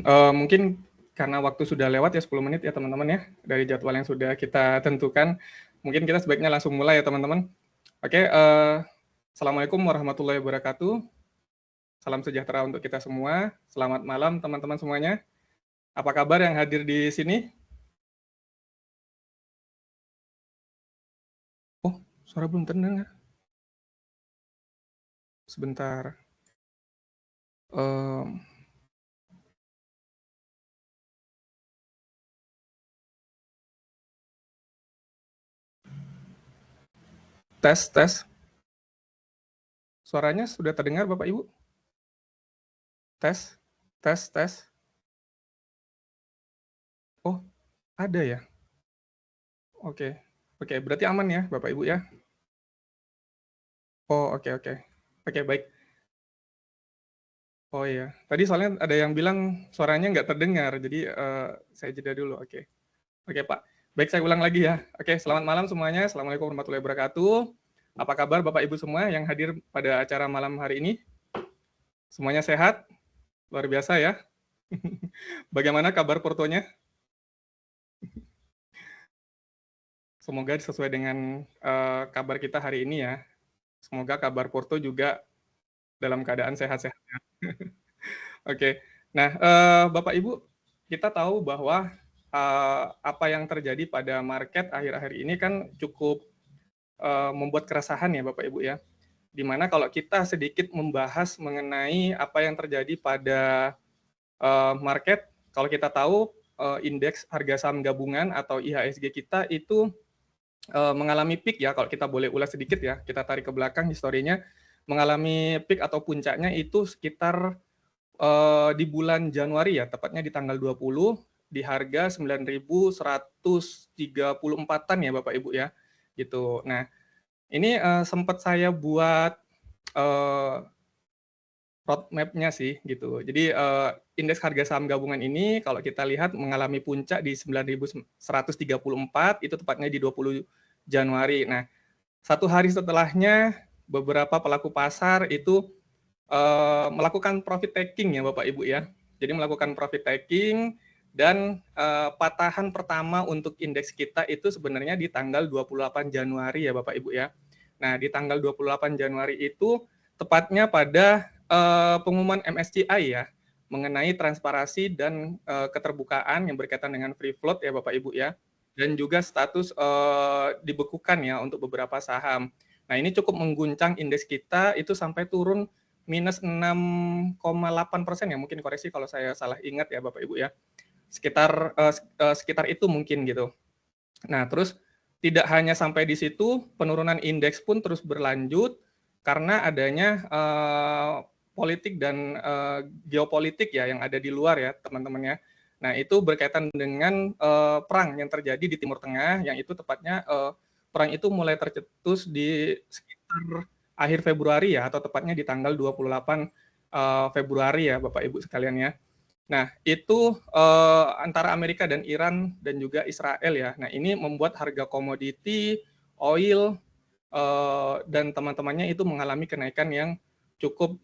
Mungkin karena waktu sudah lewat ya 10 menit ya teman-teman ya, dari jadwal yang sudah kita tentukan. Mungkin kita sebaiknya langsung mulai ya teman-teman. Oke, Assalamualaikum warahmatullahi wabarakatuh. Salam sejahtera untuk kita semua. Selamat malam teman-teman semuanya. Apa kabar yang hadir di sini? Oh, suara belum terdengar. Sebentar. Tes. Suaranya sudah terdengar Bapak Ibu? Tes. Oh, ada ya? Oke, berarti aman ya Bapak Ibu ya? Oh, oke. Oke, baik. Oh iya, tadi soalnya ada yang bilang suaranya nggak terdengar, jadi saya jeda dulu. Oke, Pak. Baik, saya ulang lagi ya. Oke, selamat malam semuanya. Assalamualaikum warahmatullahi wabarakatuh. Apa kabar Bapak Ibu semua yang hadir pada acara malam hari ini? Semuanya sehat? Luar biasa ya. Bagaimana kabar Portonya? Semoga sesuai dengan kabar kita hari ini ya. Semoga kabar Porto juga dalam keadaan sehat-sehat ya. Oke. Nah, Bapak Ibu, kita tahu bahwa apa yang terjadi pada market akhir-akhir ini kan cukup membuat keresahan ya Bapak Ibu ya. Dimana kalau kita sedikit membahas mengenai apa yang terjadi pada market, kalau kita tahu indeks harga saham gabungan atau IHSG kita itu mengalami peak ya, kalau kita boleh ulas sedikit ya, kita tarik ke belakang historinya, mengalami peak atau puncaknya itu sekitar di bulan Januari ya, tepatnya di tanggal 20 di harga 9.134-an ya Bapak Ibu ya, gitu. Nah, ini sempat saya buat roadmap-nya sih gitu. Jadi indeks harga saham gabungan ini kalau kita lihat mengalami puncak di 9.134, itu tepatnya di 20 Januari. Nah, satu hari setelahnya beberapa pelaku pasar itu melakukan profit taking ya Bapak Ibu ya. Jadi melakukan profit taking dan patahan pertama untuk indeks kita itu sebenarnya di tanggal 28 Januari ya Bapak Ibu ya. Nah, di tanggal 28 Januari itu tepatnya pada pengumuman MSCI ya mengenai transparansi dan keterbukaan yang berkaitan dengan free float ya Bapak Ibu ya. Dan juga status dibekukan ya untuk beberapa saham. Nah, ini cukup mengguncang indeks kita itu sampai turun minus 6,8% ya, mungkin koreksi kalau saya salah ingat ya Bapak Ibu ya. Sekitar itu mungkin gitu. Nah, terus tidak hanya sampai di situ, penurunan indeks pun terus berlanjut karena adanya politik dan geopolitik ya yang ada di luar ya teman-teman ya. Nah, itu berkaitan dengan perang yang terjadi di Timur Tengah, yang itu tepatnya perang itu mulai tercetus di sekitar akhir Februari ya, atau tepatnya di tanggal 28 Februari ya Bapak Ibu sekalian ya. Nah, itu antara Amerika dan Iran dan juga Israel ya. Nah, ini membuat harga komoditi, oil, dan teman-temannya itu mengalami kenaikan yang cukup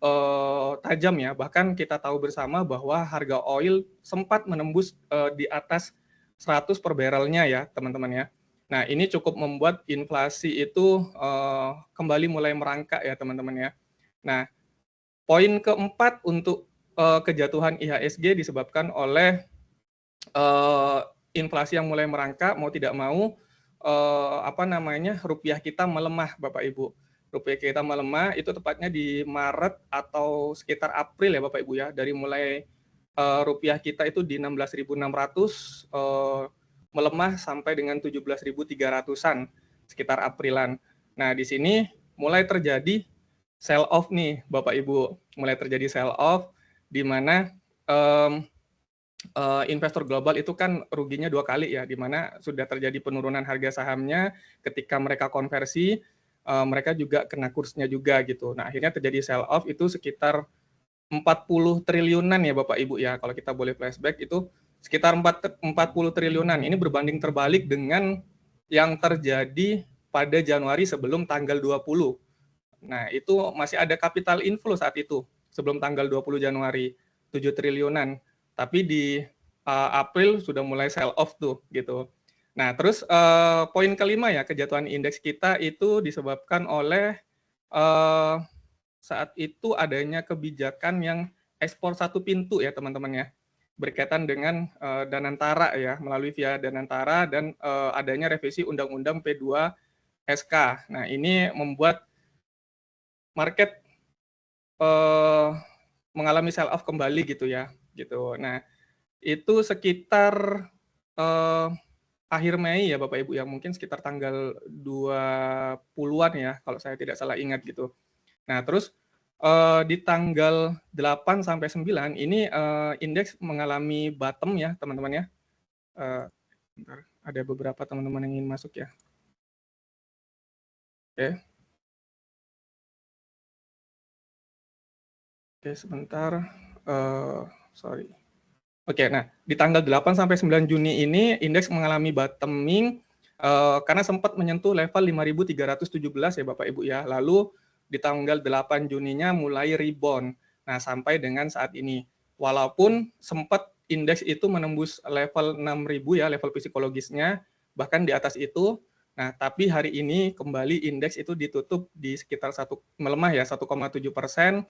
tajam ya. Bahkan kita tahu bersama bahwa harga oil sempat menembus di atas 100 per barrelnya ya, teman-teman ya. Nah, ini cukup membuat inflasi itu kembali mulai merangkak ya, teman-teman ya. Nah, poin keempat untuk kejatuhan IHSG disebabkan oleh inflasi yang mulai merangkak, mau tidak mau rupiah kita melemah Bapak Ibu. Rupiah kita melemah itu tepatnya di Maret atau sekitar April ya Bapak Ibu ya. Dari mulai rupiah kita itu di 16.600 melemah sampai dengan 17.300-an sekitar Aprilan. Nah, di sini mulai terjadi sell off nih Bapak Ibu. Mulai terjadi sell off di mana investor global itu kan ruginya 2 kali ya, di mana sudah terjadi penurunan harga sahamnya ketika mereka konversi, mereka juga kena kursnya juga gitu. Nah, akhirnya terjadi sell off itu sekitar 40 triliunan ya Bapak Ibu ya. Kalau kita boleh flashback itu sekitar 40 triliunan. Ini berbanding terbalik dengan yang terjadi pada Januari sebelum tanggal 20. Nah, itu masih ada capital inflow saat itu sebelum tanggal 20 Januari 7 triliunan. Tapi di April sudah mulai sell off tuh gitu. Nah, terus poin kelima ya, kejatuhan indeks kita itu disebabkan oleh saat itu adanya kebijakan yang ekspor satu pintu ya teman-teman ya, berkaitan dengan Danantara ya, melalui via Danantara dan adanya revisi Undang-Undang P2 SK. Nah, ini membuat market mengalami sell off kembali gitu ya, gitu. Nah, itu sekitar akhir Mei ya Bapak Ibu ya, mungkin sekitar tanggal 20-an ya kalau saya tidak salah ingat gitu. Nah, terus di tanggal 8 sampai 9 ini indeks mengalami bottom ya teman-teman ya. Bentar, ada beberapa teman-teman yang ingin masuk ya. Oke. Oke, sebentar. Sorry. Oke, nah di tanggal 8 sampai 9 Juni ini indeks mengalami bottoming karena sempat menyentuh level 5.317 ya Bapak Ibu ya. Lalu di tanggal 8 Juninya mulai rebound. Nah, sampai dengan saat ini. Walaupun sempat indeks itu menembus level 6.000 ya, level psikologisnya, bahkan di atas itu. Nah, tapi hari ini kembali indeks itu ditutup di sekitar melemah ya 1,7%.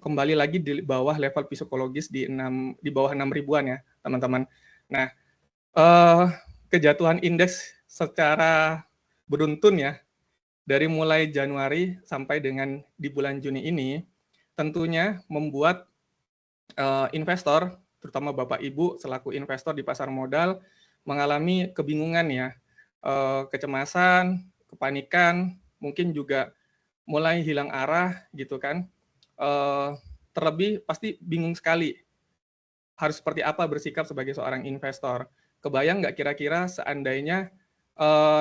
Kembali lagi di bawah level psikologis di bawah 6 ribuan ya teman-teman. Nah, kejatuhan indeks secara beruntun ya dari mulai Januari sampai dengan di bulan Juni ini tentunya membuat investor, terutama Bapak Ibu selaku investor di pasar modal mengalami kebingungan ya, kecemasan, kepanikan, mungkin juga mulai hilang arah gitu kan. Terlebih pasti bingung sekali harus seperti apa bersikap sebagai seorang investor. Kebayang nggak kira-kira seandainya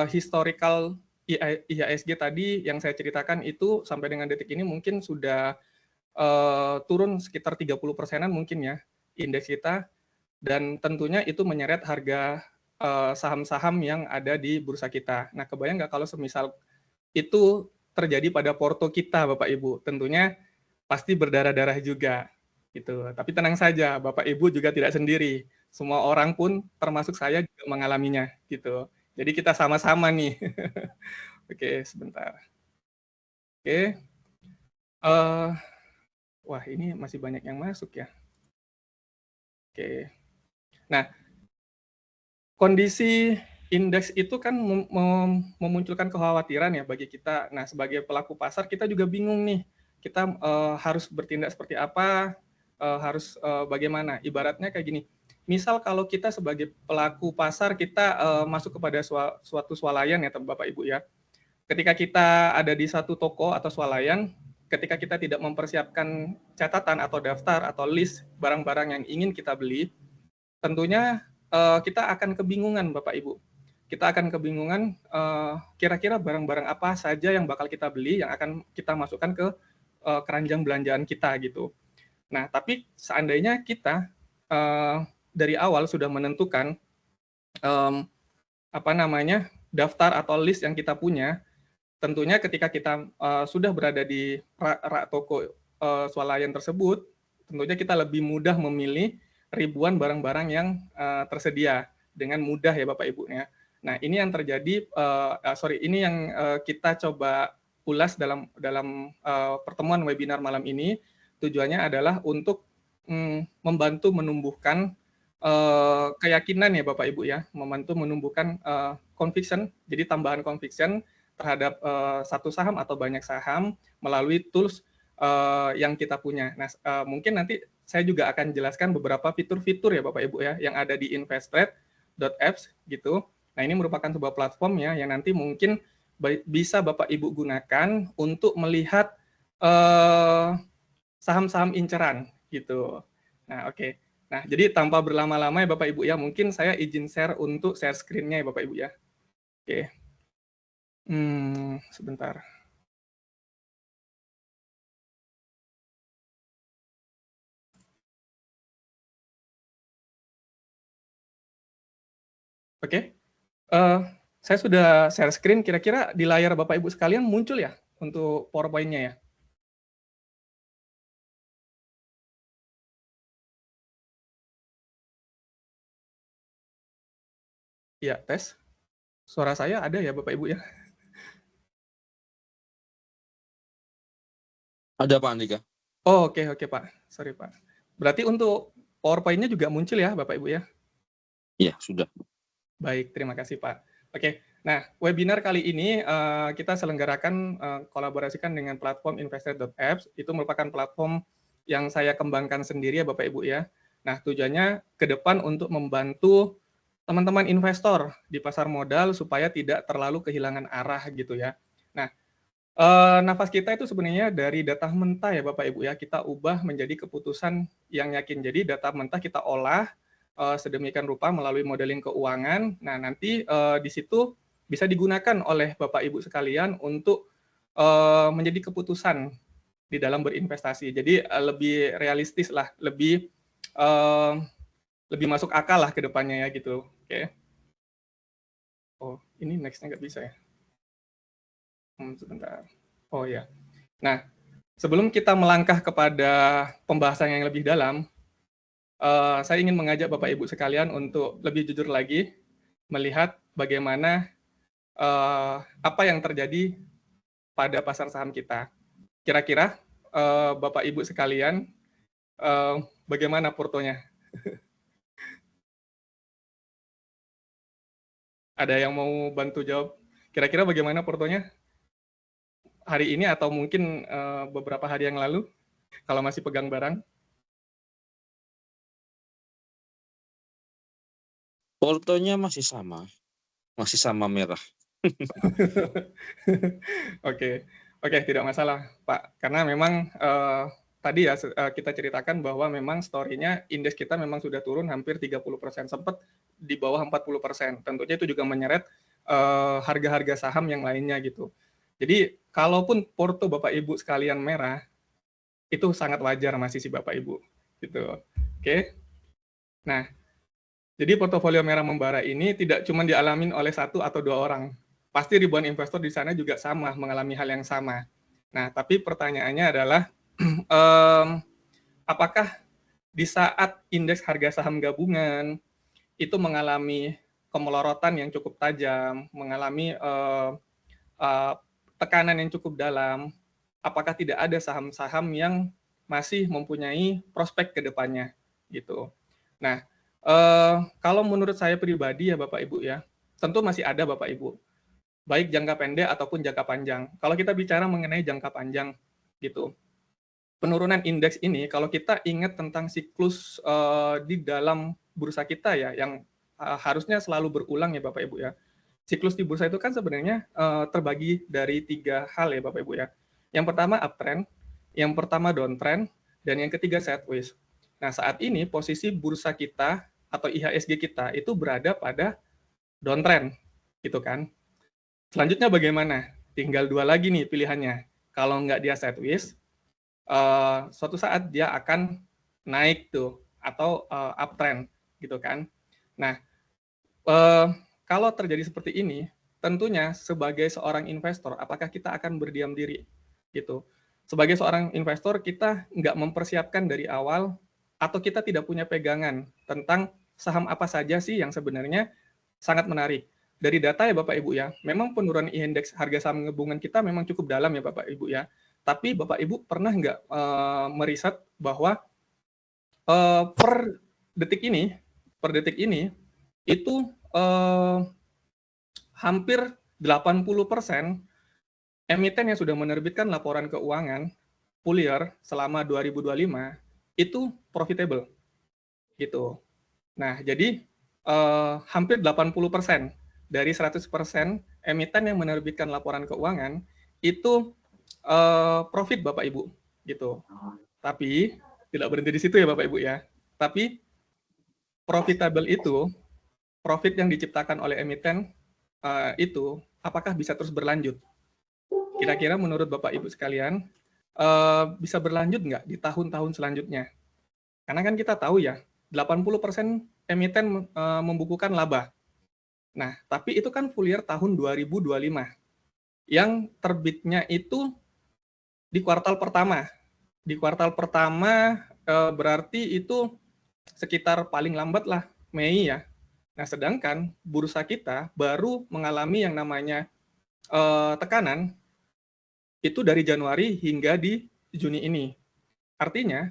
historical IHSG tadi yang saya ceritakan itu sampai dengan detik ini mungkin sudah turun sekitar 30%-an mungkin ya indeks kita, dan tentunya itu menyeret harga saham-saham yang ada di bursa kita. Nah, kebayang nggak kalau semisal itu terjadi pada porto kita Bapak Ibu, tentunya pasti berdarah-darah juga gitu. Tapi tenang saja, Bapak Ibu juga tidak sendiri. Semua orang pun termasuk saya juga mengalaminya gitu. Jadi kita sama-sama nih. Oke, sebentar. Oke. Wah, ini masih banyak yang masuk ya. Oke. Nah, kondisi indeks itu kan memunculkan kekhawatiran ya bagi kita. Nah, sebagai pelaku pasar kita juga bingung nih. Kita harus bertindak seperti apa, harus bagaimana. Ibaratnya kayak gini. Misal kalau kita sebagai pelaku pasar kita masuk kepada suatu swalayan ya Bapak Ibu ya. Ketika kita ada di satu toko atau swalayan, ketika kita tidak mempersiapkan catatan atau daftar atau list barang-barang yang ingin kita beli, tentunya kita akan kebingungan Bapak Ibu. Kita akan kebingungan kira-kira barang-barang apa saja yang bakal kita beli yang akan kita masukkan ke keranjang belanjaan kita gitu. Nah, tapi seandainya kita dari awal sudah menentukan daftar atau list yang kita punya, tentunya ketika kita sudah berada di rak toko swalayan tersebut, tentunya kita lebih mudah memilih ribuan barang-barang yang tersedia dengan mudah ya Bapak Ibu ya. Nah, ini yang terjadi ini yang kita coba ulas dalam pertemuan webinar malam ini. Tujuannya adalah untuk membantu menumbuhkan keyakinan ya Bapak Ibu ya, membantu menumbuhkan conviction, jadi tambahan conviction terhadap satu saham atau banyak saham melalui tools yang kita punya. Nah, mungkin nanti saya juga akan jelaskan beberapa fitur-fitur ya Bapak Ibu ya yang ada di investrade.apps gitu. Nah, ini merupakan sebuah platform ya yang nanti mungkin bisa Bapak Ibu gunakan untuk melihat saham-saham inceran gitu. Nah, oke. Nah, jadi tanpa berlama-lama ya Bapak Ibu ya, mungkin saya izin share untuk share screen-nya ya Bapak Ibu ya. Oke. Sebentar. Oke. Saya sudah share screen, kira-kira di layar Bapak Ibu sekalian muncul ya untuk PowerPoint-nya ya? Iya, tes. Suara saya ada ya Bapak Ibu ya? Ada Pak Andika. Oh, oke Pak. Sorry Pak. Berarti untuk PowerPoint-nya juga muncul ya Bapak Ibu ya? Iya, sudah. Baik, terima kasih Pak. Oke, nah webinar kali ini kita selenggarakan kolaborasikan dengan platform investor.apps. Itu merupakan platform yang saya kembangkan sendiri ya Bapak Ibu ya. Nah, tujuannya ke depan untuk membantu teman-teman investor di pasar modal supaya tidak terlalu kehilangan arah gitu ya. Nah, nafas kita itu sebenarnya dari data mentah ya Bapak Ibu ya, kita ubah menjadi keputusan yang yakin. Jadi data mentah kita olah sedemikian rupa melalui modeling keuangan. Nah, nanti di situ bisa digunakan oleh Bapak Ibu sekalian untuk menjadi keputusan di dalam berinvestasi. Jadi lebih realistis lah, uh, lebih masuk akal lah ke depannya ya gitu. Oke. Oh, ini next-nya nggak bisa ya? Sebentar. Oh ya. Nah, sebelum kita melangkah kepada pembahasan yang lebih dalam, saya ingin mengajak Bapak Ibu sekalian untuk lebih jujur lagi melihat bagaimana apa yang terjadi pada pasar saham kita. Kira-kira Bapak Ibu sekalian, bagaimana portonya? Ada yang mau bantu jawab? Kira-kira bagaimana portonya hari ini atau mungkin beberapa hari yang lalu kalau masih pegang barang? Portonya masih sama merah. Oke, oke, tidak masalah, Pak. Karena memang tadi ya kita ceritakan bahwa memang story-nya indeks kita memang sudah turun hampir 30%, sempat di bawah 40%. Tentunya itu juga menyeret harga-harga saham yang lainnya gitu. Jadi kalaupun porto Bapak Ibu sekalian merah, itu sangat wajar masih si Bapak Ibu gitu. Oke. Nah, jadi portofolio merah membara ini tidak cuma dialami oleh satu atau dua orang. Pasti ribuan investor di sana juga sama, mengalami hal yang sama. Nah, tapi pertanyaannya adalah, apakah di saat indeks harga saham gabungan itu mengalami kemelorotan yang cukup tajam, mengalami tekanan yang cukup dalam, apakah tidak ada saham-saham yang masih mempunyai prospek ke depannya gitu. Nah, kalau menurut saya pribadi ya Bapak Ibu ya, tentu masih ada Bapak Ibu, baik jangka pendek ataupun jangka panjang. Kalau kita bicara mengenai jangka panjang gitu, penurunan indeks ini kalau kita ingat tentang siklus di dalam bursa kita ya, yang harusnya selalu berulang ya Bapak Ibu ya. Siklus di bursa itu kan sebenarnya terbagi dari 3 hal ya Bapak Ibu ya. Yang pertama uptrend, yang pertama downtrend, dan yang ketiga sideways. Nah, saat ini posisi bursa kita atau IHSG kita itu berada pada downtrend, gitu kan. Selanjutnya bagaimana? Tinggal 2 lagi nih pilihannya. Kalau nggak dia sideways, suatu saat dia akan naik tuh, atau uptrend, gitu kan. Nah, kalau terjadi seperti ini, tentunya sebagai seorang investor, apakah kita akan berdiam diri? Gitu. Sebagai seorang investor, kita nggak mempersiapkan dari awal, atau kita tidak punya pegangan tentang saham apa saja sih yang sebenarnya sangat menarik. Dari data ya Bapak Ibu ya, memang penurunan indeks harga saham gabungan kita memang cukup dalam ya Bapak Ibu ya. Tapi Bapak Ibu pernah nggak meriset bahwa per detik ini itu hampir 80% emiten yang sudah menerbitkan laporan keuangan full year selama 2025 itu profitable gitu. Nah, jadi hampir 80% dari 100% emiten yang menerbitkan laporan keuangan itu profit Bapak Ibu gitu. Tapi tidak berhenti di situ ya Bapak Ibu ya. Tapi profitable itu profit yang diciptakan oleh emiten itu apakah bisa terus berlanjut? Kira-kira menurut Bapak Ibu sekalian bisa berlanjut nggak di tahun-tahun selanjutnya? Karena kan kita tahu ya 80% emiten membukukan laba. Nah, tapi itu kan full year tahun 2025 yang terbitnya itu di kuartal pertama. Di kuartal pertama berarti itu sekitar paling lambat lah Mei ya. Nah, sedangkan bursa kita baru mengalami yang namanya tekanan itu dari Januari hingga di Juni ini. Artinya,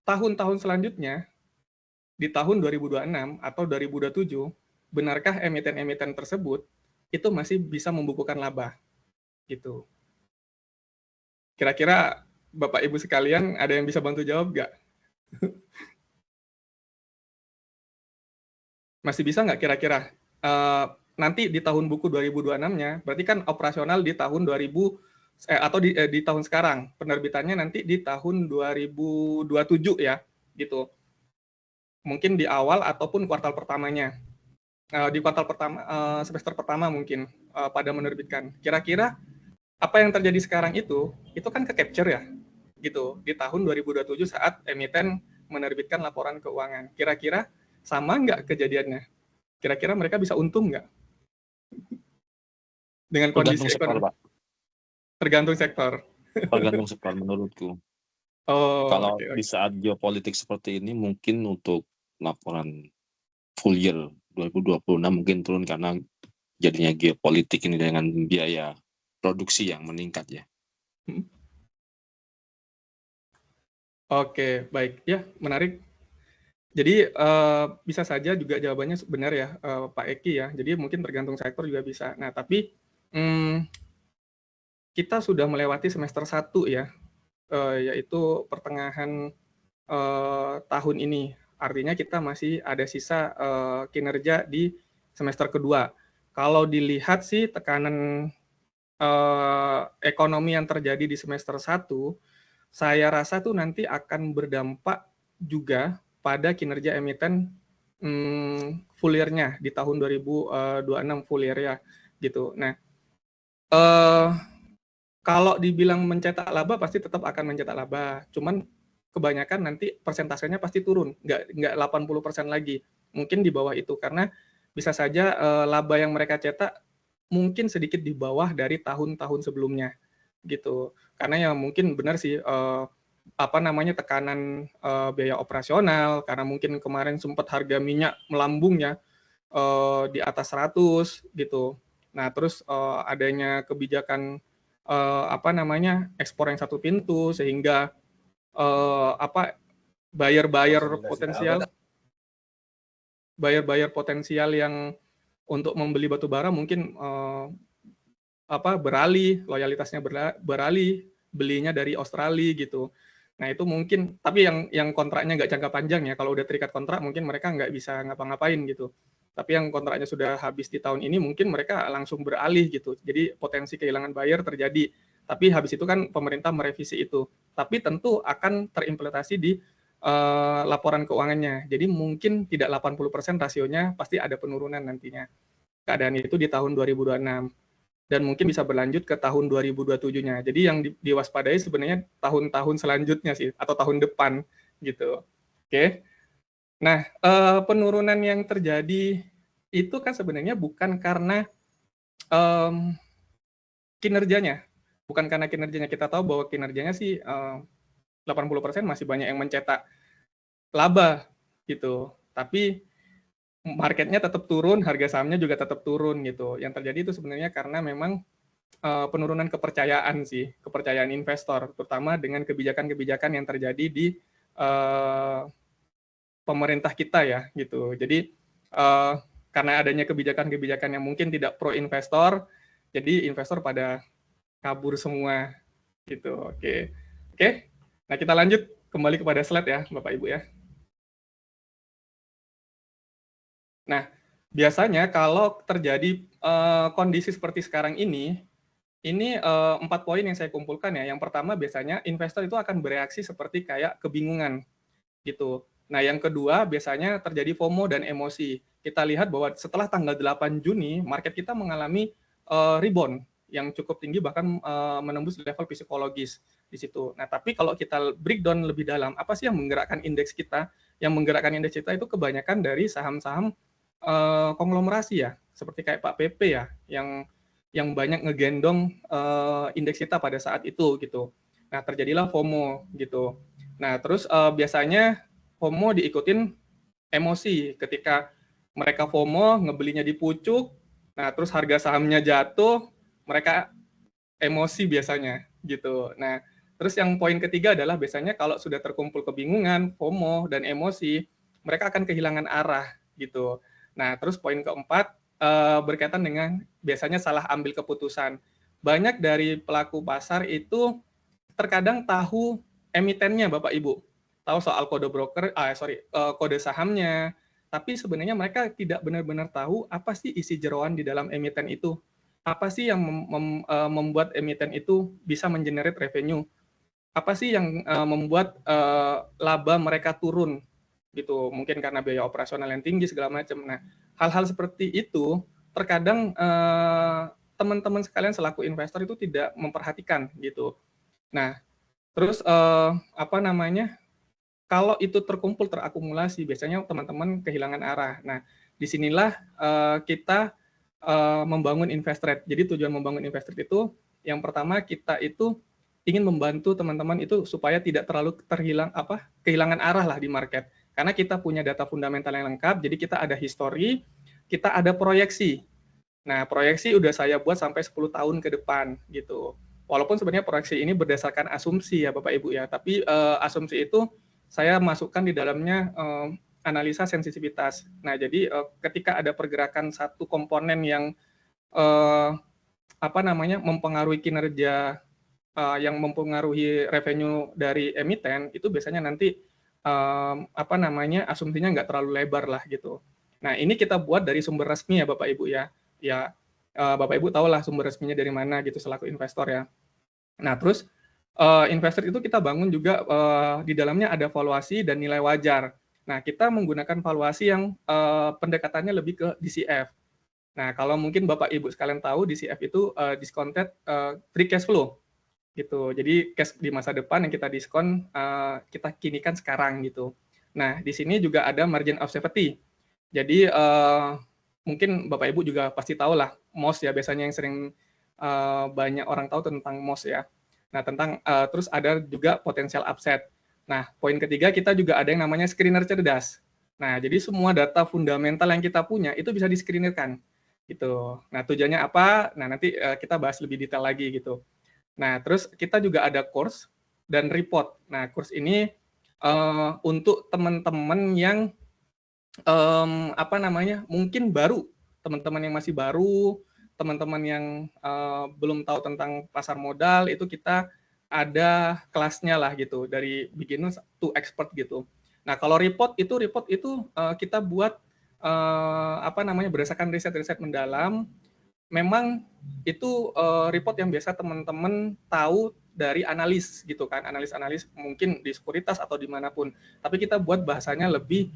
tahun-tahun selanjutnya, di tahun 2026 atau 2027, benarkah emiten-emiten tersebut itu masih bisa membukukan laba? Gitu. Kira-kira Bapak Ibu sekalian ada yang bisa bantu jawab nggak? Masih bisa nggak kira-kira? Nanti di tahun buku 2026-nya, berarti kan operasional di tahun 2000 atau di tahun sekarang, penerbitannya nanti di tahun 2027 ya, gitu. Mungkin di awal ataupun kuartal pertamanya. Di kuartal pertama, semester pertama mungkin pada menerbitkan. Kira-kira apa yang terjadi sekarang itu kan ke-capture ya, gitu, di tahun 2027 saat emiten menerbitkan laporan keuangan. Kira-kira sama nggak kejadiannya? Kira-kira mereka bisa untung nggak? Dengan kondisi ekonomi? Pak. Tergantung sektor. Tergantung sektor menurutku. Oh, Kalau okay. di saat geopolitik seperti ini mungkin untuk laporan full year 2026 mungkin turun karena jadinya geopolitik ini dengan biaya produksi yang meningkat ya. Oke, baik. Ya, menarik. Jadi bisa saja juga jawabannya benar ya, Pak Eki ya. Jadi mungkin tergantung sektor juga bisa. Nah, tapi kita sudah melewati semester 1 ya, yaitu pertengahan tahun ini. Artinya kita masih ada sisa kinerja di semester kedua. Kalau dilihat sih tekanan ekonomi yang terjadi di semester 1, saya rasa tuh nanti akan berdampak juga pada kinerja emiten full year-nya di tahun 2026 full year ya gitu. Nah, kalau dibilang mencetak laba pasti tetap akan mencetak laba. Cuman kebanyakan nanti persentasenya pasti turun, nggak 80% lagi. Mungkin di bawah itu karena bisa saja laba yang mereka cetak mungkin sedikit di bawah dari tahun-tahun sebelumnya gitu. Karena ya mungkin benar sih tekanan biaya operasional karena mungkin kemarin sempat harga minyak melambung ya di atas 100 gitu. Nah, terus adanya kebijakan ekspor yang satu pintu sehingga buyer-buyer potensial yang untuk membeli batu bara mungkin beralih, loyalitasnya beralih, belinya dari Australia gitu. Nah, itu mungkin, tapi yang kontraknya nggak jangka panjang ya, kalau udah terikat kontrak mungkin mereka nggak bisa ngapa-ngapain gitu. Tapi yang kontraknya sudah habis di tahun ini mungkin mereka langsung beralih gitu. Jadi potensi kehilangan buyer terjadi. Tapi habis itu kan pemerintah merevisi itu. Tapi tentu akan terimplementasi di laporan keuangannya. Jadi mungkin tidak 80% rasionya pasti ada penurunan nantinya. Keadaan itu di tahun 2026. Dan mungkin bisa berlanjut ke tahun 2027-nya. Jadi yang diwaspadai sebenarnya tahun-tahun selanjutnya sih, atau tahun depan gitu. Oke. Nah, penurunan yang terjadi itu kan sebenarnya bukan karena kinerjanya. Bukan karena kinerjanya. Kita tahu bahwa kinerjanya sih 80% masih banyak yang mencetak laba gitu. Tapi marketnya tetap turun, harga sahamnya juga tetap turun gitu. Yang terjadi itu sebenarnya karena memang penurunan kepercayaan sih, kepercayaan investor, terutama dengan kebijakan-kebijakan yang terjadi di pemerintah kita ya gitu. Jadi karena adanya kebijakan-kebijakan yang mungkin tidak pro investor, jadi investor pada kabur semua gitu. Oke. Nah, kita lanjut kembali kepada slide ya, Bapak Ibu ya. Nah, biasanya kalau terjadi kondisi seperti sekarang ini 4 poin yang saya kumpulkan ya. Yang pertama biasanya investor itu akan bereaksi seperti kayak kebingungan gitu. Nah, yang kedua biasanya terjadi FOMO dan emosi. Kita lihat bahwa setelah tanggal 8 Juni, market kita mengalami rebound yang cukup tinggi bahkan menembus level psikologis di situ. Nah, tapi kalau kita breakdown lebih dalam, apa sih yang menggerakkan indeks kita? Yang menggerakkan indeks kita itu kebanyakan dari saham-saham konglomerasi ya, seperti kayak Pak PP ya, yang banyak ngegendong indeks kita pada saat itu gitu. Nah, terjadilah FOMO gitu. Nah, terus biasanya FOMO diikutin emosi ketika mereka FOMO, ngebelinya di pucuk, nah terus harga sahamnya jatuh, mereka emosi biasanya gitu. Nah, terus yang poin ketiga adalah biasanya kalau sudah terkumpul kebingungan, FOMO, dan emosi, mereka akan kehilangan arah gitu. Nah, terus poin keempat berkaitan dengan biasanya salah ambil keputusan. Banyak dari pelaku pasar itu terkadang tahu emitennya Bapak Ibu, tahu soal kode broker, kode sahamnya, tapi sebenarnya mereka tidak benar-benar tahu apa sih isi jeroan di dalam emiten itu, apa sih yang membuat emiten itu bisa mengenerate revenue, apa sih yang membuat laba mereka turun gitu, mungkin karena biaya operasional yang tinggi segala macam. Nah, hal-hal seperti itu terkadang teman-teman sekalian selaku investor itu tidak memperhatikan gitu. Nah, terus apa namanya? Kalau itu terkumpul terakumulasi, biasanya teman-teman kehilangan arah. Nah, disinilah kita membangun invest trade. Jadi tujuan membangun invest trade itu, yang pertama kita itu ingin membantu teman-teman itu supaya tidak terlalu kehilangan arah lah di market. Karena kita punya data fundamental yang lengkap, jadi kita ada histori, kita ada proyeksi. Nah, proyeksi udah saya buat sampai 10 tahun ke depan gitu. Walaupun sebenarnya proyeksi ini berdasarkan asumsi ya Bapak Ibu ya, tapi asumsi itu saya masukkan di dalamnya analisa sensitivitas. Nah, jadi ketika ada pergerakan satu komponen yang mempengaruhi kinerja, yang mempengaruhi revenue dari emiten, itu biasanya nanti asumsinya nggak terlalu lebar lah gitu. Nah, ini kita buat dari sumber resmi ya Bapak Ibu ya. Ya, Bapak Ibu tahu lah sumber resminya dari mana gitu selaku investor ya. Nah, terus investor itu kita bangun juga di dalamnya ada valuasi dan nilai wajar. Nah, kita menggunakan valuasi yang pendekatannya lebih ke DCF. Nah, kalau mungkin Bapak Ibu sekalian tahu, DCF itu discounted free cash flow gitu. Jadi cash di masa depan yang kita diskon kita kinikan sekarang gitu. Nah, di sini juga ada margin of safety. Jadi mungkin Bapak Ibu juga pasti tahu lah MOS ya, biasanya yang sering banyak orang tahu tentang MOS ya. Nah, terus ada juga potensial upset. Nah, poin ketiga kita juga ada yang namanya screener cerdas. Nah, jadi semua data fundamental yang kita punya itu bisa di-screenerkan gitu. Nah, tujuannya apa? Nah, nanti kita bahas lebih detail lagi gitu. Nah, terus kita juga ada course dan report. Nah, course ini untuk teman-teman yang mungkin baru, teman-teman yang masih baru, teman-teman yang belum tahu tentang pasar modal, itu kita ada kelasnya lah gitu, dari beginner to expert gitu. Nah, kalau report itu kita buat berdasarkan riset-riset mendalam. Memang itu report yang biasa teman-teman tahu dari analis gitu kan, analis-analis mungkin di sekuritas atau dimanapun. Tapi kita buat bahasanya lebih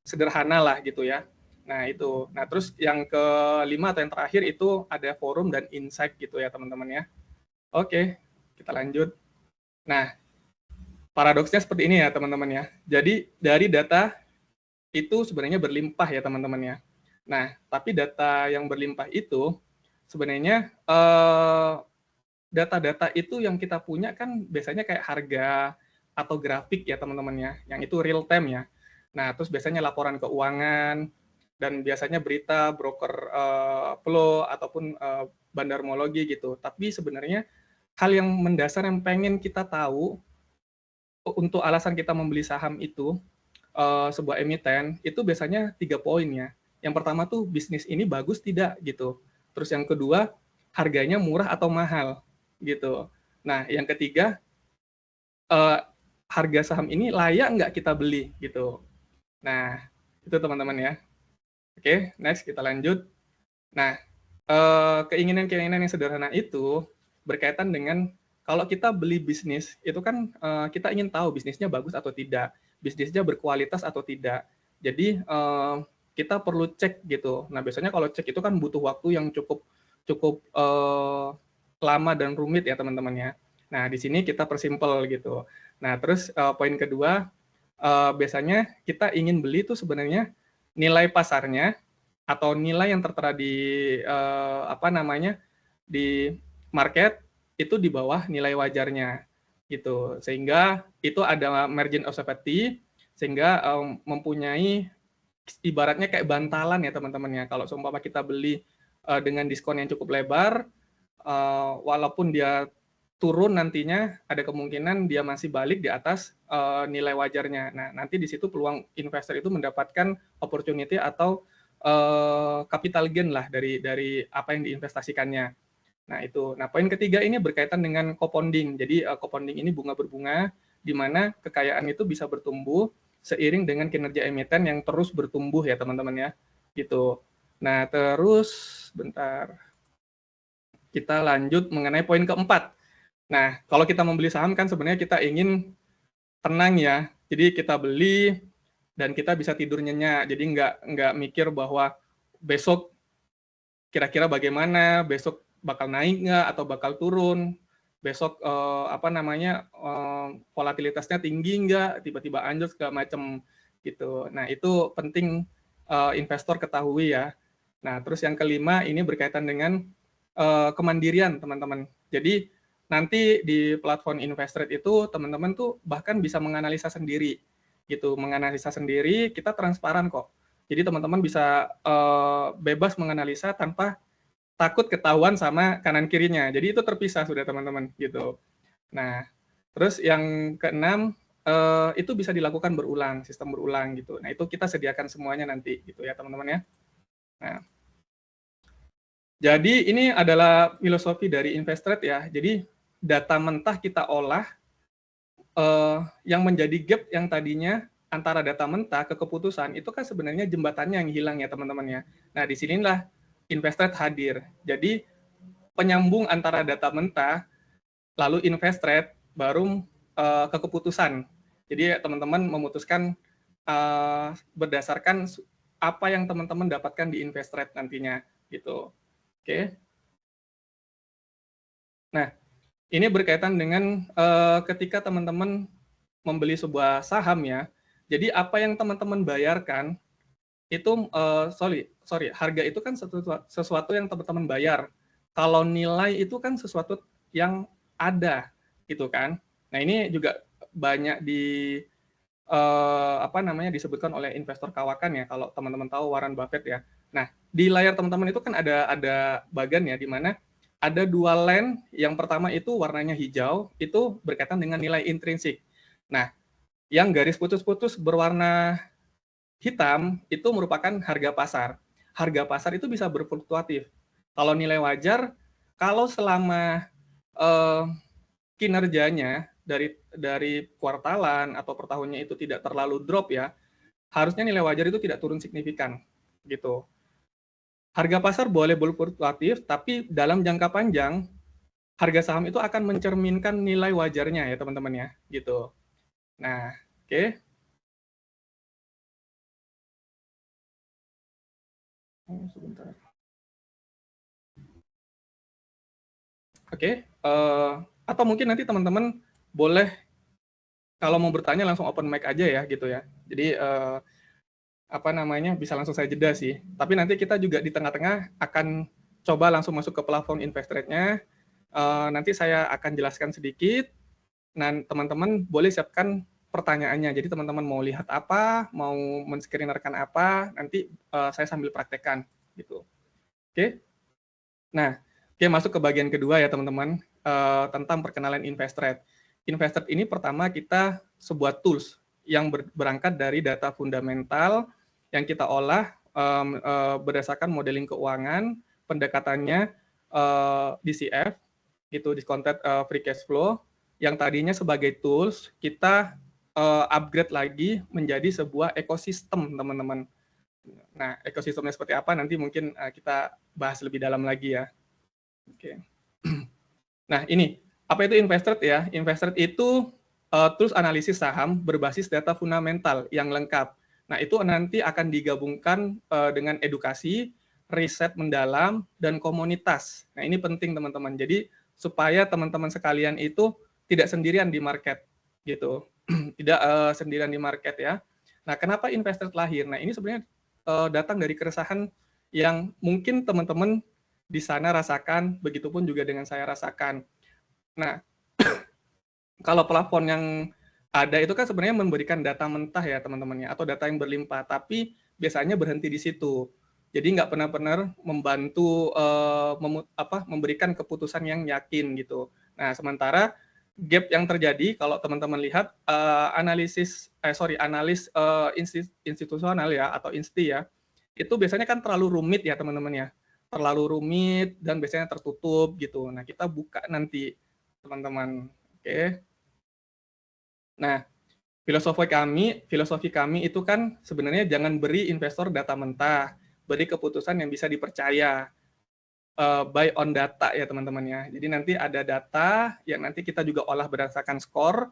sederhana lah gitu ya. Nah itu. Nah terus yang kelima atau yang terakhir itu ada forum dan insight gitu ya teman-teman ya. Oke, kita lanjut. Nah, paradoksnya seperti ini ya teman-teman ya. Jadi dari data itu sebenarnya berlimpah ya teman-teman ya. Nah, tapi data yang berlimpah itu sebenarnya data-data itu yang kita punya kan biasanya kayak harga atau grafik ya teman-teman ya, yang itu real time ya. Nah, terus biasanya laporan keuangan dan biasanya berita broker flow ataupun bandarmologi gitu. Tapi sebenarnya hal yang mendasar yang pengen kita tahu untuk alasan kita membeli saham itu sebuah emiten itu biasanya 3 poin ya. Yang pertama tuh bisnis ini bagus tidak gitu. Terus yang kedua harganya murah atau mahal gitu. Nah yang ketiga harga saham ini layak nggak kita beli gitu. Nah itu teman-teman ya. Oke, next kita lanjut. Nah keinginan-keinginan yang sederhana itu berkaitan dengan kalau kita beli bisnis itu kan kita ingin tahu bisnisnya bagus atau tidak, bisnisnya berkualitas atau tidak. Jadi kita perlu cek gitu. Nah biasanya kalau cek itu kan butuh waktu yang cukup lama dan rumit ya teman-teman ya. Nah di sini kita persimpel gitu. Nah terus poin kedua biasanya kita ingin beli itu sebenarnya nilai pasarnya atau nilai yang tertera di di market itu di bawah nilai wajarnya gitu, sehingga itu ada margin of safety sehingga mempunyai ibaratnya kayak bantalan ya teman-teman ya. Kalau seumpama kita beli dengan diskon yang cukup lebar, walaupun dia turun nantinya, ada kemungkinan dia masih balik di atas nilai wajarnya. Nah, nanti di situ peluang investor itu mendapatkan opportunity atau capital gain lah dari apa yang diinvestasikannya. Nah, itu. Nah, poin ketiga ini berkaitan dengan compounding. Jadi, compounding ini bunga berbunga, di mana kekayaan itu bisa bertumbuh seiring dengan kinerja emiten yang terus bertumbuh ya, teman-teman ya. Gitu. Nah, terus, bentar. Kita lanjut mengenai poin keempat. Nah, kalau kita membeli saham kan sebenarnya kita ingin tenang ya. Jadi kita beli dan kita bisa tidur nyenyak. Jadi nggak mikir bahwa besok kira-kira bagaimana, besok bakal naik nggak atau bakal turun, besok volatilitasnya tinggi nggak, tiba-tiba anjlok segala macam gitu. Nah, itu penting investor ketahui ya. Nah, terus yang kelima ini berkaitan dengan kemandirian teman-teman. Jadi nanti di platform Investrade itu teman-teman tuh bahkan bisa menganalisa sendiri gitu, menganalisa sendiri, kita transparan kok. Jadi teman-teman bisa bebas menganalisa tanpa takut ketahuan sama kanan kirinya. Jadi itu terpisah sudah teman-teman gitu. Nah, terus yang keenam itu bisa dilakukan berulang, sistem berulang gitu. Nah, itu kita sediakan semuanya nanti gitu ya teman-teman ya. Nah, jadi ini adalah filosofi dari Investrade ya. Jadi data mentah kita olah yang menjadi gap yang tadinya antara data mentah ke keputusan itu kan sebenarnya jembatannya yang hilang ya teman-teman ya. Nah, disinilah Investrade hadir. Jadi penyambung antara data mentah lalu Investrade baru ke keputusan. Jadi teman-teman memutuskan berdasarkan apa yang teman-teman dapatkan di Investrade nantinya gitu. Oke. Nah, ini berkaitan dengan ketika teman-teman membeli sebuah saham ya. Jadi apa yang teman-teman bayarkan itu harga itu kan sesuatu yang teman-teman bayar. Kalau nilai itu kan sesuatu yang ada gitu kan. Nah, ini juga banyak disebutkan oleh investor kawakan ya, kalau teman-teman tahu Warren Buffett ya. Nah, di layar teman-teman itu kan ada bagan ya, di mana ada dua line. Yang pertama itu warnanya hijau, itu berkaitan dengan nilai intrinsik. Nah, yang garis putus-putus berwarna hitam itu merupakan harga pasar. Harga pasar itu bisa berfluktuatif. Kalau nilai wajar, kalau selama kinerjanya dari kuartalan atau per tahunnya itu tidak terlalu drop ya, harusnya nilai wajar itu tidak turun signifikan gitu. Harga pasar boleh berfluktuatif, tapi dalam jangka panjang harga saham itu akan mencerminkan nilai wajarnya ya teman-teman ya, gitu. Nah, oke. Sebentar. Oke, atau mungkin nanti teman-teman boleh kalau mau bertanya langsung open mic aja ya gitu ya. Jadi bisa langsung saya jeda sih. Tapi nanti kita juga di tengah-tengah akan coba langsung masuk ke platform Investrade-nya. Nanti saya akan jelaskan sedikit. Nah, teman-teman boleh siapkan pertanyaannya. Jadi teman-teman mau lihat apa, mau men-screenerkan apa, nanti saya sambil praktekkan gitu. Oke. Nah, masuk ke bagian kedua ya teman-teman, tentang perkenalan Investrade. Investrade ini pertama kita sebuah tools yang berangkat dari data fundamental yang kita olah berdasarkan modeling keuangan, pendekatannya DCF, gitu, discounted free cash flow, yang tadinya sebagai tools, kita upgrade lagi menjadi sebuah ekosistem, teman-teman. Nah, ekosistemnya seperti apa nanti mungkin kita bahas lebih dalam lagi ya. Oke. Nah, ini apa itu Investrade ya? Investrade itu tools analisis saham berbasis data fundamental yang lengkap. Nah, itu nanti akan digabungkan dengan edukasi, riset mendalam, dan komunitas. Nah, ini penting teman-teman. Jadi supaya teman-teman sekalian itu tidak sendirian di market gitu. Tidak sendirian di market ya. Nah, kenapa Investrade lahir? Nah, ini sebenarnya datang dari keresahan yang mungkin teman-teman di sana rasakan, begitupun juga dengan saya rasakan. Nah, kalau platform yang ada itu kan sebenarnya memberikan data mentah ya teman-teman ya, atau data yang berlimpah, tapi biasanya berhenti di situ. Jadi nggak benar-benar membantu memberikan keputusan yang yakin gitu. Nah, sementara gap yang terjadi kalau teman-teman lihat analis institusional ya atau insti ya, itu biasanya kan terlalu rumit ya teman-teman ya, terlalu rumit dan biasanya tertutup gitu. Nah, kita buka nanti teman-teman. Oke. Nah, filosofi kami itu kan sebenarnya jangan beri investor data mentah, beri keputusan yang bisa dipercaya, buy on data ya teman-teman ya. Jadi nanti ada data yang nanti kita juga olah berdasarkan skor.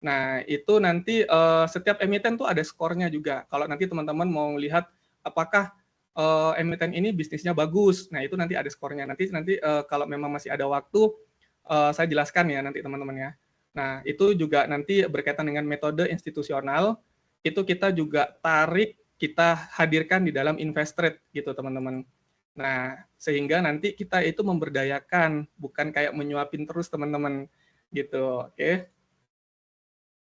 Nah, itu nanti setiap emiten tuh ada skornya juga. Kalau nanti teman-teman mau lihat apakah emiten ini bisnisnya bagus, nah itu nanti ada skornya. Nanti kalau memang masih ada waktu, saya jelaskan ya nanti teman-teman ya. Nah, itu juga nanti berkaitan dengan metode institusional, itu kita juga kita hadirkan di dalam Investrade gitu teman-teman. Nah, sehingga nanti kita itu memberdayakan, bukan kayak menyuapin terus teman-teman gitu, oke?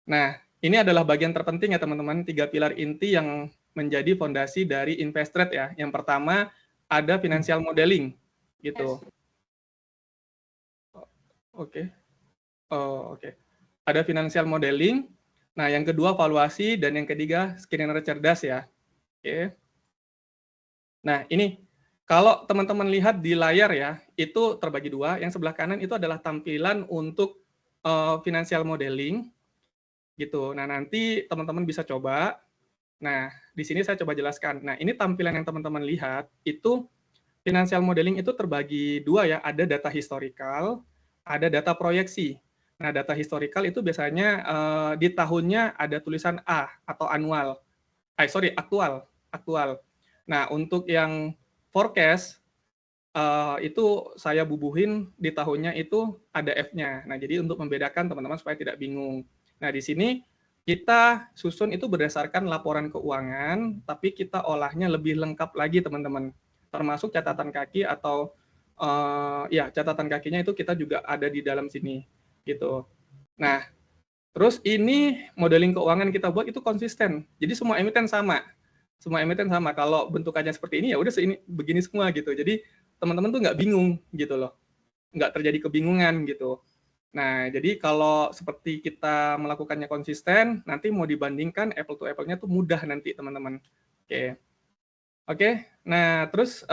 Nah, ini adalah bagian terpenting ya teman-teman, 3 pilar inti yang menjadi fondasi dari Investrade ya. Yang pertama ada financial modeling gitu. Oke. Oke. Ada financial modeling. Nah, yang kedua valuasi dan yang ketiga screener cerdas ya. Oke. Nah, ini kalau teman-teman lihat di layar ya, itu terbagi dua. Yang sebelah kanan itu adalah tampilan untuk financial modeling gitu. Nah, nanti teman-teman bisa coba. Nah, di sini saya coba jelaskan. Nah, ini tampilan yang teman-teman lihat itu financial modeling itu terbagi dua ya, ada data historical, ada data proyeksi. Nah, data historical itu biasanya di tahunnya ada tulisan A atau annual. Aktual. Nah, untuk yang forecast itu saya bubuhin di tahunnya itu ada F-nya. Nah, jadi untuk membedakan teman-teman supaya tidak bingung. Nah, di sini kita susun itu berdasarkan laporan keuangan, tapi kita olahnya lebih lengkap lagi teman-teman. Termasuk catatan kaki atau catatan kakinya itu kita juga ada di dalam sini gitu. Nah, terus ini modeling keuangan kita buat itu konsisten. Jadi semua emiten sama. Kalau bentukannya seperti ini ya udah begini semua gitu. Jadi teman-teman tuh nggak bingung gitu loh. Nggak terjadi kebingungan gitu. Nah, jadi kalau seperti kita melakukannya konsisten, nanti mau dibandingkan apple to apple-nya tuh mudah nanti teman-teman. Oke. Nah, terus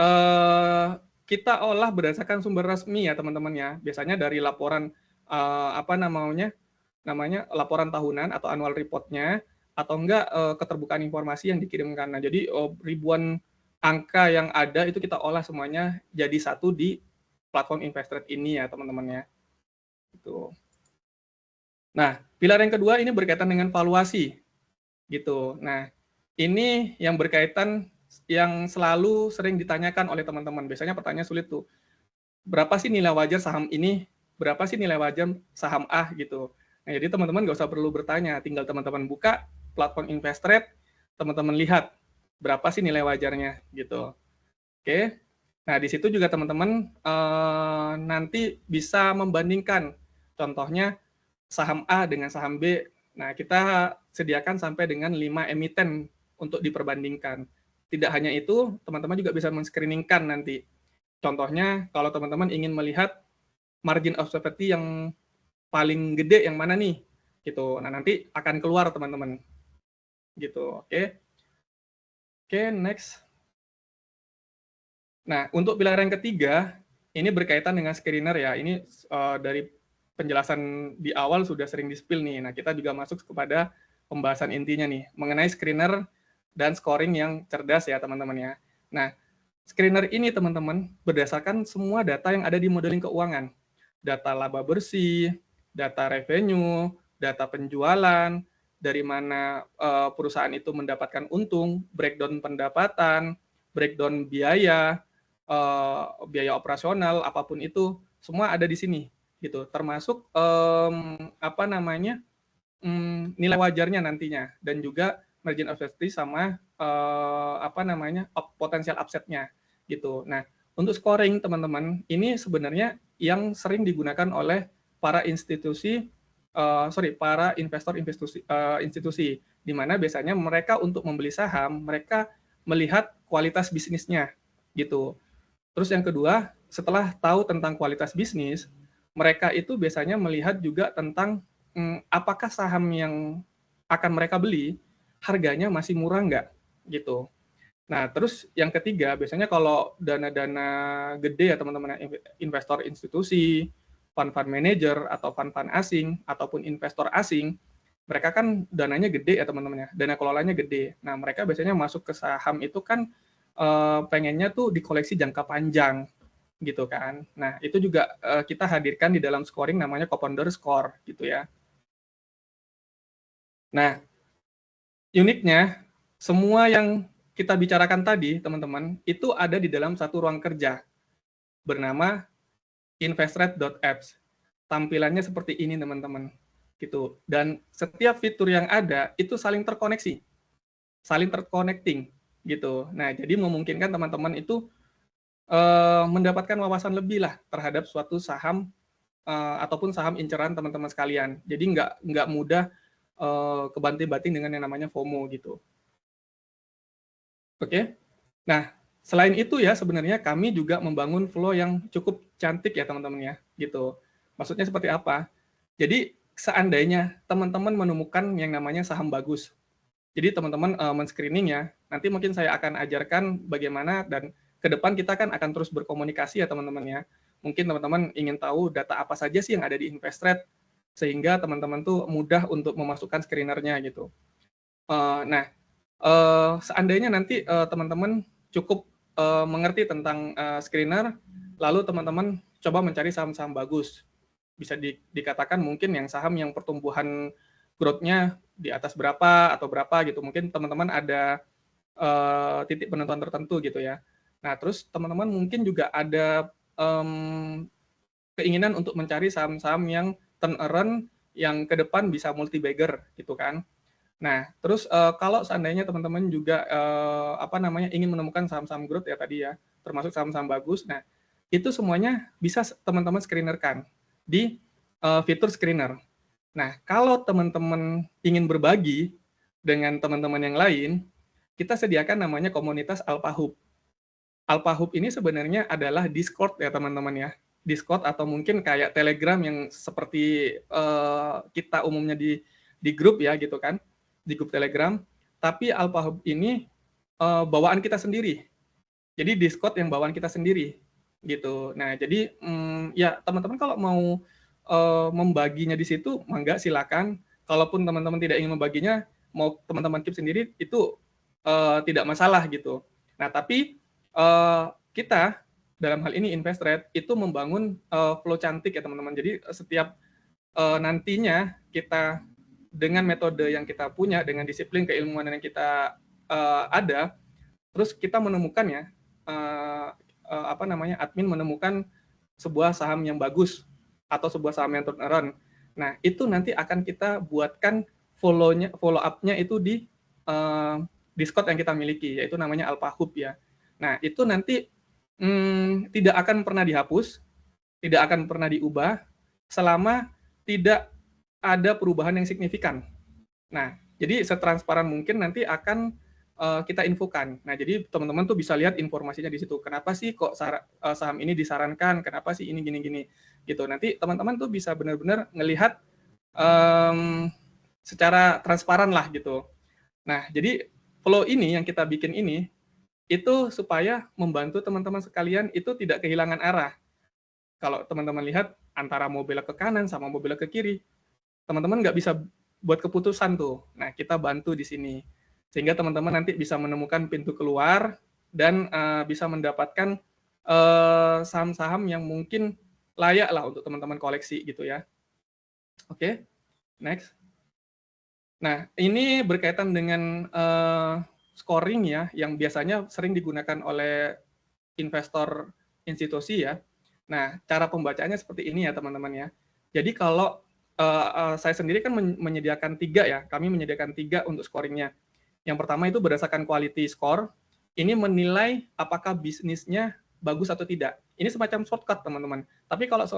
kita olah berdasarkan sumber resmi ya teman-teman ya. Biasanya dari laporan namanya laporan tahunan atau annual report-nya, atau enggak keterbukaan informasi yang dikirimkan. Nah, jadi ribuan angka yang ada itu kita olah semuanya jadi satu di platform Investrade ini ya teman-teman ya. Gitu. Nah, pilar yang kedua ini berkaitan dengan valuasi. Gitu. Nah, ini yang berkaitan yang selalu sering ditanyakan oleh teman-teman. Biasanya pertanyaan sulit tuh. Berapa sih nilai wajar saham ini? Berapa sih nilai wajar saham A gitu. Nah, jadi teman-teman nggak usah perlu bertanya, tinggal teman-teman buka platform Investrade, teman-teman lihat berapa sih nilai wajarnya gitu. Oke. Nah, di situ juga teman-teman nanti bisa membandingkan. Contohnya saham A dengan saham B. Nah, kita sediakan sampai dengan 5 emiten untuk diperbandingkan. Tidak hanya itu, teman-teman juga bisa men-screeningkan nanti. Contohnya, kalau teman-teman ingin melihat margin of safety yang paling gede yang mana nih? Gitu. Nah, nanti akan keluar teman-teman. Gitu, oke. Oke, next. Nah, untuk pilar yang ketiga, ini berkaitan dengan screener ya. Ini dari penjelasan di awal sudah sering di-spill nih. Nah, kita juga masuk kepada pembahasan intinya nih, mengenai screener dan scoring yang cerdas ya, teman-teman ya. Nah, screener ini, teman-teman, berdasarkan semua data yang ada di modeling keuangan. Data laba bersih, data revenue, data penjualan, dari mana perusahaan itu mendapatkan untung, breakdown pendapatan, breakdown biaya, biaya operasional, apapun itu, semua ada di sini gitu, termasuk nilai wajarnya nantinya, dan juga margin of safety sama potensial upset-nya gitu. Nah, untuk scoring teman-teman, ini sebenarnya yang sering digunakan oleh para investor institusi, di mana biasanya mereka untuk membeli saham, mereka melihat kualitas bisnisnya gitu. Terus yang kedua, setelah tahu tentang kualitas bisnis, mereka itu biasanya melihat juga tentang apakah saham yang akan mereka beli harganya masih murah nggak gitu. Nah, terus yang ketiga, biasanya kalau dana-dana gede ya teman-teman, investor institusi, fund-fund manager, atau fund-fund asing, ataupun investor asing, mereka kan dananya gede ya teman-teman ya, dana kelolanya gede. Nah, mereka biasanya masuk ke saham itu kan pengennya tuh dikoleksi jangka panjang gitu kan. Nah, itu juga kita hadirkan di dalam scoring namanya co-founder score gitu ya. Nah, uniknya, semua yang kita bicarakan tadi, teman-teman, itu ada di dalam satu ruang kerja bernama investrate.apps. Tampilannya seperti ini, teman-teman. Gitu. Dan setiap fitur yang ada itu saling terkoneksi, saling terconnecting gitu. Nah, jadi memungkinkan teman-teman itu mendapatkan wawasan lebih lah terhadap suatu saham ataupun saham inceran teman-teman sekalian. Jadi nggak mudah kebanting-banting dengan yang namanya FOMO gitu. Oke. Nah, selain itu ya sebenarnya kami juga membangun flow yang cukup cantik ya teman-teman ya, gitu. Maksudnya seperti apa? Jadi seandainya teman-teman menemukan yang namanya saham bagus. Jadi teman-teman men-screening ya. Nanti mungkin saya akan ajarkan bagaimana dan ke depan kita kan akan terus berkomunikasi ya teman-teman ya. Mungkin teman-teman ingin tahu data apa saja sih yang ada di Investrade sehingga teman-teman tuh mudah untuk memasukkan screenernya gitu. Nah, seandainya nanti teman-teman cukup mengerti tentang screener, lalu teman-teman coba mencari saham-saham bagus. Bisa dikatakan mungkin yang saham yang pertumbuhan growth-nya di atas berapa atau berapa gitu. Mungkin teman-teman ada titik penentuan tertentu gitu ya. Nah, terus teman-teman mungkin juga ada keinginan untuk mencari saham-saham yang turn around yang ke depan bisa multi bagger gitu kan. Nah, terus kalau seandainya teman-teman juga ingin menemukan saham-saham growth ya tadi ya, termasuk saham-saham bagus. Nah, itu semuanya bisa teman-teman screenerkan di fitur screener. Nah, kalau teman-teman ingin berbagi dengan teman-teman yang lain, kita sediakan namanya komunitas Alpha Hub. Alpha Hub ini sebenarnya adalah Discord ya teman-teman ya. Discord atau mungkin kayak Telegram yang seperti kita umumnya di grup ya gitu kan, di grup Telegram. Tapi Alpha Hub ini bawaan kita sendiri. Jadi Discord yang bawaan kita sendiri gitu. Nah, jadi ya teman-teman kalau mau membaginya di situ, mangga silakan. Kalaupun teman-teman tidak ingin membaginya, mau teman-teman keep sendiri itu tidak masalah gitu. Nah, tapi kita dalam hal ini Investrade itu membangun flow cantik ya teman-teman. Jadi setiap nantinya kita dengan metode yang kita punya, dengan disiplin keilmuan yang kita ada, terus kita menemukan ya admin menemukan sebuah saham yang bagus atau sebuah saham yang turn around. Nah, itu nanti akan kita buatkan follow up-nya itu di Discord yang kita miliki, yaitu namanya Alpha Hub ya. Nah, itu nanti tidak akan pernah dihapus, tidak akan pernah diubah, selama tidak ada perubahan yang signifikan. Nah, jadi setransparan mungkin nanti akan kita infokan. Nah, jadi teman-teman tuh bisa lihat informasinya di situ. Kenapa sih kok saham ini disarankan? Kenapa sih ini gini-gini? Gitu. Nanti teman-teman tuh bisa benar-benar ngelihat secara transparan lah gitu. Nah, jadi flow ini yang kita bikin ini itu supaya membantu teman-teman sekalian itu tidak kehilangan arah. Kalau teman-teman lihat antara mau belok ke kanan sama mau belok ke kiri, teman-teman nggak bisa buat keputusan tuh. Nah, kita bantu di sini. Sehingga teman-teman nanti bisa menemukan pintu keluar dan bisa mendapatkan saham-saham yang mungkin layak lah untuk teman-teman koleksi gitu ya. Oke, next. Nah, ini berkaitan dengan scoring ya, yang biasanya sering digunakan oleh investor institusi ya. Nah, cara pembacaannya seperti ini ya teman-teman ya. Jadi kalau saya sendiri kan menyediakan 3 ya, kami menyediakan 3 untuk scoringnya. Yang pertama itu berdasarkan quality score, ini menilai apakah bisnisnya bagus atau tidak. Ini semacam shortcut teman-teman. Tapi kalau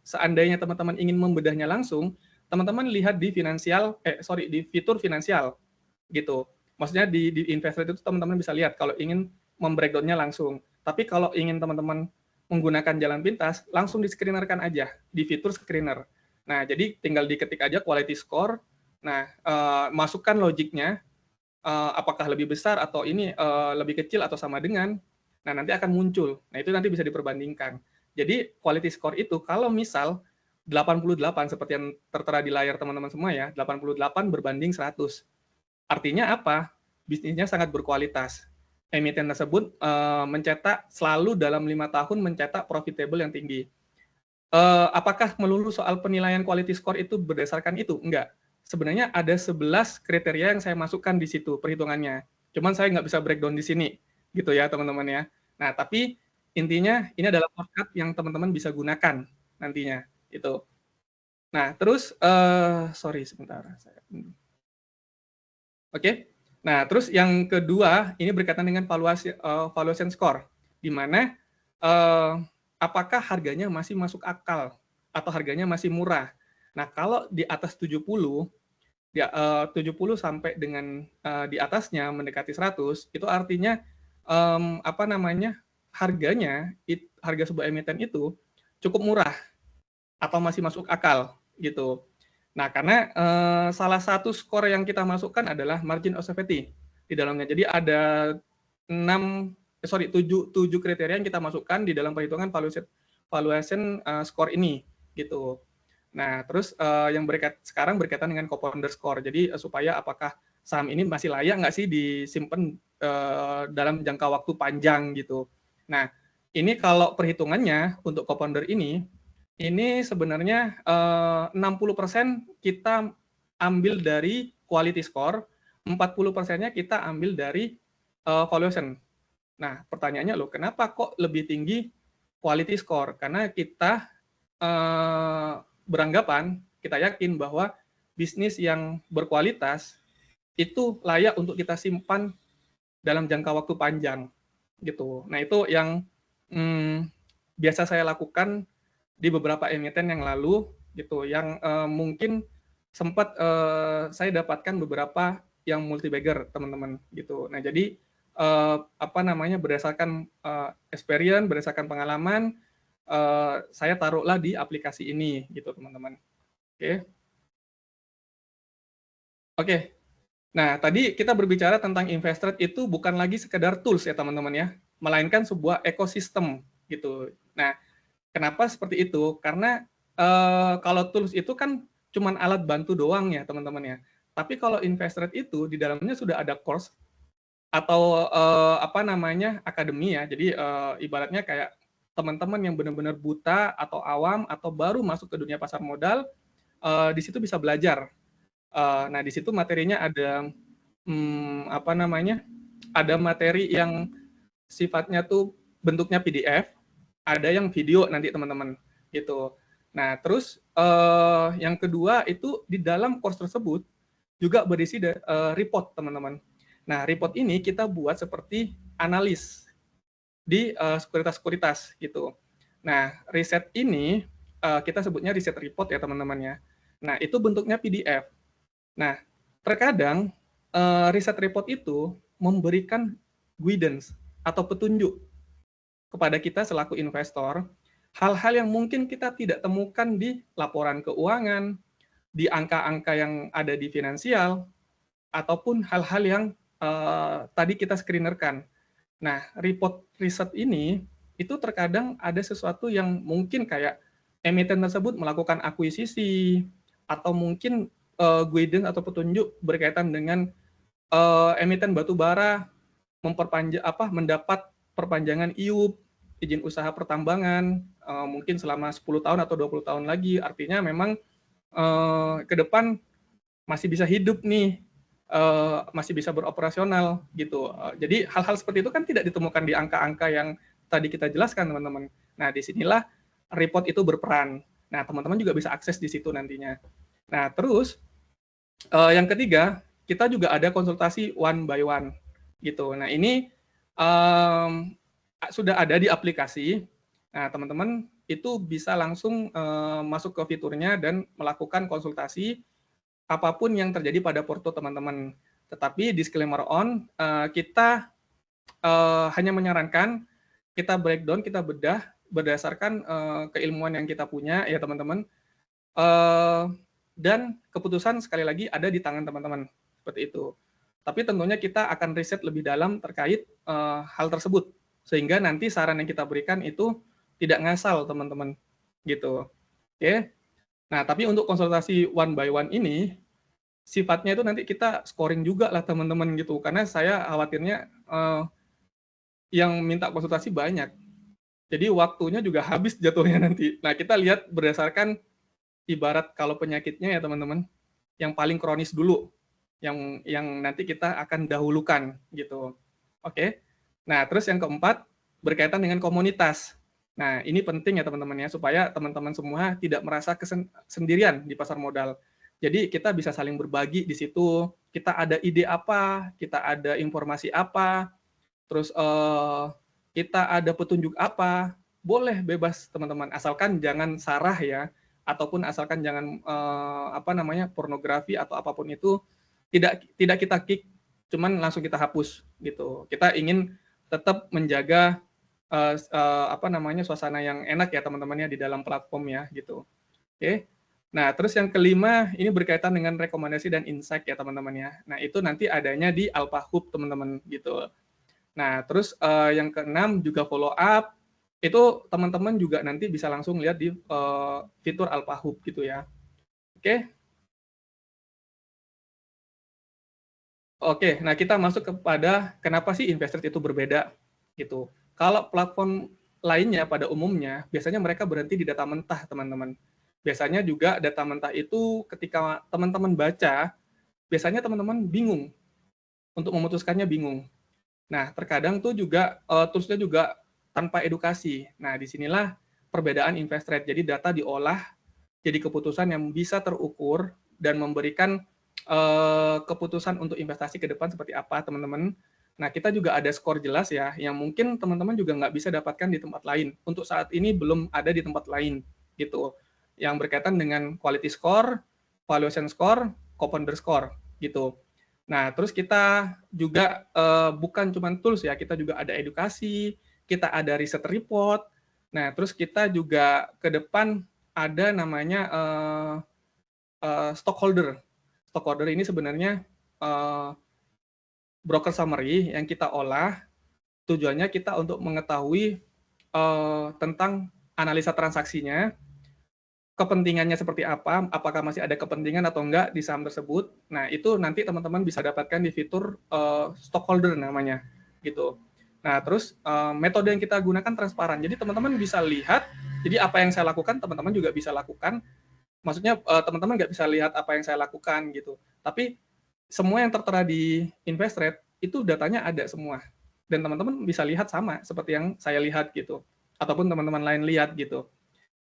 seandainya teman-teman ingin membedahnya langsung, teman-teman lihat di di fitur finansial gitu. Maksudnya di invest rate itu teman-teman bisa lihat kalau ingin membreakdown-nya langsung. Tapi kalau ingin teman-teman menggunakan jalan pintas, langsung di-screenerkan aja di fitur screener. Nah, jadi tinggal diketik aja quality score. Nah, masukkan logiknya, apakah lebih besar atau ini lebih kecil atau sama dengan. Nah, nanti akan muncul. Nah, itu nanti bisa diperbandingkan. Jadi, quality score itu kalau misal 88 seperti yang tertera di layar teman-teman semua ya, 88 berbanding 100. Artinya apa? Bisnisnya sangat berkualitas. Emiten tersebut mencetak selalu dalam 5 tahun mencetak profitable yang tinggi. Apakah melulu soal penilaian quality score itu berdasarkan itu? Enggak. Sebenarnya ada 11 kriteria yang saya masukkan di situ perhitungannya. Cuman saya nggak bisa breakdown di sini, gitu ya teman-teman ya. Nah, tapi intinya ini adalah shortcut yang teman-teman bisa gunakan nantinya. Itu. Nah, terus, sorry sebentar. Oke. Nah, terus yang kedua, ini berkaitan dengan valuation score, di mana apakah harganya masih masuk akal atau harganya masih murah. Nah, kalau di atas 70, 70 sampai dengan di atasnya mendekati 100, itu artinya apa namanya? Harganya harga sebuah emiten itu cukup murah atau masih masuk akal gitu. Nah, karena salah satu skor yang kita masukkan adalah margin of safety di dalamnya. Jadi ada 7 kriteria yang kita masukkan di dalam perhitungan valuation score ini gitu. Nah, terus yang sekarang berkaitan dengan co-founder score. Jadi supaya apakah saham ini masih layak nggak sih disimpan dalam jangka waktu panjang gitu. Nah, ini kalau perhitungannya untuk co-founder ini sebenarnya 60% kita ambil dari quality score, 40%-nya kita ambil dari valuation. Nah, pertanyaannya loh, kenapa kok lebih tinggi quality score? Karena kita beranggapan, kita yakin bahwa bisnis yang berkualitas itu layak untuk kita simpan dalam jangka waktu panjang gitu. Nah, itu yang biasa saya lakukan di beberapa emiten yang lalu gitu, yang mungkin sempat saya dapatkan beberapa yang multi bagger teman-teman gitu. Nah, jadi apa namanya, berdasarkan experience, berdasarkan pengalaman, saya taruhlah di aplikasi ini gitu teman-teman. Oke. Oke. Nah, tadi kita berbicara tentang Investrade itu bukan lagi sekedar tools ya teman-teman ya, melainkan sebuah ekosistem gitu. Nah, kenapa seperti itu? Karena kalau tools itu kan cuman alat bantu doang ya teman-teman ya. Tapi kalau Investrade itu di dalamnya sudah ada course atau apa namanya, akademi ya. Jadi ibaratnya kayak teman-teman yang benar-benar buta atau awam atau baru masuk ke dunia pasar modal, di situ bisa belajar. Nah, di situ materinya ada apa namanya? Ada materi yang sifatnya tuh bentuknya PDF, ada yang video nanti teman-teman gitu. Nah, terus yang kedua itu di dalam course tersebut juga berisi report teman-teman. Nah, report ini kita buat seperti analis di sekuritas-sekuritas gitu. Nah, riset ini kita sebutnya riset report ya teman-teman ya. Nah, itu bentuknya PDF. Nah, terkadang riset report itu memberikan guidance atau petunjuk kepada kita selaku investor, hal-hal yang mungkin kita tidak temukan di laporan keuangan, di angka-angka yang ada di finansial, ataupun hal-hal yang tadi kita screenerkan. Nah, report riset ini itu terkadang ada sesuatu yang mungkin kayak emiten tersebut melakukan akuisisi atau mungkin guidance atau petunjuk berkaitan dengan emiten batu bara mendapat perpanjangan IUP, izin usaha pertambangan, mungkin selama 10 tahun atau 20 tahun lagi. Artinya memang ke depan masih bisa hidup nih, masih bisa beroperasional gitu. Jadi hal-hal seperti itu kan tidak ditemukan di angka-angka yang tadi kita jelaskan teman-teman. Nah, disinilah report itu berperan. Nah, teman-teman juga bisa akses di situ nantinya. Nah, terus yang ketiga, kita juga ada konsultasi one by one gitu. Nah, ini sudah ada di aplikasi. Nah, teman-teman itu bisa langsung masuk ke fiturnya dan melakukan konsultasi apapun yang terjadi pada porto teman-teman. Tetapi disclaimer on, kita hanya menyarankan, kita breakdown, kita bedah berdasarkan keilmuan yang kita punya ya teman-teman. Dan keputusan sekali lagi ada di tangan teman-teman, seperti itu. Tapi tentunya kita akan riset lebih dalam terkait hal tersebut, sehingga nanti saran yang kita berikan itu tidak ngasal teman-teman, gitu. Oke. Nah, tapi untuk konsultasi one by one ini, sifatnya itu nanti kita scoring juga lah teman-teman gitu, karena saya khawatirnya yang minta konsultasi banyak. Jadi waktunya juga habis jatuhnya nanti. Nah, kita lihat berdasarkan ibarat kalau penyakitnya ya teman-teman, yang paling kronis dulu, yang nanti kita akan dahulukan gitu. Oke. Nah, terus yang keempat berkaitan dengan komunitas. Nah, ini penting ya teman-teman ya, supaya teman-teman semua tidak merasa sendirian di pasar modal. Jadi kita bisa saling berbagi di situ, kita ada ide apa, kita ada informasi apa, terus kita ada petunjuk apa, boleh bebas teman-teman, asalkan jangan sarah ya, ataupun asalkan jangan pornografi atau apapun itu tidak kita kick, cuman langsung kita hapus gitu. Kita ingin tetap menjaga suasana yang enak ya teman-teman ya di dalam platform ya gitu. Oke. Nah, terus yang kelima ini berkaitan dengan rekomendasi dan insight ya teman-teman ya. Nah, itu nanti adanya di Alpha Hub teman-teman gitu. Nah, terus yang keenam juga follow up, itu teman-teman juga nanti bisa langsung lihat di fitur Alpha Hub gitu ya. Oke. Oke, nah kita masuk kepada kenapa sih investor itu berbeda gitu. Kalau platform lainnya pada umumnya, biasanya mereka berhenti di data mentah, teman-teman. Biasanya juga data mentah itu ketika teman-teman baca, biasanya teman-teman bingung, untuk memutuskannya bingung. Nah, terkadang tuh juga toolsnya juga tanpa edukasi. Nah, disinilah perbedaan invest rate. Jadi data diolah jadi keputusan yang bisa terukur dan memberikan keputusan untuk investasi ke depan seperti apa, teman-teman. Nah, kita juga ada skor jelas ya, yang mungkin teman-teman juga nggak bisa dapatkan di tempat lain. Untuk saat ini belum ada di tempat lain, gitu. Yang berkaitan dengan quality score, valuation score, co-founder score, gitu. Nah, terus kita juga bukan cuma tools ya, kita juga ada edukasi, kita ada riset report. Nah, terus kita juga ke depan ada namanya stockholder. Stockholder ini sebenarnya broker summary yang kita olah, tujuannya kita untuk mengetahui tentang analisa transaksinya, kepentingannya seperti apa, apakah masih ada kepentingan atau enggak di saham tersebut. Nah, itu nanti teman-teman bisa dapatkan di fitur stockholder namanya, gitu. Nah, terus metode yang kita gunakan transparan. Jadi teman-teman bisa lihat, jadi apa yang saya lakukan, teman-teman juga bisa lakukan. Maksudnya teman-teman nggak bisa lihat apa yang saya lakukan, gitu. Tapi semua yang tertera di InvestRate, itu datanya ada semua. Dan teman-teman bisa lihat sama, seperti yang saya lihat, gitu. Ataupun teman-teman lain lihat, gitu.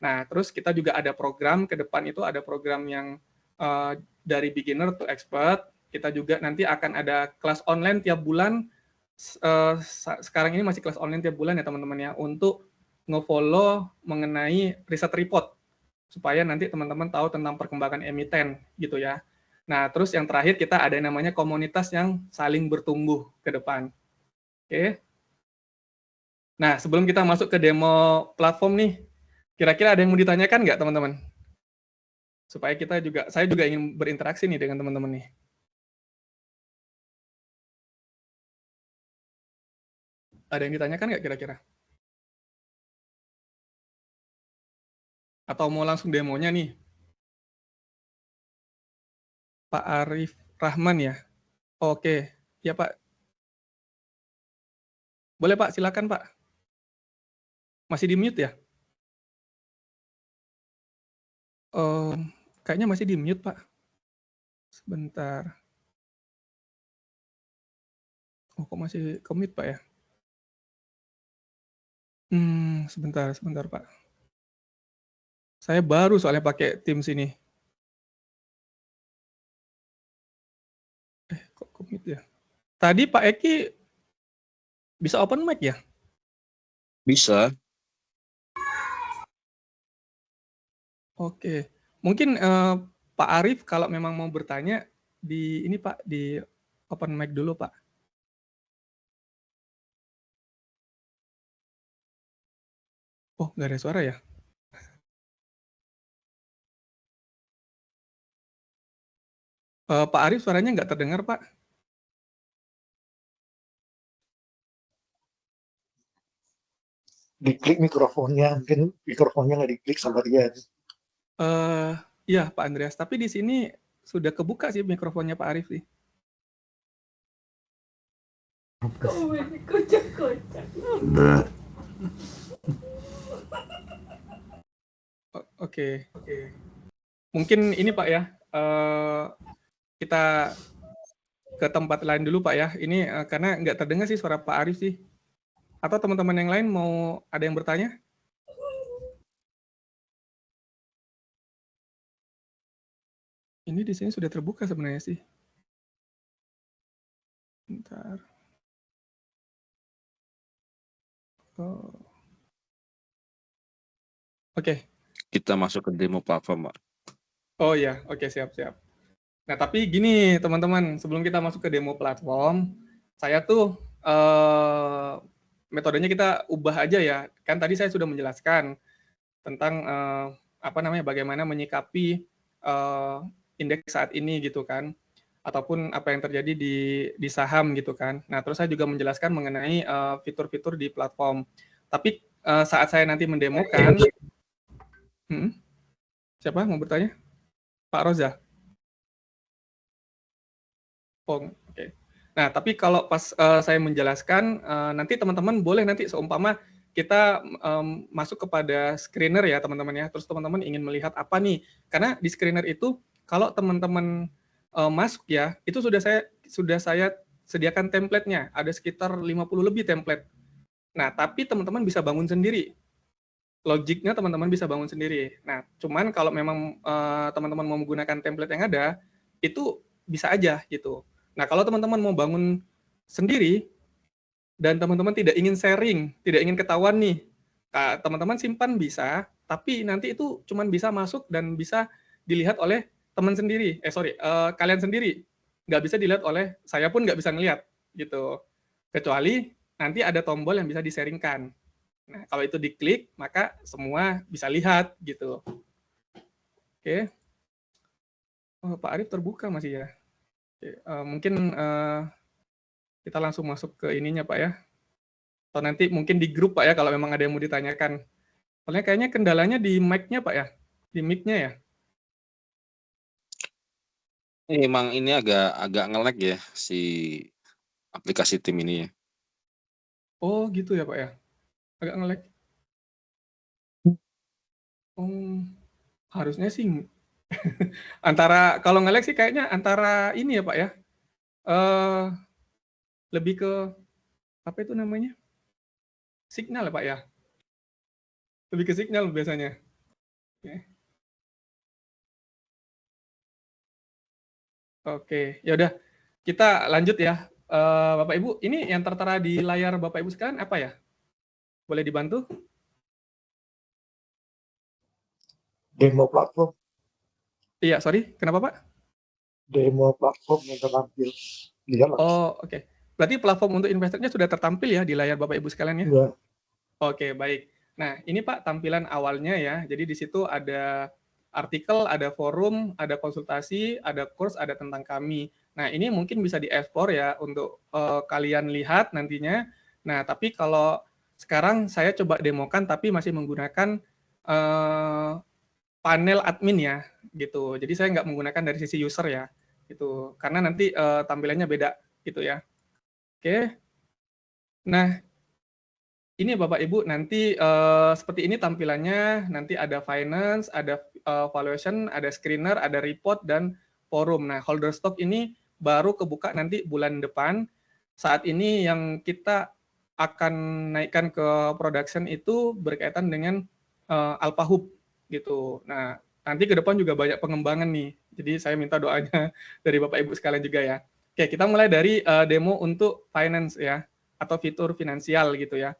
Nah, terus kita juga ada program ke depan itu ada program yang dari beginner to expert. Kita juga nanti akan ada kelas online tiap bulan. Sekarang ini masih kelas online tiap bulan ya teman-teman ya, untuk nge-follow mengenai riset report supaya nanti teman-teman tahu tentang perkembangan emiten gitu ya. Nah, terus yang terakhir kita ada yang namanya komunitas yang saling bertumbuh ke depan. Oke. Nah, sebelum kita masuk ke demo platform nih, kira-kira ada yang mau ditanyakan nggak teman-teman? Supaya saya juga ingin berinteraksi nih dengan teman-teman nih. Ada yang ditanyakan nggak kira-kira? Atau mau langsung demonya nih? Pak Arif Rahman ya? Oke, ya Pak. Boleh Pak, silakan Pak. Masih di mute ya? Kayaknya masih di mute Pak. Sebentar. Oh, kok masih ke mute Pak ya? Sebentar Pak. Saya baru soalnya pakai Teams ini. Kok ke mute ya? Tadi Pak Eki bisa open mic ya? Bisa. Oke, mungkin Pak Arif kalau memang mau bertanya di ini Pak, di Open mic dulu, Pak. Oh, nggak ada suara ya? Pak Arif, suaranya nggak terdengar, Pak. Diklik mikrofonnya, mungkin mikrofonnya nggak diklik sama dia. Iya, Pak Andreas. Tapi di sini sudah kebuka sih mikrofonnya Pak Arif sih. Kocak-kocak. Oke. Mungkin ini Pak ya, kita ke tempat lain dulu Pak ya. Ini karena nggak terdengar sih suara Pak Arif sih. Atau teman-teman yang lain mau ada yang bertanya? Ini di sini sudah terbuka sebenarnya sih. Bentar. Oh. Oke. Kita masuk ke demo platform, Pak. Oh ya, oke, siap-siap. Nah, tapi gini teman-teman, sebelum kita masuk ke demo platform, saya tuh metodenya kita ubah aja ya. Kan tadi saya sudah menjelaskan tentang bagaimana menyikapi indeks saat ini gitu kan, ataupun apa yang terjadi di saham gitu kan. Nah, terus saya juga menjelaskan mengenai fitur-fitur di platform. Tapi saat saya nanti mendemokan, siapa mau bertanya? Pak Roza? Oh, oke. Nah, tapi kalau pas saya menjelaskan, nanti teman-teman boleh nanti seumpama kita masuk kepada screener ya teman-teman ya, terus teman-teman ingin melihat apa nih, karena di screener itu kalau teman-teman masuk ya, itu sudah saya sediakan template-nya, ada sekitar 50 lebih template. Nah, tapi teman-teman bisa bangun sendiri. Logiknya teman-teman bisa bangun sendiri. Nah, cuman kalau memang teman-teman mau menggunakan template yang ada, itu bisa aja gitu. Nah, kalau teman-teman mau bangun sendiri dan teman-teman tidak ingin sharing, tidak ingin ketahuan nih, teman-teman simpan bisa, tapi nanti itu cuman bisa masuk dan bisa dilihat oleh teman sendiri. Kalian sendiri. Nggak bisa dilihat oleh saya pun nggak bisa ngelihat gitu. Kecuali nanti ada tombol yang bisa di-sharingkan. Nah, kalau itu diklik, maka semua bisa lihat gitu. Oke. Oh, Pak Arif terbuka masih ya. Oke, mungkin kita langsung masuk ke ininya Pak ya. Atau nanti mungkin di grup Pak ya kalau memang ada yang mau ditanyakan. Soalnya kayaknya kendalanya di mic-nya Pak ya. Di mic-nya ya. Emang ini agak nge-lag ya si aplikasi tim ini ya. Oh gitu ya Pak ya. Agak nge-lag. Harusnya sih antara kalau nge-lag sih kayaknya antara ini ya Pak ya. Lebih ke apa itu namanya? Signal ya Pak ya. Lebih ke signal biasanya. Oke, ya udah kita lanjut ya. Bapak Ibu, ini yang tertera di layar Bapak Ibu sekalian apa ya? Boleh dibantu? Demo platform. Iya, sorry, kenapa Pak? Demo platform yang tertampil. Oh, oke. Berarti platform untuk investornya sudah tertampil ya di layar Bapak Ibu sekalian ya? Ya. Oke, baik. Nah, ini Pak tampilan awalnya ya. Jadi di situ ada artikel, ada forum, ada konsultasi, ada course, ada tentang kami. Nah, ini mungkin bisa di-export ya untuk kalian lihat nantinya. Nah, tapi kalau sekarang saya coba demokan tapi masih menggunakan panel admin ya, gitu. Jadi saya nggak menggunakan dari sisi user ya, gitu. Karena nanti tampilannya beda, gitu ya. Oke. Nah, ini Bapak Ibu nanti seperti ini tampilannya. Nanti ada finance, ada valuation, ada screener, ada report dan forum. Nah, holder stock ini baru kebuka nanti bulan depan. Saat ini yang kita akan naikkan ke production itu berkaitan dengan Alpha Hub gitu. Nah, nanti ke depan juga banyak pengembangan nih. Jadi saya minta doanya dari Bapak Ibu sekalian juga ya. Oke, kita mulai dari demo untuk finance ya, atau fitur finansial gitu ya.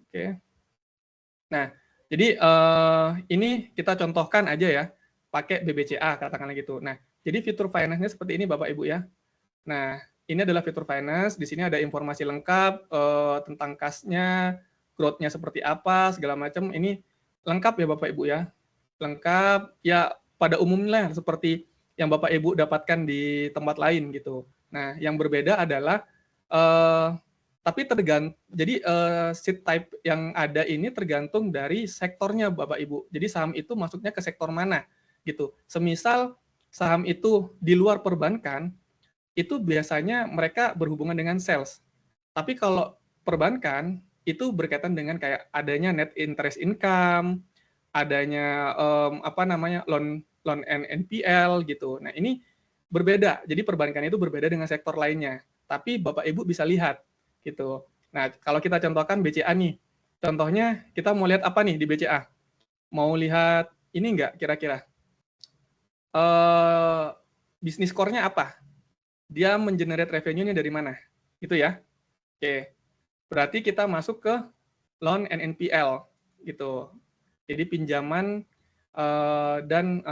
Oke. Nah, jadi ini kita contohkan aja ya, pakai BBCA katakanlah gitu. Nah, jadi fitur finance-nya seperti ini Bapak Ibu ya. Nah, ini adalah fitur finance. Di sini ada informasi lengkap tentang kas-nya, growth-nya seperti apa, segala macam. Ini lengkap ya Bapak Ibu ya. Lengkap ya pada umumnya seperti yang Bapak Ibu dapatkan di tempat lain gitu. Nah, yang berbeda adalah tapi jadi seed type yang ada ini tergantung dari sektornya Bapak Ibu. Jadi saham itu masuknya ke sektor mana gitu. Semisal saham itu di luar perbankan, itu biasanya mereka berhubungan dengan sales. Tapi kalau perbankan itu berkaitan dengan kayak adanya net interest income, adanya loan and NPL gitu. Nah, ini berbeda. Jadi perbankan itu berbeda dengan sektor lainnya. Tapi Bapak Ibu bisa lihat gitu. Nah, kalau kita contohkan BCA nih. Contohnya kita mau lihat apa nih di BCA? Mau lihat ini enggak kira-kira? Bisnis core-nya apa? Dia mengenerate revenue-nya dari mana? Gitu ya. Oke. Berarti kita masuk ke loan and NPL gitu. Jadi pinjaman dan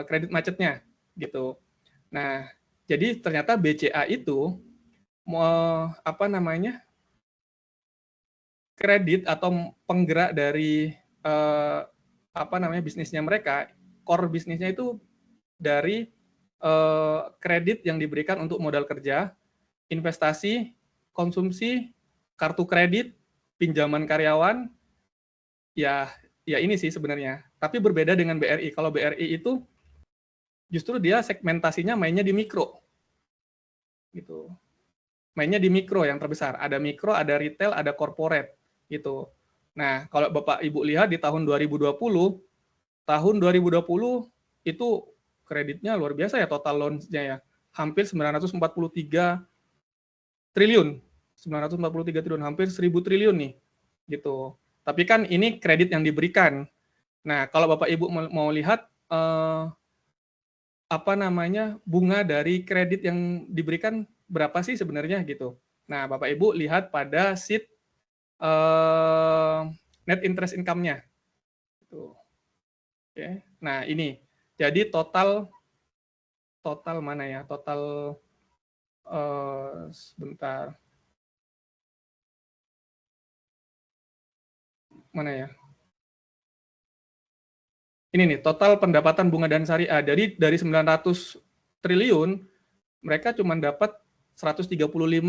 kredit macetnya gitu. Nah, jadi ternyata BCA itu kredit atau penggerak dari bisnisnya mereka, core bisnisnya itu dari kredit yang diberikan untuk modal kerja, investasi, konsumsi, kartu kredit, pinjaman karyawan, ya ini sih sebenarnya. Tapi berbeda dengan BRI. Kalau BRI itu justru dia segmentasinya mainnya di mikro. Gitu. Mainnya di mikro yang terbesar. Ada mikro, ada retail, ada corporate gitu. Nah, kalau Bapak Ibu lihat di tahun 2020 itu kreditnya luar biasa ya, total loans-nya ya. Hampir 943 triliun. 943 triliun, hampir 1000 triliun nih. Gitu. Tapi kan ini kredit yang diberikan. Nah, kalau Bapak Ibu mau lihat bunga dari kredit yang diberikan berapa sih sebenarnya gitu. Nah, Bapak Ibu lihat pada sheet net interest income-nya. Gitu. Oke. Nah, ini. Jadi total mana ya? Total sebentar. Mana ya? Ini nih, total pendapatan bunga dan syariah. Jadi dari 900 triliun, mereka cuma dapat 135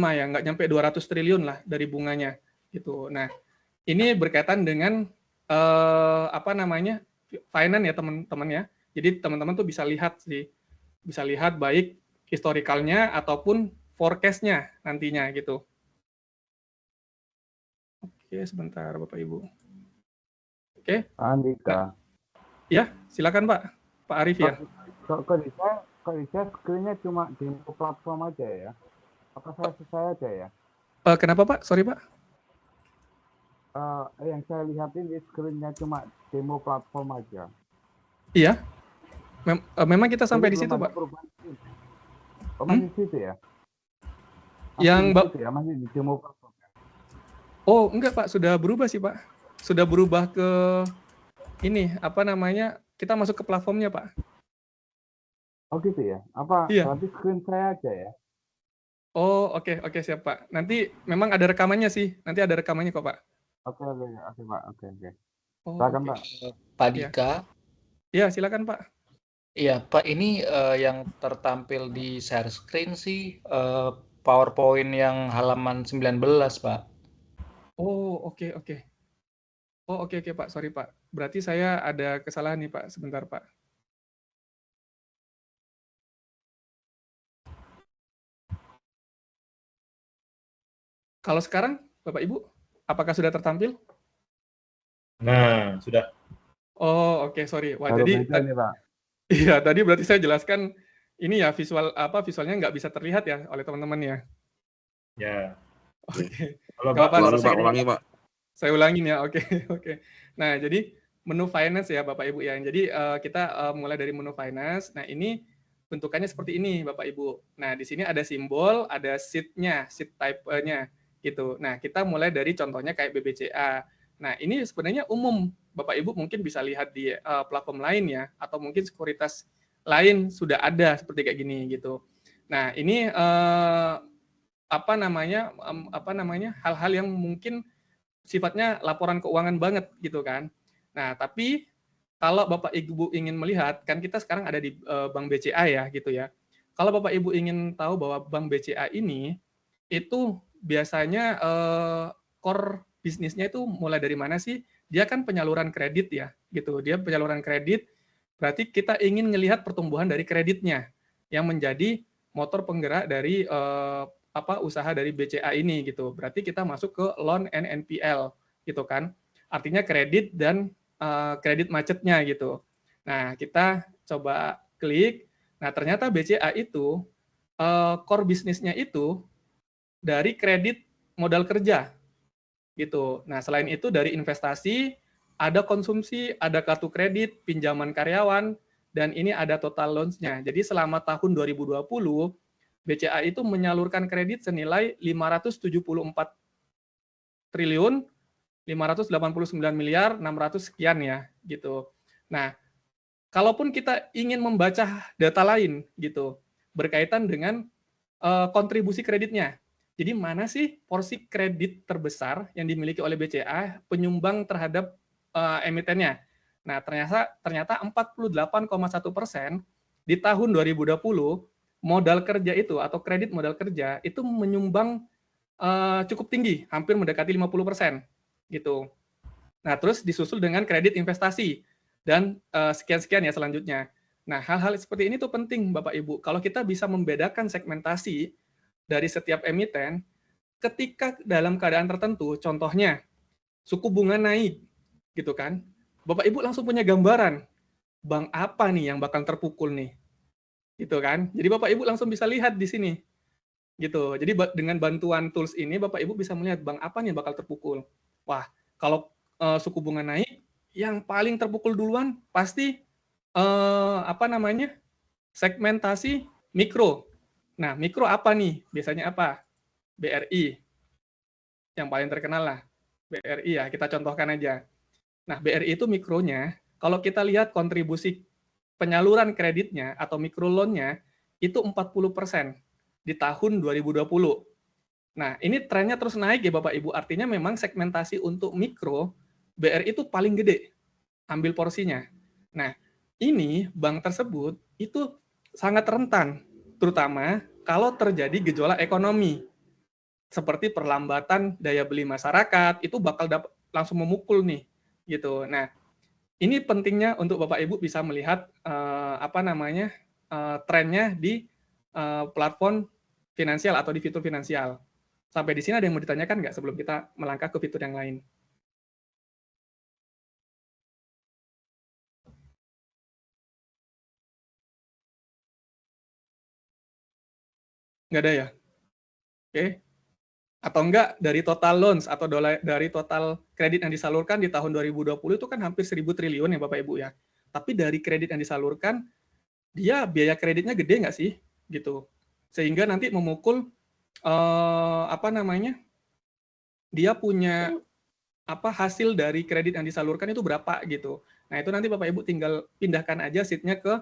ya, nggak nyampe 200 triliun lah dari bunganya. Gitu. Nah, ini berkaitan dengan finance ya teman-teman ya. Jadi teman-teman tuh bisa lihat sih, bisa lihat baik historikalnya ataupun forecast-nya nantinya gitu. Oke, sebentar Bapak Ibu. Oke. Andika. Ya, silakan Pak. Pak Arif ya. Kok bisa screen-nya cuma demo platform aja ya? Apa saya aja ya? Kenapa Pak? Sorry Pak. Yang saya lihatin di screen-nya cuma demo platform aja. Iya. Memang kita sampai di situ, Pak. Masih di situ ya? Masih di demo platform. Oh, enggak, Pak. Sudah berubah sih, Pak. Sudah berubah ke ini, kita masuk ke platformnya, Pak. Oh gitu ya? Iya. Berarti screen saya aja ya? Oh, oke, siap, Pak. Nanti memang ada rekamannya sih. Nanti ada rekamannya kok, Pak. Oke, Pak. Oke. Oh, silakan, okay. Pak. Pak Dika. Iya, silakan, Pak. Iya, Pak. Ini yang tertampil di share screen sih PowerPoint yang halaman 19, Pak. Oh, oke. Oh, oke, Pak. Sorry, Pak. Berarti saya ada kesalahan nih, Pak. Sebentar, Pak. Kalau sekarang, Bapak Ibu, apakah sudah tertampil? Nah, sudah. Oh, oke, sorry. Wah, Baru jadi beda nih, Pak. Iya, tadi berarti saya jelaskan ini ya visualnya nggak bisa terlihat ya oleh teman-teman ya. Ya. Oke. Kalau ulangi Pak. Saya ulangin ya, oke. Nah, jadi menu finance ya Bapak Ibu ya. Jadi kita mulai dari menu finance. Nah, ini bentukannya seperti ini Bapak Ibu. Nah, di sini ada simbol, ada sheet-nya, sheet type-nya gitu. Nah, kita mulai dari contohnya kayak BBCA. Nah, ini sebenarnya umum. Bapak Ibu mungkin bisa lihat di platform lain ya, atau mungkin sekuritas lain sudah ada seperti kayak gini gitu. Nah, ini hal-hal yang mungkin sifatnya laporan keuangan banget gitu kan. Nah, tapi kalau Bapak Ibu ingin melihat, kan kita sekarang ada di Bank BCA ya gitu ya. Kalau Bapak Ibu ingin tahu bahwa Bank BCA ini itu biasanya core bisnisnya itu mulai dari mana sih? Dia kan penyaluran kredit ya gitu. Dia penyaluran kredit, berarti kita ingin melihat pertumbuhan dari kreditnya yang menjadi motor penggerak dari usaha dari BCA ini gitu. Berarti kita masuk ke loan and NPL gitu kan. Artinya kredit dan kredit macetnya gitu. Nah, kita coba klik. Nah, ternyata BCA itu core bisnisnya itu dari kredit modal kerja gitu. Nah, selain itu dari investasi, ada konsumsi, ada kartu kredit, pinjaman karyawan, dan ini ada total loans-nya. Jadi selama tahun 2020, BCA itu menyalurkan kredit senilai 574 triliun 589 miliar 600 sekian ya gitu. Nah, kalaupun kita ingin membaca data lain gitu berkaitan dengan kontribusi kreditnya. Jadi mana sih porsi kredit terbesar yang dimiliki oleh BCA penyumbang terhadap emitennya? Nah, ternyata 48,1% di tahun 2020 modal kerja itu atau kredit modal kerja itu menyumbang cukup tinggi, hampir mendekati 50% gitu. Nah, terus disusul dengan kredit investasi dan sekian-sekian ya selanjutnya. Nah, hal-hal seperti ini tuh penting Bapak Ibu. Kalau kita bisa membedakan segmentasi dari setiap emiten, ketika dalam keadaan tertentu, contohnya suku bunga naik, gitu kan? Bapak Ibu langsung punya gambaran, bank apa nih yang bakal terpukul nih, gitu kan? Jadi Bapak Ibu langsung bisa lihat di sini, gitu. Jadi dengan bantuan tools ini Bapak Ibu bisa melihat bank apa nih yang bakal terpukul. Wah, kalau suku bunga naik, yang paling terpukul duluan pasti segmentasi mikro. Nah, mikro apa nih? Biasanya apa? BRI. Yang paling terkenal lah. BRI ya, kita contohkan aja. Nah, BRI itu mikronya, kalau kita lihat kontribusi penyaluran kreditnya atau mikro loan-nya itu 40% di tahun 2020. Nah, ini trennya terus naik ya Bapak Ibu. Artinya memang segmentasi untuk mikro, BRI itu paling gede ambil porsinya. Nah, ini bank tersebut itu sangat rentan, terutama kalau terjadi gejolak ekonomi, seperti perlambatan daya beli masyarakat, itu bakal langsung memukul nih, gitu. Nah, ini pentingnya untuk Bapak Ibu bisa melihat trennya di platform finansial atau di fitur finansial. Sampai di sini ada yang mau ditanyakan nggak sebelum kita melangkah ke fitur yang lain? Nggak ada ya? Oke. Atau enggak dari total loans atau dari total kredit yang disalurkan di tahun 2020 itu kan hampir 1.000 triliun ya Bapak Ibu ya. Tapi dari kredit yang disalurkan, dia biaya kreditnya gede nggak sih? Gitu. Sehingga nanti memukul dia punya hasil dari kredit yang disalurkan itu berapa gitu. Nah, itu nanti Bapak Ibu tinggal pindahkan aja sheet-nya ke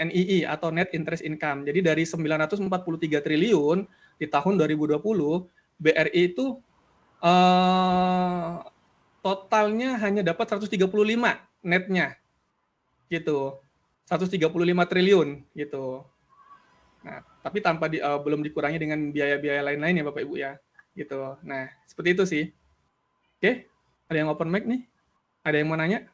NII atau net interest income. Jadi dari 943 triliun di tahun 2020, BRI itu totalnya hanya dapat 135 netnya. Gitu. 135 triliun gitu. Nah, tapi tanpa belum dikurangi dengan biaya-biaya lain-lain ya Bapak Ibu ya. Gitu. Nah, seperti itu sih. Oke, ada yang open mic nih? Ada yang mau nanya?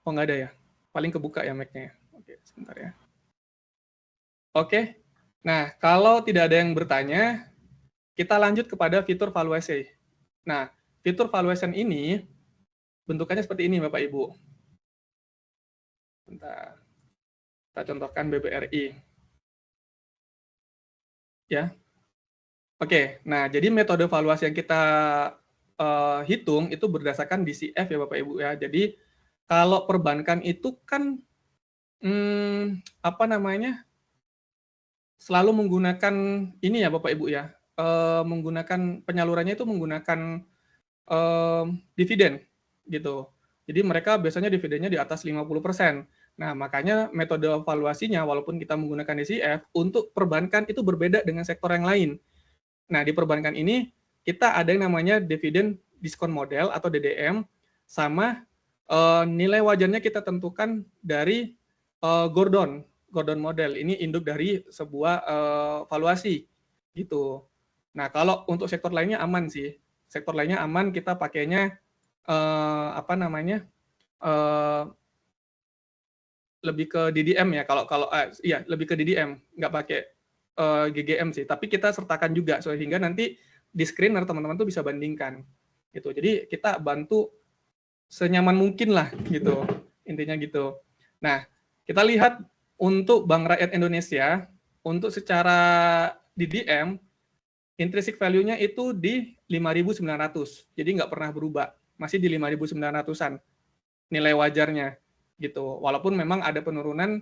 Oh, nggak ada ya? Paling kebuka ya mic-nya. Oke, sebentar ya. Oke, nah kalau tidak ada yang bertanya, kita lanjut kepada fitur valuasi. Nah, fitur valuation ini bentukannya seperti ini Bapak Ibu. Bentar. Kita contohkan BBRI. Ya. Oke, nah jadi metode valuasi yang kita hitung itu berdasarkan DCF ya Bapak Ibu ya. Jadi kalau perbankan itu kan selalu menggunakan ini ya Bapak Ibu ya, menggunakan penyalurannya itu menggunakan dividen gitu. Jadi mereka biasanya dividennya di atas 50%. Nah, makanya metode evaluasinya walaupun kita menggunakan DCF untuk perbankan itu berbeda dengan sektor yang lain. Nah, di perbankan ini kita ada yang namanya dividend discount model atau DDM sama nilai wajarnya kita tentukan dari Gordon model. Ini induk dari sebuah valuasi gitu. Nah, kalau untuk sektor lainnya aman sih. Sektor lainnya aman, kita pakainya lebih ke DDM ya. Iya, lebih ke DDM, nggak pakai GGM sih. Tapi kita sertakan juga sehingga nanti di screener teman-teman tuh bisa bandingkan gitu. Jadi kita bantu senyaman mungkin lah gitu. Intinya gitu. Nah, kita lihat untuk Bank Rakyat Indonesia untuk secara DDM intrinsic value-nya itu di 5.900. Jadi nggak pernah berubah. Masih di 5.900-an nilai wajarnya gitu. Walaupun memang ada penurunan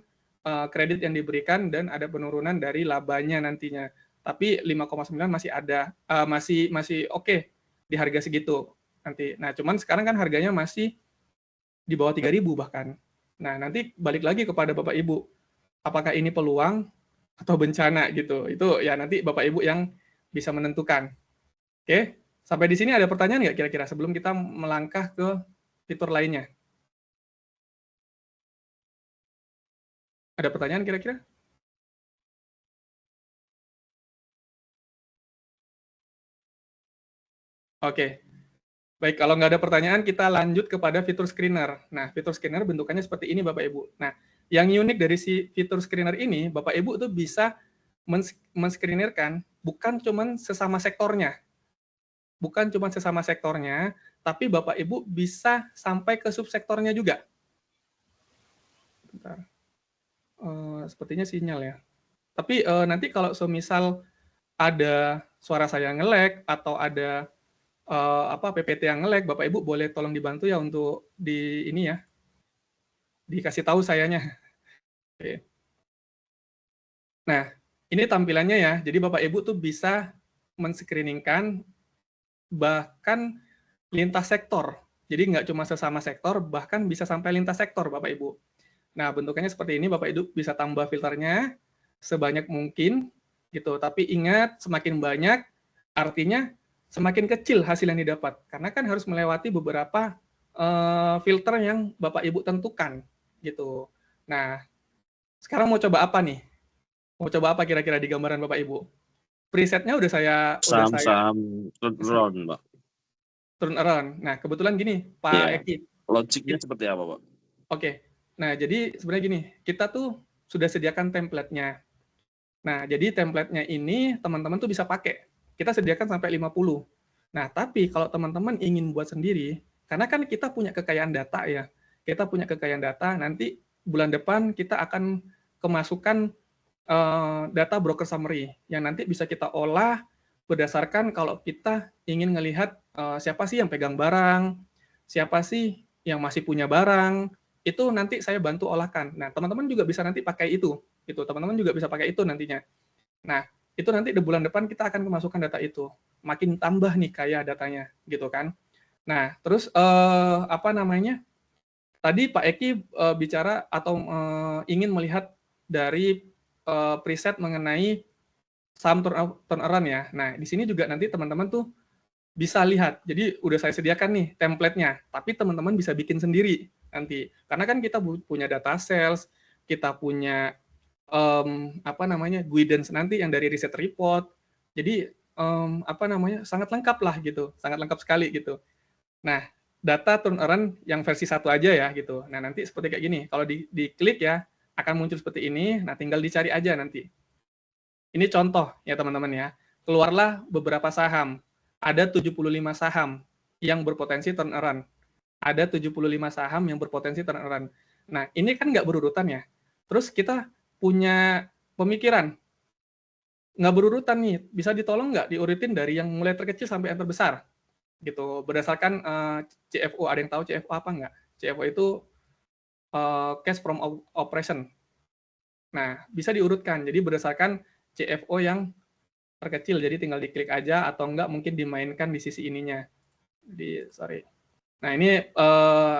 kredit yang diberikan dan ada penurunan dari labanya nantinya. Tapi 5,9 masih ada, masih oke di harga segitu nanti. Nah, cuman sekarang kan harganya masih di bawah 3.000 bahkan. Nah, nanti balik lagi kepada Bapak Ibu. Apakah ini peluang atau bencana gitu. Itu ya nanti Bapak Ibu yang bisa menentukan. Oke, sampai di sini ada pertanyaan nggak kira-kira sebelum kita melangkah ke fitur lainnya? Ada pertanyaan kira-kira? Oke. Baik, kalau nggak ada pertanyaan, kita lanjut kepada fitur screener. Nah, fitur screener bentukannya seperti ini, Bapak Ibu. Nah, yang unik dari si fitur screener ini, Bapak Ibu tuh bisa men-screenerkan bukan cuma sesama sektornya. Bukan cuma sesama sektornya, tapi Bapak Ibu bisa sampai ke subsektornya juga. Bentar. Sepertinya sinyal ya. Tapi nanti kalau semisal ada suara saya nge-lag atau ada PPT yang nge-lag, Bapak Ibu boleh tolong dibantu ya untuk di ini ya. Dikasih tahu sayanya. Oke. Nah, ini tampilannya ya. Jadi Bapak Ibu tuh bisa men-screeningkan bahkan lintas sektor. Jadi nggak cuma sesama sektor, bahkan bisa sampai lintas sektor Bapak Ibu. Nah, bentukannya seperti ini, Bapak Ibu bisa tambah filternya sebanyak mungkin gitu. Tapi ingat, semakin banyak artinya semakin kecil hasil yang didapat. Karena kan harus melewati beberapa filter yang Bapak Ibu tentukan gitu. Nah, sekarang mau coba apa nih? Mau coba apa kira-kira di gambaran Bapak Ibu? Presetnya udah saya saham turn around, Pak. Turn around. Nah, kebetulan gini, Pak Eki. Logiknya seperti apa, Pak? Oke. Nah, jadi sebenarnya gini, kita tuh sudah sediakan template-nya. Nah, jadi template-nya ini teman-teman tuh bisa pakai. Kita sediakan sampai 50. Nah, tapi kalau teman-teman ingin buat sendiri, karena kan kita punya kekayaan data ya. Kita punya kekayaan data, nanti bulan depan kita akan kemasukan data broker summary yang nanti bisa kita olah berdasarkan kalau kita ingin melihat siapa sih yang pegang barang, siapa sih yang masih punya barang, itu nanti saya bantu olahkan. Nah, teman-teman juga bisa nanti pakai itu. Teman-teman juga bisa pakai itu nantinya. Nah, itu nanti di bulan depan kita akan kemasukan data itu. Makin tambah nih kaya datanya, gitu kan. Nah, terus tadi Pak Eki bicara atau ingin melihat dari preset mengenai saham turn around ya. Nah, di sini juga nanti teman-teman tuh bisa lihat. Jadi udah saya sediakan nih template-nya, tapi teman-teman bisa bikin sendiri nanti. Karena kan kita punya data sales, kita punya guidance nanti yang dari riset report. Jadi sangat lengkap lah gitu, sangat lengkap sekali gitu. Nah, data turn around yang versi 1 aja ya gitu. Nah, nanti seperti kayak gini. Kalau diklik ya akan muncul seperti ini. Nah, tinggal dicari aja nanti. Ini contoh ya teman-teman ya. Keluarlah beberapa saham. Ada 75 saham yang berpotensi turn around. Ada 75 saham yang berpotensi turn around. Nah, ini kan nggak berurutan ya. Terus kita punya pemikiran, nggak berurutan nih, bisa ditolong nggak diurutin dari yang mulai terkecil sampai yang terbesar? Gitu, berdasarkan CFO. Ada yang tahu CFO apa nggak? CFO itu cash from operation. Nah, bisa diurutkan. Jadi berdasarkan CFO yang terkecil, jadi tinggal diklik aja atau enggak mungkin dimainkan di sisi ininya. Jadi, sorry. Nah, ini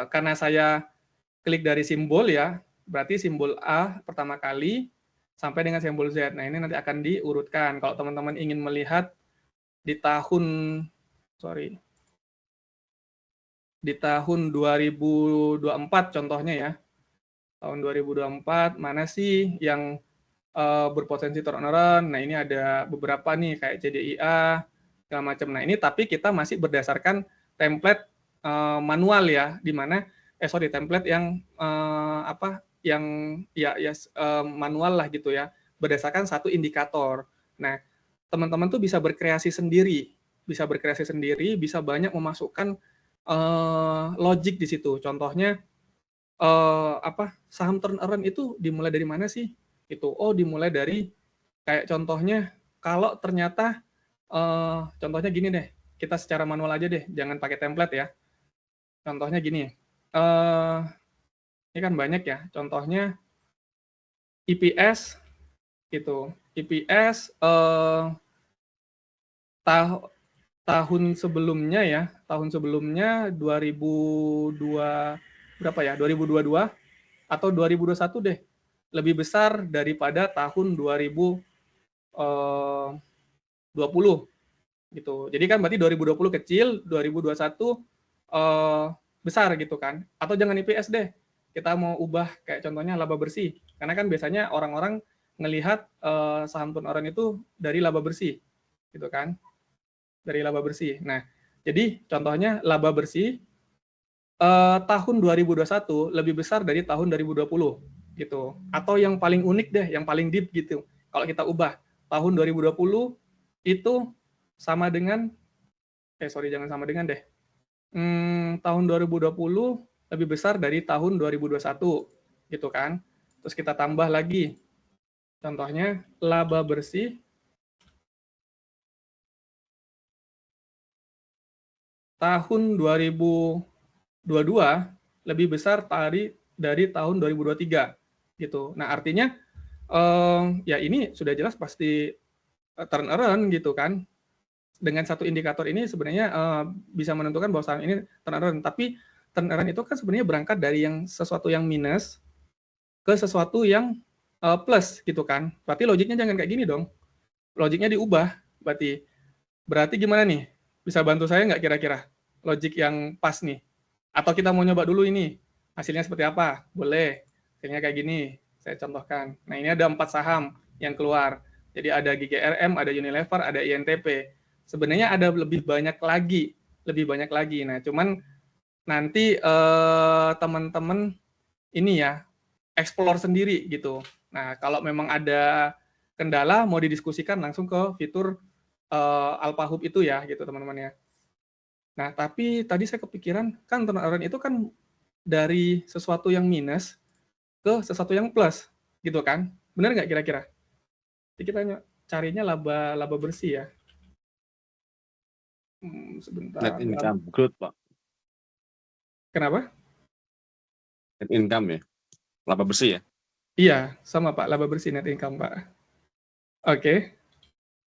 karena saya klik dari simbol ya, berarti simbol A pertama kali sampai dengan simbol Z. Nah, ini nanti akan diurutkan. Kalau teman-teman ingin melihat di tahun, di tahun 2024 contohnya ya, tahun 2024 mana sih yang berpotensi turnaround. Nah, ini ada beberapa nih kayak CDIA segala macam. Nah, ini tapi kita masih berdasarkan template manual ya, di mana template yang manual lah gitu ya, berdasarkan satu indikator. Nah, teman-teman tuh bisa berkreasi sendiri, bisa banyak memasukkan logik di situ. Contohnya saham turnaround itu dimulai dari mana sih? Itu dimulai dari kayak contohnya kalau ternyata contohnya gini deh, kita secara manual aja deh, jangan pakai template ya. Contohnya gini, ini kan banyak ya, contohnya EPS gitu, EPS tahun sebelumnya 2002 berapa ya, 2022 atau 2021 deh, lebih besar daripada tahun 2020 gitu. Jadi kan berarti 2020 kecil, 2021 besar gitu kan. Atau jangan IPS deh, kita mau ubah kayak contohnya laba bersih. Karena kan biasanya orang-orang ngelihat saham turnaround itu dari laba bersih gitu kan. Dari laba bersih. Nah, jadi contohnya laba bersih tahun 2021 lebih besar dari tahun 2020 gitu. Atau yang paling unik deh, yang paling deep gitu. Kalau kita ubah tahun 2020 itu sama dengan jangan sama dengan deh. Tahun 2020 lebih besar dari tahun 2021 gitu kan. Terus kita tambah lagi. Contohnya laba bersih tahun 2022 lebih besar dari tahun 2023 gitu. Nah, artinya ya ini sudah jelas pasti turnaround gitu kan. Dengan satu indikator ini sebenarnya bisa menentukan bahwa saham ini turnaround. Tapi turnaround itu kan sebenarnya berangkat dari yang sesuatu yang minus ke sesuatu yang plus gitu kan. Berarti logiknya jangan kayak gini dong. Logiknya diubah. Berarti gimana nih? Bisa bantu saya nggak kira-kira? Logik yang pas nih. Atau kita mau nyoba dulu ini. Hasilnya seperti apa? Boleh. Hasilnya kayak gini. Saya contohkan. Nah, ini ada 4 saham yang keluar. Jadi ada GGRM, ada Unilever, ada INTP. Sebenarnya ada lebih banyak lagi. Nah, cuman nanti teman-teman ini ya, explore sendiri gitu. Nah, kalau memang ada kendala mau didiskusikan langsung ke fitur Alpahub itu ya gitu teman-teman ya. Nah, tapi tadi saya kepikiran kan turnaround itu kan dari sesuatu yang minus ke sesuatu yang plus gitu kan. Benar nggak kira-kira? Jadi kita carinya laba bersih ya. Sebentar. Net income growth, Pak. Kenapa? Net income ya. Laba bersih ya. Iya, sama Pak, laba bersih net income Pak. Oke.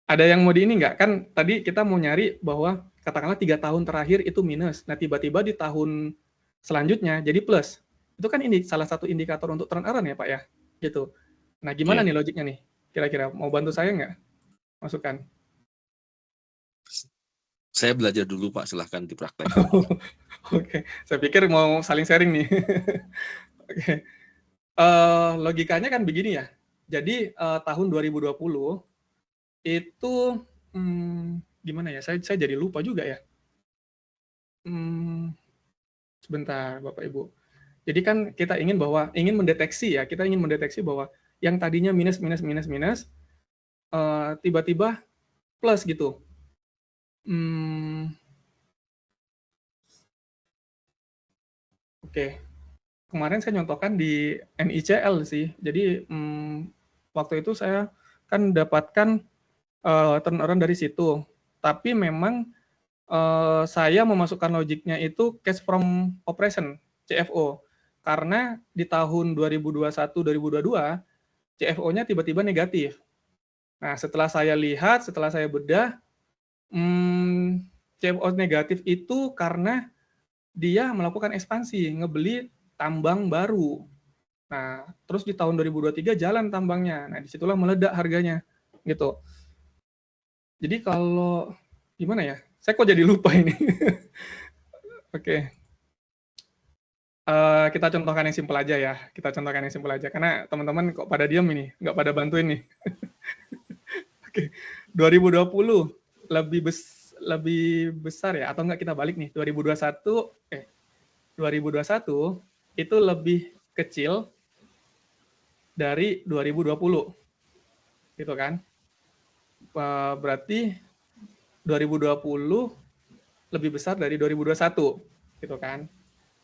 Ada yang mau di ini nggak? Kan tadi kita mau nyari bahwa katakanlah 3 tahun terakhir itu minus. Nah, tiba-tiba di tahun selanjutnya jadi plus. Itu kan ini salah satu indikator untuk turnaround ya Pak ya? Gitu. Nah, gimana nih logiknya nih? Kira-kira mau bantu saya nggak? Masukkan. Saya belajar dulu Pak, silahkan dipraktekkan. Oke, saya pikir mau saling sharing nih. Oke. Logikanya kan begini ya. Jadi tahun 2020 itu gimana ya? Saya jadi lupa juga ya. Sebentar, Bapak Ibu. Jadi kan kita ingin mendeteksi bahwa yang tadinya minus tiba-tiba plus gitu. Oke. Kemarin saya nyontohkan di NICL sih. Jadi waktu itu saya kan dapatkan turnaround dari situ. Tapi memang saya memasukkan logiknya itu cash from operation, CFO. Karena di tahun 2021-2022, CFO-nya tiba-tiba negatif. Nah, setelah saya lihat, setelah saya bedah, CFO negatif itu karena dia melakukan ekspansi, ngebeli tambang baru. Nah, terus di tahun 2023 jalan tambangnya. Nah, disitulah meledak harganya, gitu. Jadi kalau gimana ya? Saya kok jadi lupa ini. Oke. Kita contohkan yang simpel aja ya. Kita contohkan yang simpel aja. Karena teman-teman kok pada diem ini, nggak pada bantuin nih. Oke. 2020 lebih besar ya, atau enggak kita balik nih. 2021 itu lebih kecil dari 2020. Gitu kan? Berarti 2020 lebih besar dari 2021, gitu kan.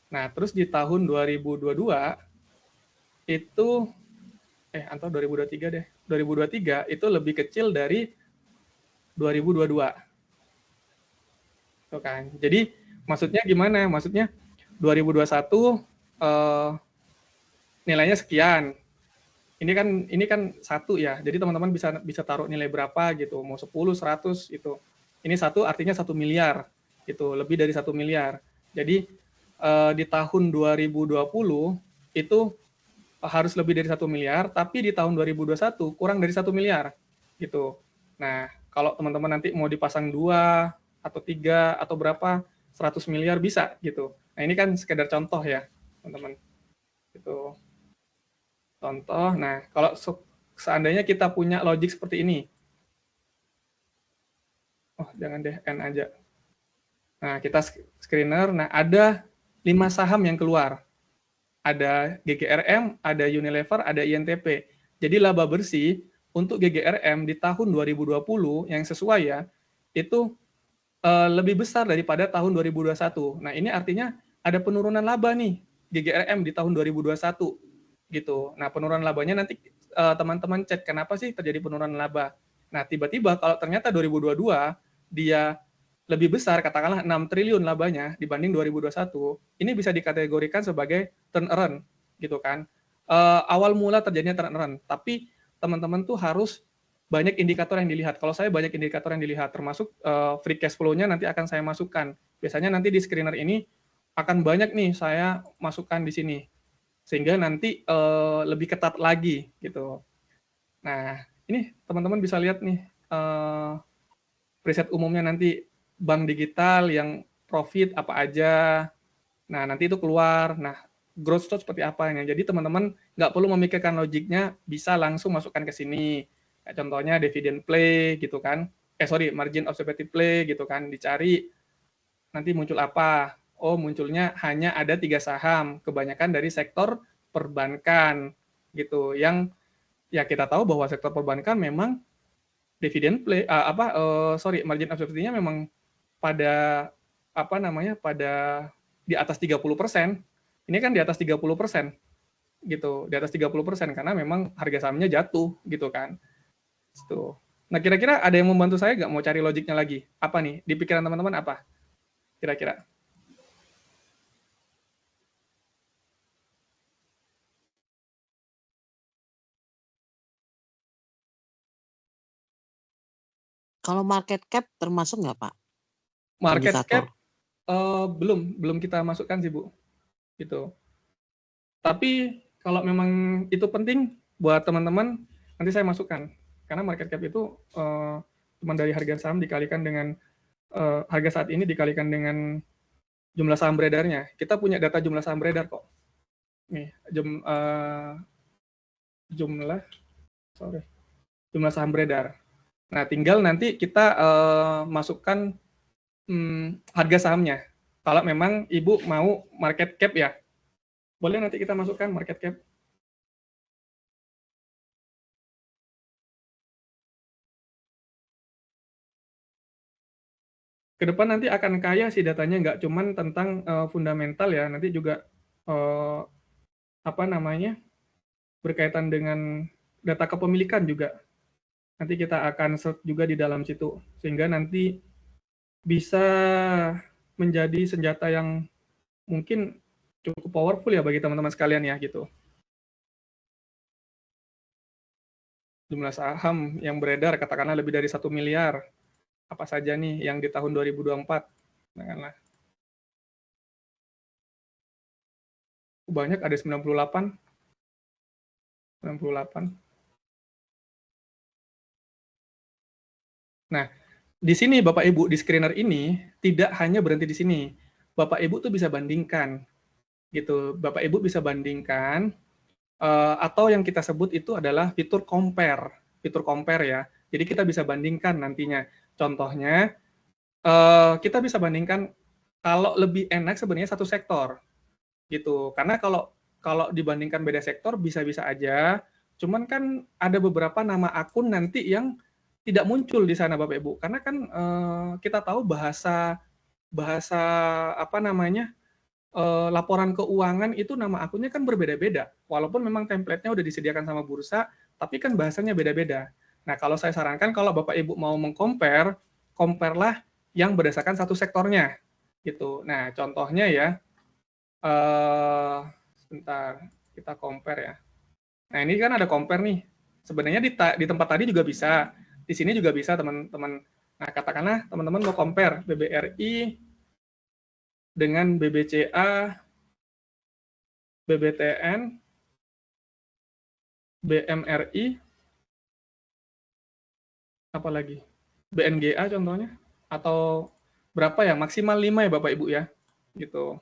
Nah, terus di tahun 2022 itu atau 2023 deh. 2023 itu lebih kecil dari 2022. Gitu kan. Jadi maksudnya gimana? Maksudnya 2021 nilainya sekian. Ini kan satu ya. Jadi teman-teman bisa taruh nilai berapa gitu. Mau 10, 100 itu. Ini satu artinya 1 miliar. Gitu, lebih dari 1 miliar. Jadi di tahun 2020 itu harus lebih dari 1 miliar, tapi di tahun 2021 kurang dari 1 miliar. Gitu. Nah, kalau teman-teman nanti mau dipasang 2 atau 3 atau berapa, 100 miliar bisa gitu. Nah, ini kan sekedar contoh ya, teman-teman. Gitu. Contoh, nah kalau seandainya kita punya logik seperti ini. Oh, jangan deh, N aja. Nah, kita screener, nah ada 5 saham yang keluar. Ada GGRM, ada Unilever, ada INTP. Jadi laba bersih untuk GGRM di tahun 2020 yang sesuai ya, itu lebih besar daripada tahun 2021. Nah, ini artinya ada penurunan laba nih GGRM di tahun 2021 gitu. Nah, penurunan labanya nanti teman-teman cek kenapa sih terjadi penurunan laba. Nah, tiba-tiba kalau ternyata 2022 dia lebih besar, katakanlah 6 triliun labanya dibanding 2021, ini bisa dikategorikan sebagai turn around, gitu kan. Awal mula terjadinya turn around, tapi teman-teman tuh harus banyak indikator yang dilihat. Kalau saya banyak indikator yang dilihat, termasuk free cash flow-nya nanti akan saya masukkan. Biasanya nanti di screener ini akan banyak nih saya masukkan di sini, sehingga nanti lebih ketat lagi, gitu. Nah, ini teman-teman bisa lihat nih, preset umumnya nanti bank digital yang profit apa aja. Nah, nanti itu keluar. Nah, growth stock seperti apa. Nah, jadi teman-teman nggak perlu memikirkan logiknya, bisa langsung masukkan ke sini. Ya, contohnya dividend play gitu kan. Margin observative play gitu kan. Dicari nanti muncul apa. Oh, munculnya hanya ada 3 saham, kebanyakan dari sektor perbankan gitu. Yang ya kita tahu bahwa sektor perbankan memang dividend play margin observative-nya memang pada pada di atas 30%. Ini kan di atas 30% gitu, di atas 30% karena memang harga sahamnya jatuh gitu kan. Gitu. Nah, kira-kira ada yang membantu saya nggak mau cari logiknya lagi? Apa nih? Di pikiran teman-teman apa? Kira-kira? Kalau market cap termasuk nggak, Pak? Market Indikator. cap belum kita masukkan sih, Bu. Gitu. Tapi kalau memang itu penting buat teman-teman, nanti saya masukkan. Karena market cap itu cuma dari harga saham dikalikan dengan harga saat ini dikalikan dengan jumlah saham beredarnya. Kita punya data jumlah saham beredar kok. Nih, jumlah saham beredar. Nah, tinggal nanti kita masukkan harga sahamnya. Kalau memang Ibu mau market cap ya, boleh nanti kita masukkan market cap. Ke depan nanti akan kaya sih datanya, nggak cuman tentang fundamental ya, nanti juga berkaitan dengan data kepemilikan juga. Nanti kita akan search juga di dalam situ, sehingga nanti bisa menjadi senjata yang mungkin cukup powerful ya bagi teman-teman sekalian ya gitu. Jumlah saham yang beredar katakanlah lebih dari 1 miliar. Apa saja nih yang di tahun 2024? Katakanlah. Banyak, ada 98. 98. Nah, di sini Bapak Ibu, di screener ini tidak hanya berhenti di sini. Bapak Ibu tuh bisa bandingkan gitu. Bapak Ibu bisa bandingkan atau yang kita sebut itu adalah fitur compare. Fitur compare ya. Jadi kita bisa bandingkan nantinya. Contohnya kita bisa bandingkan kalau lebih enak sebenarnya satu sektor gitu. Karena kalau dibandingkan beda sektor bisa-bisa aja. Cuman kan ada beberapa nama akun nanti yang tidak muncul di sana Bapak Ibu. Karena kan kita tahu bahasa apa namanya? Laporan keuangan itu nama akunnya kan berbeda-beda. Walaupun memang template-nya udah disediakan sama bursa, tapi kan bahasanya beda-beda. Nah, kalau saya sarankan kalau Bapak Ibu mau meng-compare, compare-lah yang berdasarkan satu sektornya gitu. Nah, contohnya ya sebentar, kita compare ya. Nah, ini kan ada compare nih. Sebenarnya di tempat tadi juga bisa, di sini juga bisa teman-teman. Nah, katakanlah teman-teman mau compare BBRI dengan BBCA, BBTN, BMRI, apalagi BNGA contohnya, atau berapa ya, maksimal 5 ya Bapak Ibu ya, gitu.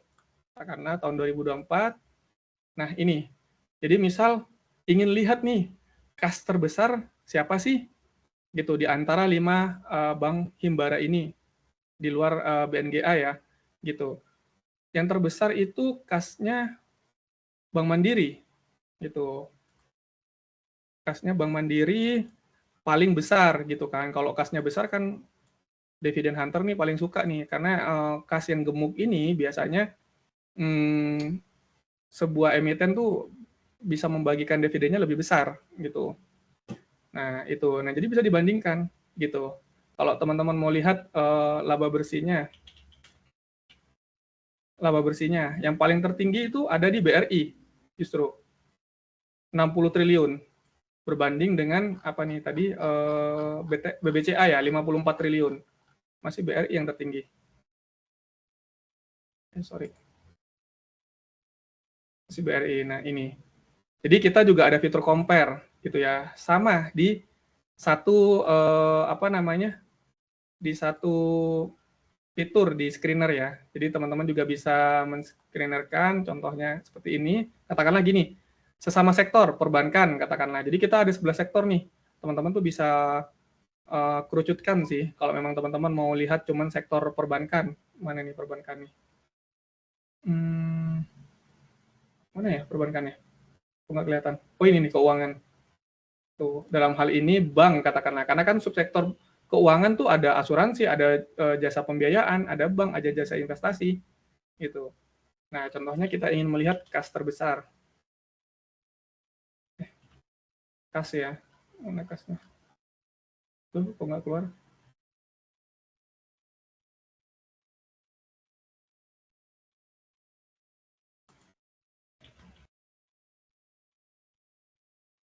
Karena tahun 2024, nah ini, jadi misal ingin lihat nih, kas terbesar siapa sih, gitu, di antara 5 bank himbara ini, di luar BNGA ya, gitu. Yang terbesar itu kasnya Bank Mandiri, gitu. Kasnya Bank Mandiri paling besar gitu kan. Kalau kasnya besar kan Dividend Hunter nih paling suka nih, karena kas yang gemuk ini biasanya sebuah emiten tuh bisa membagikan dividennya lebih besar gitu. Nah itu, nah jadi bisa dibandingkan gitu. Kalau teman-teman mau lihat laba bersihnya yang paling tertinggi itu ada di BRI justru 60 triliun berbanding dengan apa nih tadi BBCA ya 54 triliun. Masih BRI yang tertinggi. Sorry. Masih BRI. Nah, ini. Jadi kita juga ada fitur compare gitu ya. Sama di satu apa namanya? Di satu fitur di screener ya. Jadi teman-teman juga bisa men-screenerkan contohnya seperti ini. Katakanlah gini, sesama sektor perbankan katakanlah. Jadi kita ada 11 sektor nih. Teman-teman tuh bisa kerucutkan sih kalau memang teman-teman mau lihat cuman sektor perbankan. Mana nih perbankan nih? Mana ya perbankannya? Kok nggak kelihatan? Oh ini nih keuangan. Tuh, dalam hal ini bank katakanlah. Karena kan subsektor keuangan tuh ada asuransi, ada jasa pembiayaan, ada bank, ada jasa investasi. Gitu. Nah, contohnya kita ingin melihat kas terbesar. Kas ya. Mana kasnya? Tuh, kok nggak keluar?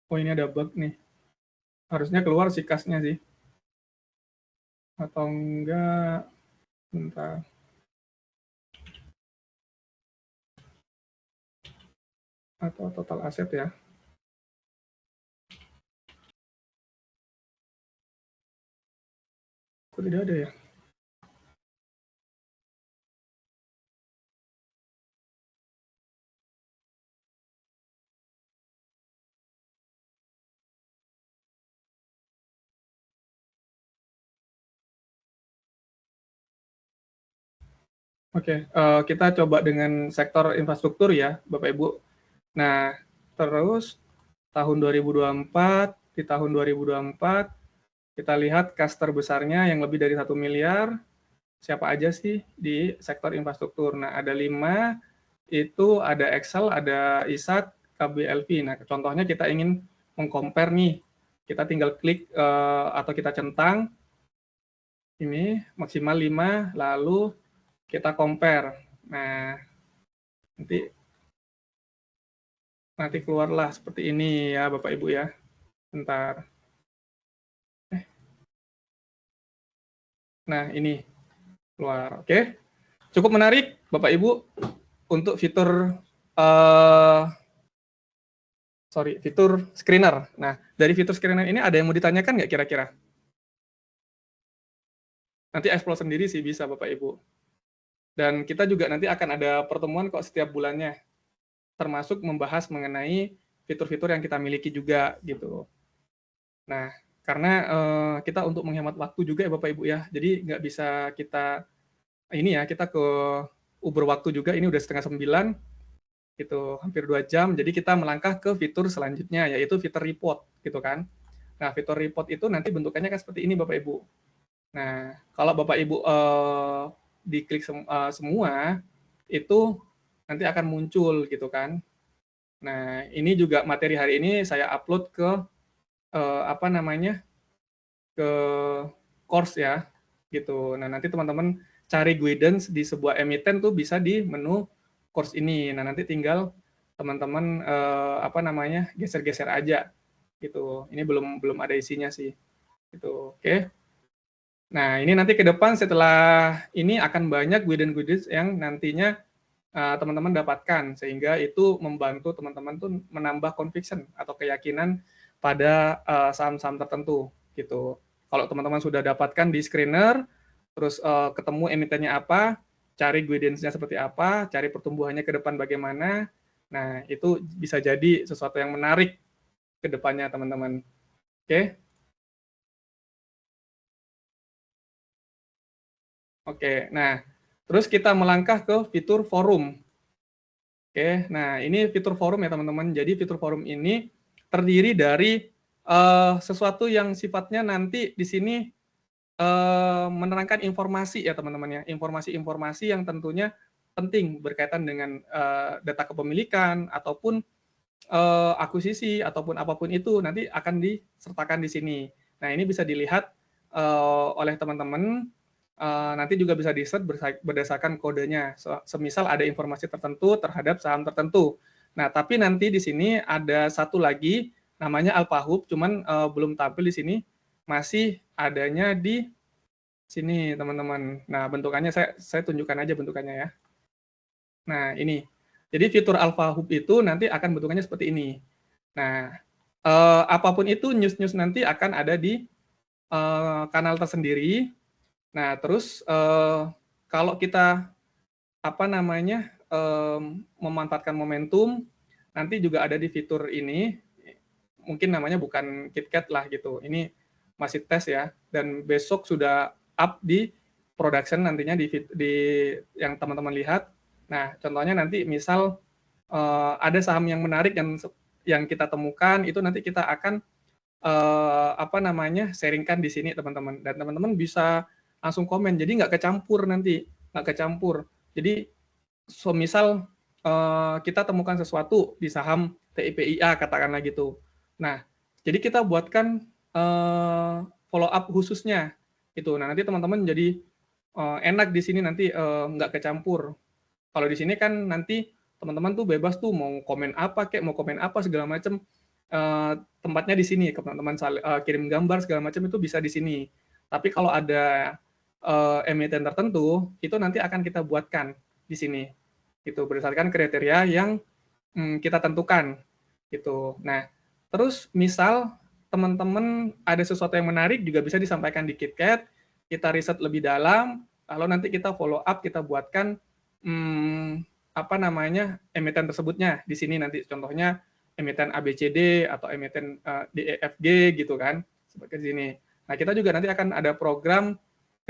Oh ini ada bug nih. Harusnya keluar si kasnya sih. Atau enggak. Bentar. Atau total aset ya. Kok tidak ada ya? Oke, kita coba dengan sektor infrastruktur ya, Bapak Ibu. Nah, terus tahun 2024, di tahun 2024, kita lihat kas terbesarnya yang lebih dari 1 miliar, siapa aja sih di sektor infrastruktur. Nah, ada 5, itu ada Excel, ada ISAT, KBLV. Nah, contohnya kita ingin meng-compare nih, kita tinggal klik atau kita centang, ini maksimal 5, lalu kita compare. Nah, nanti keluarlah seperti ini ya Bapak Ibu ya. Bentar. Nah, ini keluar. Oke. Cukup menarik Bapak Ibu untuk fitur fitur screener. Nah, dari fitur screener ini ada yang mau ditanyakan nggak kira-kira? Nanti explore sendiri sih bisa Bapak Ibu. Dan kita juga nanti akan ada pertemuan kok setiap bulannya, termasuk membahas mengenai fitur-fitur yang kita miliki juga gitu. Nah, karena kita untuk menghemat waktu juga ya Bapak Ibu ya, jadi nggak bisa kita ke Uber waktu juga, ini udah 8:30 gitu, hampir 2 jam, jadi kita melangkah ke fitur selanjutnya, yaitu fitur report gitu kan. Nah, fitur report itu nanti bentukannya kan seperti ini Bapak Ibu. Nah, kalau Bapak Ibu diklik semua, itu nanti akan muncul gitu kan. Nah, ini juga materi hari ini saya upload ke ke course ya, gitu. Nah, nanti teman-teman cari guidance di sebuah emiten tuh bisa di menu course ini. Nah, nanti tinggal teman-teman geser-geser aja, gitu. Ini belum ada isinya sih, gitu. Oke. Nah, ini nanti ke depan setelah ini akan banyak guidance-guidance yang nantinya teman-teman dapatkan, sehingga itu membantu teman-teman tuh menambah conviction atau keyakinan pada saham-saham tertentu gitu. Kalau teman-teman sudah dapatkan di screener, terus ketemu emitennya apa, cari guidance-nya seperti apa, cari pertumbuhannya ke depan bagaimana, nah itu bisa jadi sesuatu yang menarik ke depannya teman-teman. Oke? Oke, nah terus kita melangkah ke fitur forum. Oke, nah ini fitur forum ya teman-teman. Jadi fitur forum ini terdiri dari sesuatu yang sifatnya nanti di sini menerangkan informasi ya teman-teman ya, informasi-informasi yang tentunya penting berkaitan dengan data kepemilikan ataupun akuisisi ataupun apapun itu nanti akan disertakan di sini. Nah ini bisa dilihat oleh teman-teman. Nanti juga bisa di-set berdasarkan kodenya. Semisal ada informasi tertentu terhadap saham tertentu. Nah, tapi nanti di sini ada satu lagi namanya AlphaHub, cuman belum tampil di sini, masih adanya di sini, teman-teman. Nah, bentukannya saya tunjukkan aja bentukannya ya. Nah, ini. Jadi fitur AlphaHub itu nanti akan bentukannya seperti ini. Nah, apapun itu news-news nanti akan ada di kanal tersendiri. Nah, terus kalau kita memanfaatkan momentum, nanti juga ada di fitur ini, mungkin namanya bukan KitKat lah gitu. Ini masih tes ya, dan besok sudah up di production nantinya di yang teman-teman lihat. Nah, contohnya nanti misal ada saham yang menarik yang kita temukan, itu nanti kita akan sharingkan di sini teman-teman, dan teman-teman bisa langsung komen, jadi nggak kecampur nanti, jadi misal kita temukan sesuatu di saham TIPIA katakanlah gitu, nah jadi kita buatkan follow up khususnya itu. Nah nanti teman-teman jadi enak di sini nanti nggak kecampur. Kalau di sini kan nanti teman-teman tuh bebas tuh mau komen apa kayak mau komen apa segala macam, tempatnya di sini, teman-teman kirim gambar segala macam itu bisa di sini. Tapi kalau ada emiten tertentu itu nanti akan kita buatkan di sini itu berdasarkan kriteria yang kita tentukan gitu. Nah terus misal teman-teman ada sesuatu yang menarik juga bisa disampaikan di KitKat, kita riset lebih dalam, lalu nanti kita follow up, kita buatkan emiten tersebutnya di sini nanti, contohnya emiten ABCD atau emiten DEFG gitu kan, seperti sini. Nah kita juga nanti akan ada program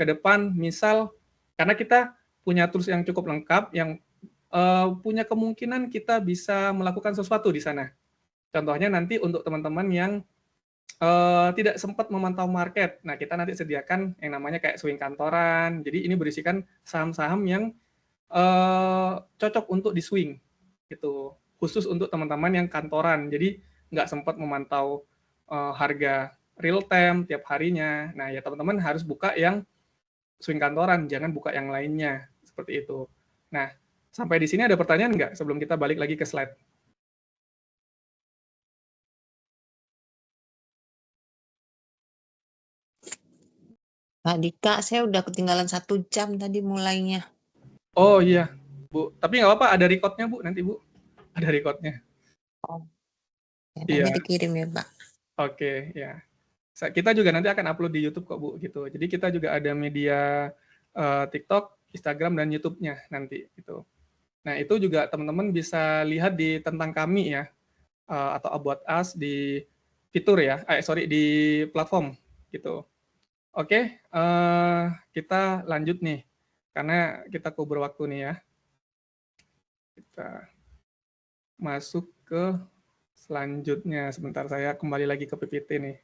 ke depan, misal karena kita punya tools yang cukup lengkap, yang punya kemungkinan kita bisa melakukan sesuatu di sana. Contohnya nanti untuk teman-teman yang tidak sempat memantau market, nah kita nanti sediakan yang namanya kayak swing kantoran. Jadi ini berisikan saham-saham yang cocok untuk di swing, gitu. Khusus untuk teman-teman yang kantoran, jadi nggak sempat memantau harga real time tiap harinya. Nah ya teman-teman harus buka yang swing kantoran, jangan buka yang lainnya, seperti itu. Nah, sampai di sini ada pertanyaan nggak sebelum kita balik lagi ke slide? Pak Dika, saya udah ketinggalan 1 jam tadi mulainya. Oh iya, Bu. Tapi nggak apa-apa, ada recordnya Bu, nanti Bu. ada recordnya. Oh, ya, Iya. nanti dikirim ya, Pak. Oke, ya. Kita juga nanti akan upload di YouTube kok, Bu, gitu. Jadi kita juga ada media TikTok, Instagram, dan YouTube-nya nanti, gitu. Nah, itu juga teman-teman bisa lihat di Tentang Kami ya, atau About Us di fitur ya, di platform, gitu. Oke, kita lanjut nih, karena kita kubur waktu nih ya. Kita masuk ke selanjutnya. Sebentar, saya kembali lagi ke PPT nih.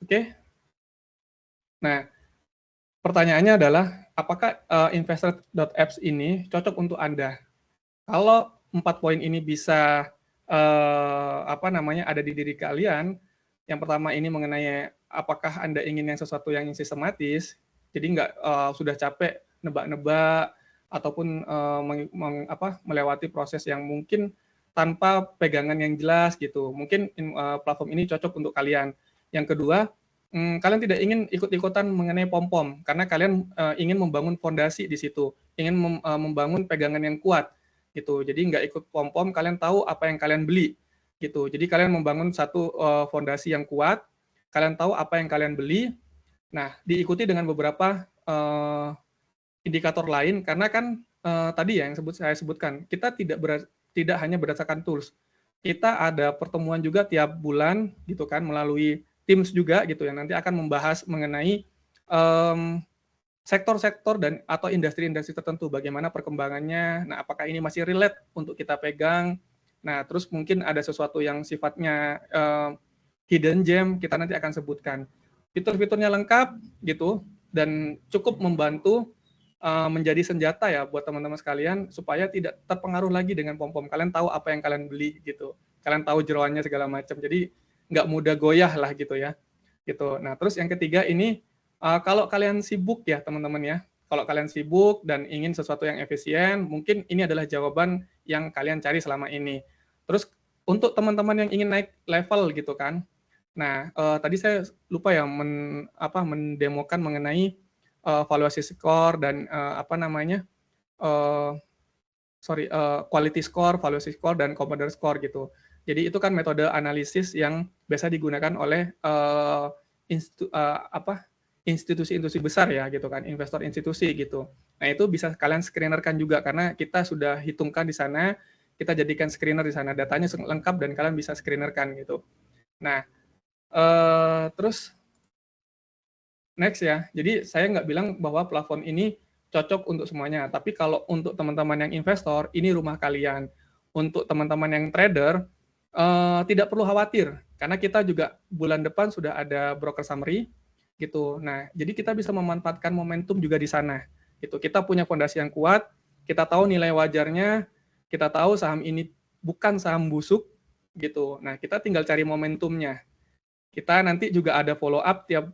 Oke. Nah, pertanyaannya adalah, apakah investor.apps ini cocok untuk Anda? Kalau 4 poin ini bisa ada di diri kalian, yang pertama ini mengenai apakah Anda ingin yang sesuatu yang sistematis, jadi nggak sudah capek nebak-nebak ataupun melewati proses yang mungkin tanpa pegangan yang jelas gitu. Mungkin platform ini cocok untuk kalian. Yang kedua, kalian tidak ingin ikut-ikutan mengenai pom-pom karena kalian ingin membangun fondasi di situ, ingin membangun pegangan yang kuat gitu. Jadi nggak ikut pom-pom, kalian tahu apa yang kalian beli gitu. Jadi kalian membangun satu fondasi yang kuat, kalian tahu apa yang kalian beli. Nah, diikuti dengan beberapa indikator lain karena kan tadi ya yang saya sebutkan, kita tidak hanya berdasarkan tools. Kita ada pertemuan juga tiap bulan gitu kan melalui Teams juga gitu yang nanti akan membahas mengenai sektor-sektor dan atau industri-industri tertentu bagaimana perkembangannya. Nah, apakah ini masih relate untuk kita pegang? Nah, terus mungkin ada sesuatu yang sifatnya hidden gem, kita nanti akan sebutkan. Fitur-fiturnya lengkap gitu dan cukup membantu menjadi senjata ya buat teman-teman sekalian supaya tidak terpengaruh lagi dengan pom-pom. Kalian tahu apa yang kalian beli gitu. Kalian tahu jeroannya segala macam. Jadi nggak mudah goyah lah gitu ya. Gitu. Nah, terus yang ketiga ini kalau kalian sibuk ya teman-teman ya, kalau kalian sibuk dan ingin sesuatu yang efisien, mungkin ini adalah jawaban yang kalian cari selama ini. Terus untuk teman-teman yang ingin naik level gitu kan, nah tadi saya lupa ya mendemokan mengenai valuasi skor dan quality score, valuasi score, dan commodore score gitu. Jadi itu kan metode analisis yang biasa digunakan oleh institusi-institusi besar ya gitu kan, investor institusi gitu. Nah, itu bisa kalian screenerkan juga karena kita sudah hitungkan di sana, kita jadikan screener di sana, datanya lengkap dan kalian bisa screenerkan gitu. Nah, terus next ya. Jadi saya nggak bilang bahwa platform ini cocok untuk semuanya, tapi kalau untuk teman-teman yang investor, ini rumah kalian. Untuk teman-teman yang trader, tidak perlu khawatir, karena kita juga bulan depan sudah ada broker summary, gitu. Nah, jadi kita bisa memanfaatkan momentum juga di sana. Gitu. Kita punya fondasi yang kuat, kita tahu nilai wajarnya, kita tahu saham ini bukan saham busuk, gitu. Nah, kita tinggal cari momentumnya. Kita nanti juga ada follow up tiap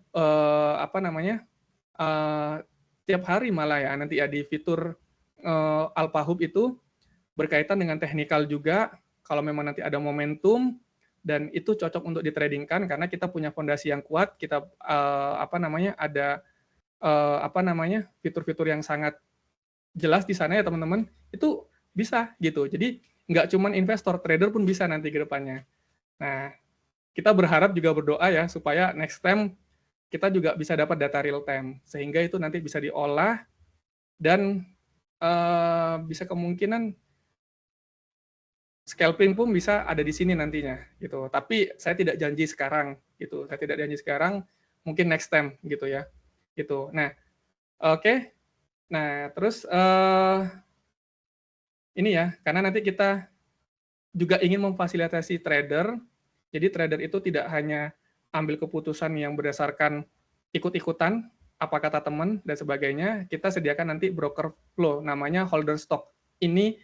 tiap hari malah ya nanti ya di fitur Alpha Hub itu berkaitan dengan teknikal juga. Kalau memang nanti ada momentum dan itu cocok untuk ditradingkan karena kita punya fondasi yang kuat, kita ada fitur-fitur yang sangat jelas di sana ya teman-teman, itu bisa gitu. Jadi nggak cuma investor, trader pun bisa nanti ke depannya. Nah, kita berharap juga berdoa ya supaya next time kita juga bisa dapat data real time sehingga itu nanti bisa diolah dan bisa kemungkinan scalping pun bisa ada di sini nantinya gitu. Tapi saya tidak janji sekarang gitu. Saya tidak janji sekarang, mungkin next time gitu ya. Gitu. Nah, oke. Nah, terus ini ya, karena nanti kita juga ingin memfasilitasi trader. Jadi trader itu tidak hanya ambil keputusan yang berdasarkan ikut-ikutan, apa kata teman dan sebagainya. Kita sediakan nanti broker flow, namanya holder stock. Ini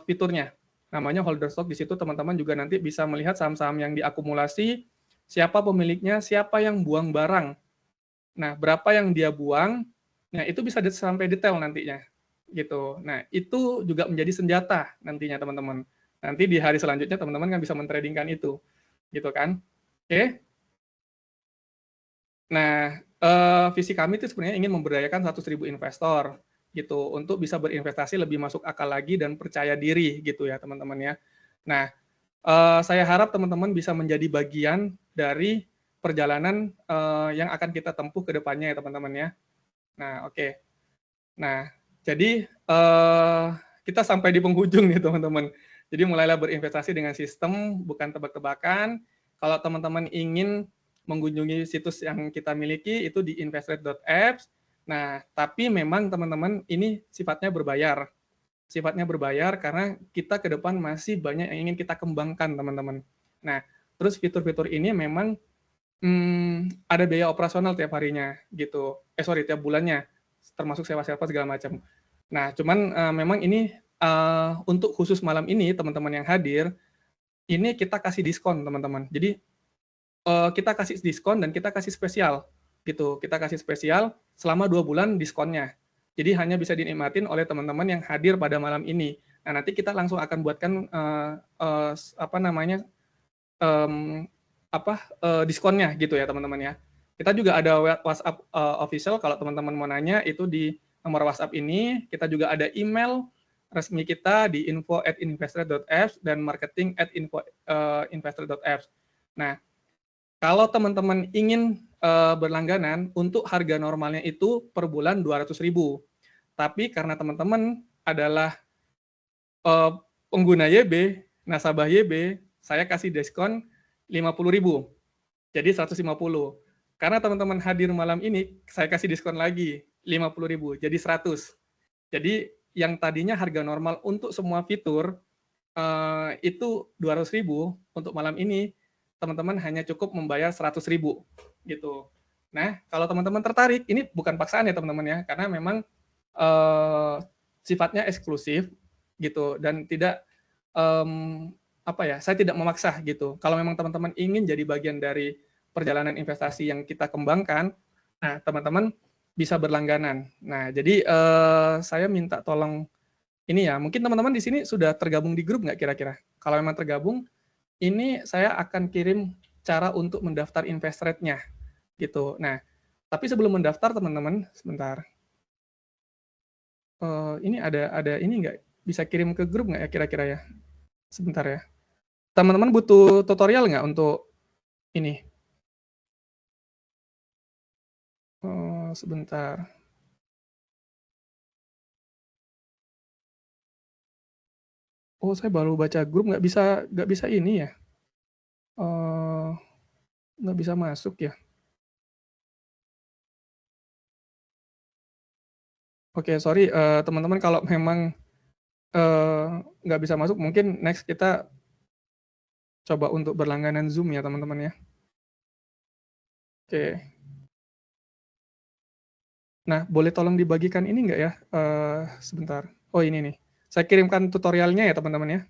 fiturnya. Namanya holder stock. Di situ teman-teman juga nanti bisa melihat saham-saham yang diakumulasi, siapa pemiliknya, siapa yang buang barang. Nah, berapa yang dia buang, nah itu bisa sampai detail nantinya. Gitu. Nah, itu juga menjadi senjata nantinya teman-teman. Nanti di hari selanjutnya teman-teman kan bisa mentradingkan itu. Gitu kan? Oke. Nah, visi kami itu sebenarnya ingin memberdayakan 100.000 investor gitu untuk bisa berinvestasi lebih masuk akal lagi dan percaya diri gitu ya teman-teman ya. Nah, saya harap teman-teman bisa menjadi bagian dari perjalanan yang akan kita tempuh ke depannya ya teman-teman ya. Nah, oke. Nah, jadi kita sampai di penghujung nih teman-teman. Jadi mulailah berinvestasi dengan sistem, bukan tebak-tebakan. Kalau teman-teman ingin mengunjungi situs yang kita miliki itu di investrate.apps. Nah, tapi memang teman-teman ini sifatnya berbayar. Sifatnya berbayar karena kita ke depan masih banyak yang ingin kita kembangkan teman-teman. Nah, terus fitur-fitur ini memang ada biaya operasional tiap harinya gitu. Tiap bulannya, termasuk sewa-sewa segala macam. Nah, cuman memang ini untuk khusus malam ini teman-teman yang hadir, ini kita kasih diskon teman-teman. Jadi kita kasih diskon dan kita kasih spesial gitu. Kita kasih spesial selama 2 bulan diskonnya. Jadi hanya bisa dinikmatin oleh teman-teman yang hadir pada malam ini. Nah, nanti kita langsung akan buatkan diskonnya gitu ya teman-teman ya. Kita juga ada WhatsApp official kalau teman-teman mau nanya itu di nomor WhatsApp ini. Kita juga ada email resmi kita di info@investor.apps dan marketing@investor.apps. Nah, kalau teman-teman ingin berlangganan untuk harga normalnya itu per bulan 200.000. Tapi karena teman-teman adalah pengguna YB, nasabah YB, saya kasih diskon 50.000. Jadi 150. Karena teman-teman hadir malam ini, saya kasih diskon lagi 50.000. Jadi 100. Jadi yang tadinya harga normal untuk semua fitur itu 200.000, untuk malam ini teman-teman hanya cukup membayar 100.000 gitu. Nah, kalau teman-teman tertarik, ini bukan paksaan ya teman-teman ya, karena memang sifatnya eksklusif gitu dan tidak saya tidak memaksa gitu. Kalau memang teman-teman ingin jadi bagian dari perjalanan investasi yang kita kembangkan, nah teman-teman bisa berlangganan. Nah, jadi saya minta tolong ini ya, mungkin teman-teman di sini sudah tergabung di grup nggak kira-kira? Kalau memang tergabung, ini saya akan kirim cara untuk mendaftar Investrate-nya gitu. Nah, tapi sebelum mendaftar teman-teman, sebentar. Ini ada ini nggak? Bisa kirim ke grup nggak ya kira-kira ya? Sebentar ya. Teman-teman butuh tutorial nggak untuk ini? Sebentar. Oh, saya baru baca grup, nggak bisa ini ya? Nggak bisa masuk ya? Oke, sorry teman-teman kalau memang nggak bisa masuk, mungkin next kita coba untuk berlangganan Zoom ya teman-teman ya. Oke. Nah, boleh tolong dibagikan ini nggak ya? Sebentar. Oh, ini nih. Saya kirimkan tutorialnya ya teman-teman ya.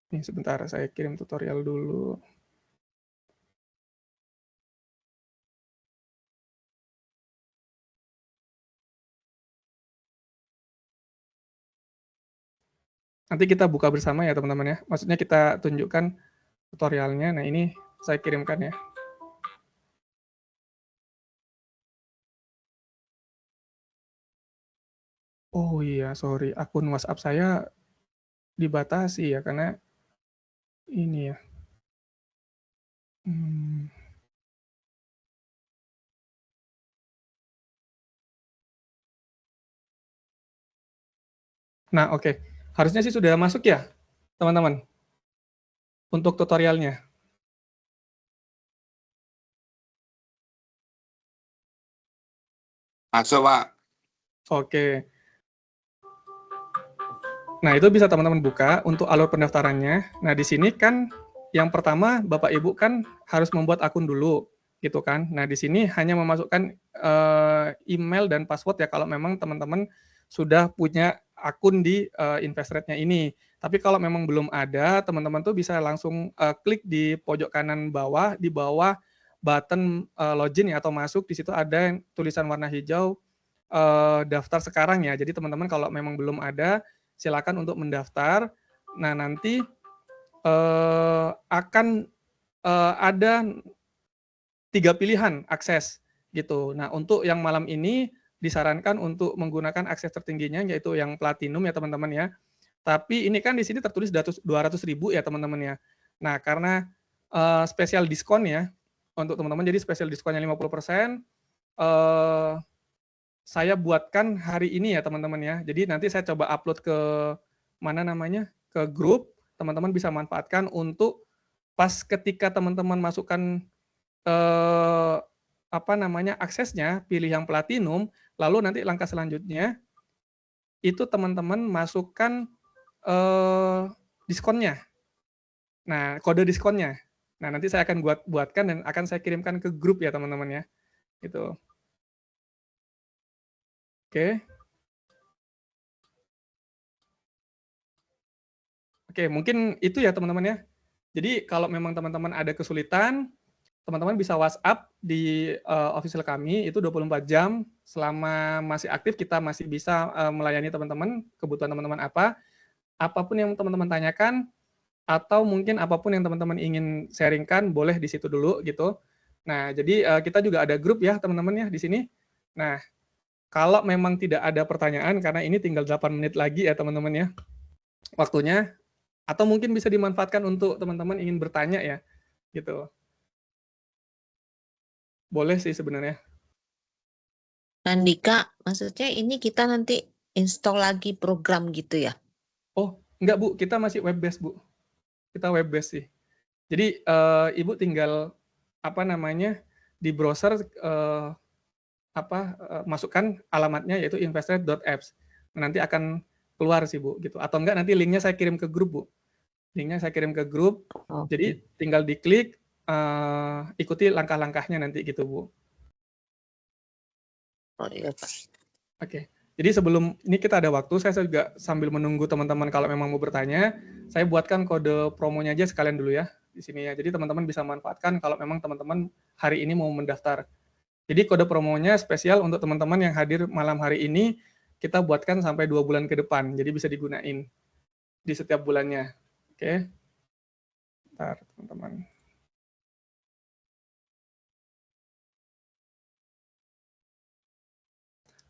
Nih, sebentar, saya kirim tutorial dulu. Nanti kita buka bersama ya teman-teman ya. Maksudnya kita tunjukkan tutorialnya. Nah, ini saya kirimkan ya. Oh iya, sorry. Akun WhatsApp saya dibatasi ya, karena ini ya. Nah, oke. Harusnya sih sudah masuk ya, teman-teman, untuk tutorialnya. Masuk, Pak. Oke. Nah, itu bisa teman-teman buka untuk alur pendaftarannya. Nah, di sini kan yang pertama Bapak Ibu kan harus membuat akun dulu, gitu kan. Nah, di sini hanya memasukkan email dan password ya kalau memang teman-teman sudah punya akun di Investrate-nya ini. Tapi kalau memang belum ada, teman-teman tuh bisa langsung klik di pojok kanan bawah, di bawah button login ya atau masuk, di situ ada tulisan warna hijau daftar sekarang ya. Jadi teman-teman kalau memang belum ada, silakan untuk mendaftar. Nah, nanti akan ada 3 pilihan akses gitu. Nah, untuk yang malam ini disarankan untuk menggunakan akses tertingginya yaitu yang platinum ya teman-teman ya. Tapi ini kan di sini tertulis 200.000 ya teman-teman ya. Nah, karena spesial diskon ya untuk teman-teman, jadi spesial diskonnya 50%, saya buatkan hari ini ya teman-teman ya. Jadi nanti saya coba upload ke mana namanya, ke grup, teman-teman bisa manfaatkan untuk pas ketika teman-teman masukkan apa namanya aksesnya, pilih yang platinum, lalu nanti langkah selanjutnya itu teman-teman masukkan diskonnya. Nah, kode diskonnya. Nah, nanti saya akan buatkan dan akan saya kirimkan ke grup ya teman-teman ya. Gitu. Oke. Oke, mungkin itu ya teman-teman ya. Jadi kalau memang teman-teman ada kesulitan, teman-teman bisa WhatsApp di official kami, itu 24 jam. Selama masih aktif, kita masih bisa melayani teman-teman, kebutuhan teman-teman apa. Apapun yang teman-teman tanyakan, atau mungkin apapun yang teman-teman ingin sharingkan, boleh di situ dulu gitu. Nah, jadi kita juga ada grup ya teman-teman ya di sini. Nah, kalau memang tidak ada pertanyaan, karena ini tinggal 8 menit lagi ya teman-teman ya, waktunya, atau mungkin bisa dimanfaatkan untuk teman-teman ingin bertanya ya, gitu. Boleh sih sebenarnya. Andika, maksudnya ini kita nanti install lagi program gitu ya? Oh, enggak Bu, kita masih web based Bu. Kita web based sih. Jadi Ibu tinggal apa namanya di browser masukkan alamatnya yaitu investrate.apps. Nanti akan keluar sih Bu gitu. Atau enggak nanti linknya saya kirim ke grup Bu. Linknya saya kirim ke grup. Oke. Jadi tinggal diklik, ikuti langkah-langkahnya nanti gitu Bu. Oh iya Pak. Oke. Jadi sebelum ini kita ada waktu, saya juga sambil menunggu teman-teman kalau memang mau bertanya, saya buatkan kode promonya aja sekalian dulu ya di sini ya. Jadi teman-teman bisa manfaatkan kalau memang teman-teman hari ini mau mendaftar. Jadi kode promonya spesial untuk teman-teman yang hadir malam hari ini, kita buatkan sampai 2 bulan ke depan. Jadi bisa digunain di setiap bulannya. Oke. Bentar, teman-teman.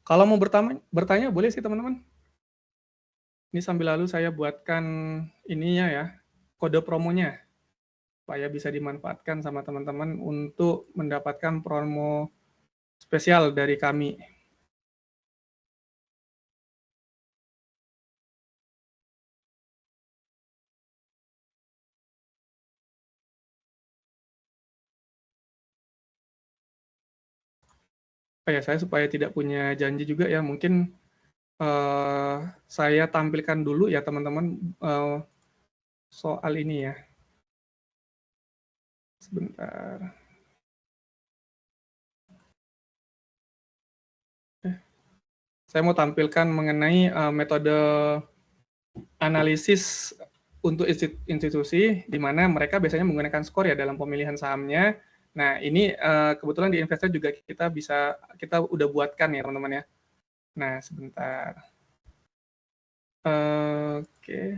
Kalau mau bertanya boleh sih teman-teman. Ini sambil lalu saya buatkan ininya ya, kode promonya, supaya bisa dimanfaatkan sama teman-teman untuk mendapatkan promo spesial dari kami. Ya, saya supaya tidak punya janji juga ya, mungkin saya tampilkan dulu ya teman-teman soal ini ya. Sebentar. Saya mau tampilkan mengenai metode analisis untuk institusi, di mana mereka biasanya menggunakan skor ya dalam pemilihan sahamnya. Nah, ini kebetulan di Investor juga kita udah buatkan ya teman-teman ya. Nah, sebentar. Oke.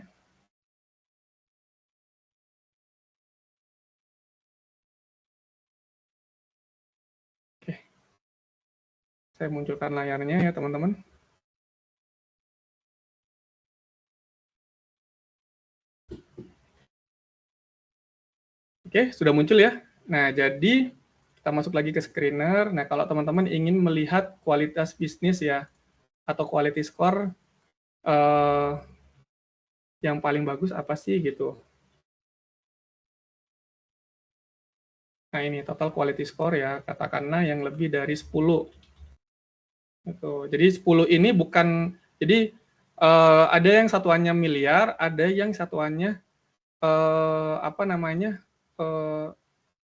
Oke. Saya munculkan layarnya ya teman-teman. Oke, sudah muncul ya. Nah, jadi kita masuk lagi ke screener. Nah, kalau teman-teman ingin melihat kualitas bisnis ya, atau quality score yang paling bagus apa sih gitu. Nah, ini total quality score ya, katakanlah yang lebih dari 10. Gitu. Jadi 10 ini bukan, jadi ada yang satuannya miliar, ada yang satuannya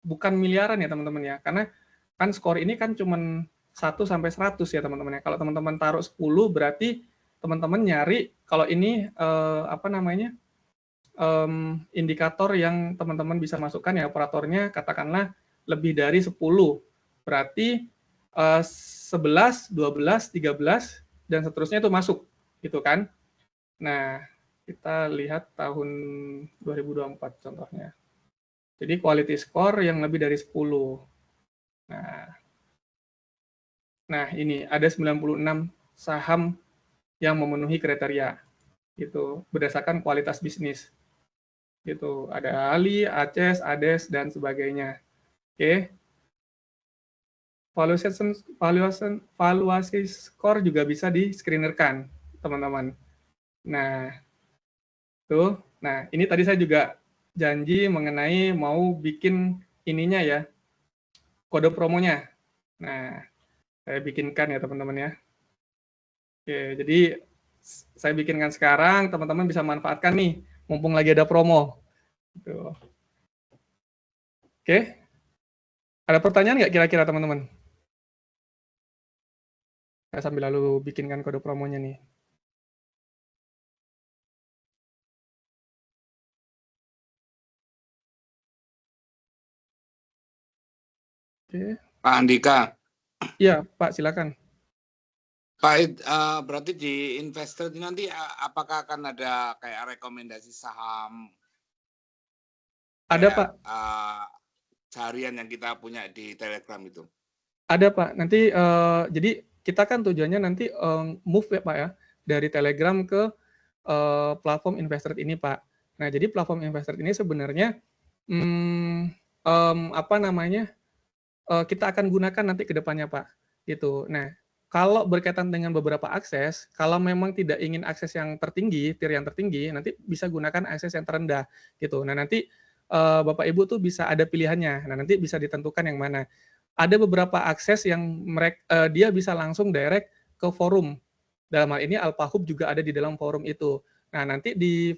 bukan miliaran ya teman-teman ya, karena kan skor ini kan cuman 1 sampai 100 ya teman-teman ya. Kalau teman-teman taruh 10 berarti teman-teman nyari kalau ini indikator yang teman-teman bisa masukkan ya, operatornya katakanlah lebih dari 10. Berarti 11, 12, 13 dan seterusnya itu masuk gitu kan. Nah, Kita lihat tahun 2024 contohnya. Jadi quality score yang lebih dari 10. Nah ini ada 96 saham yang memenuhi kriteria gitu berdasarkan kualitas bisnis. Gitu. Ada Ali, Aces, Ades dan sebagainya. Oke. Valuasi skor juga bisa di-screenerkan, teman-teman. Nah, tuh. Nah, ini tadi saya juga janji mengenai mau bikin ininya ya, kode promonya. Nah, saya bikinkan ya, teman-teman ya. Oke, jadi saya bikinkan sekarang, teman-teman bisa manfaatkan nih, mumpung lagi ada promo. Tuh. Oke. Ada pertanyaan nggak kira-kira, teman-teman? Saya sambil lalu bikinkan kode promonya nih. Oke. Pak Andika. Iya, Pak, silakan. Pak, berarti di investor nanti apakah akan ada kayak rekomendasi saham? Ada, Pak. Harian yang kita punya di Telegram itu. Ada, Pak. Nanti jadi kita kan tujuannya nanti move ya, Pak ya, dari Telegram ke platform investor ini, Pak. Nah, jadi platform investor ini sebenarnya apa namanya? Kita akan gunakan nanti ke depannya, Pak. Gitu. Nah, kalau berkaitan dengan beberapa akses, kalau memang tidak ingin akses yang tertinggi, tier yang tertinggi, nanti bisa gunakan akses yang terendah gitu. Nah, nanti Bapak Ibu tuh bisa ada pilihannya. Nah, nanti bisa ditentukan yang mana. Ada beberapa akses yang dia bisa langsung direct ke forum. Dalam hal ini Alpahub juga ada di dalam forum itu. Nah, nanti di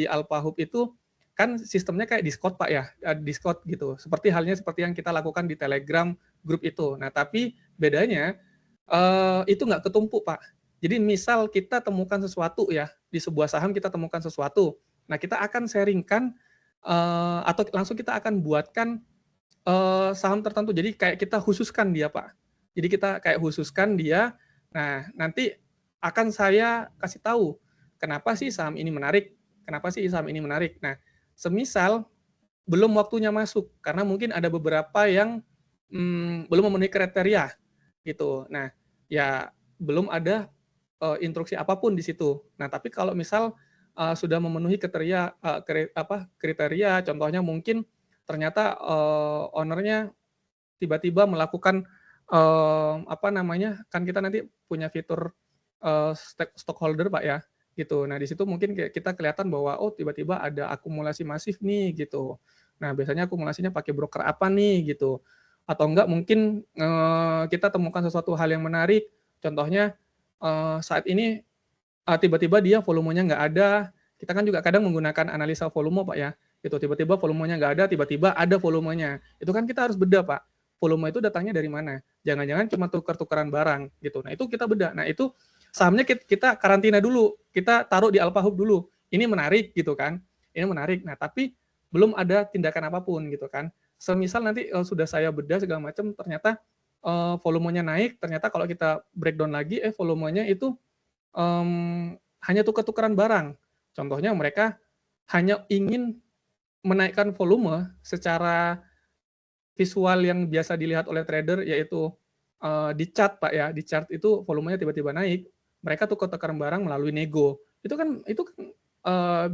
Alpahub itu kan sistemnya kayak Discord, Pak ya, Discord gitu. Seperti halnya seperti yang kita lakukan di Telegram grup itu. Nah, tapi bedanya itu nggak ketumpuk, Pak. Jadi misal kita temukan sesuatu ya, di sebuah saham kita temukan sesuatu. Nah, kita akan sharingkan atau langsung kita akan buatkan saham tertentu. Jadi kayak kita khususkan dia, Pak. Jadi kita kayak khususkan dia. Nah, nanti akan saya kasih tahu kenapa sih saham ini menarik, kenapa sih saham ini menarik. Nah, semisal belum waktunya masuk karena mungkin ada beberapa yang belum memenuhi kriteria gitu. Nah, ya belum ada instruksi apapun di situ. Nah, tapi kalau misal sudah memenuhi kriteria, contohnya mungkin ternyata ownernya tiba-tiba melakukan apa namanya, kan kita nanti punya fitur stockholder, Pak ya, gitu. Nah, di situ mungkin kita kelihatan bahwa oh tiba-tiba ada akumulasi masif nih gitu. Nah, biasanya akumulasinya pakai broker apa nih gitu. Atau enggak mungkin kita temukan sesuatu hal yang menarik, contohnya saat ini tiba-tiba dia volumenya nggak ada. Kita kan juga kadang menggunakan analisa volume, Pak ya. Itu tiba-tiba volumenya nggak ada, tiba-tiba ada volumenya. Itu kan kita harus bedah, Pak. Volume itu datangnya dari mana? Jangan-jangan cuma tukar-tukaran barang gitu. Nah, itu kita bedah. Nah, itu sahamnya kita karantina dulu. Kita taruh di Alpahub dulu. Ini menarik gitu kan. Ini menarik. Nah, tapi belum ada tindakan apapun gitu kan. Semisal nanti sudah saya bedah segala macam, ternyata volumenya naik, ternyata kalau kita breakdown lagi, volumenya itu hanya tukar-tukaran barang. Contohnya mereka hanya ingin menaikkan volume secara visual yang biasa dilihat oleh trader, yaitu di chart, Pak ya, di chart itu volumenya tiba-tiba naik, mereka tukar-tukaran barang melalui nego. Itu kan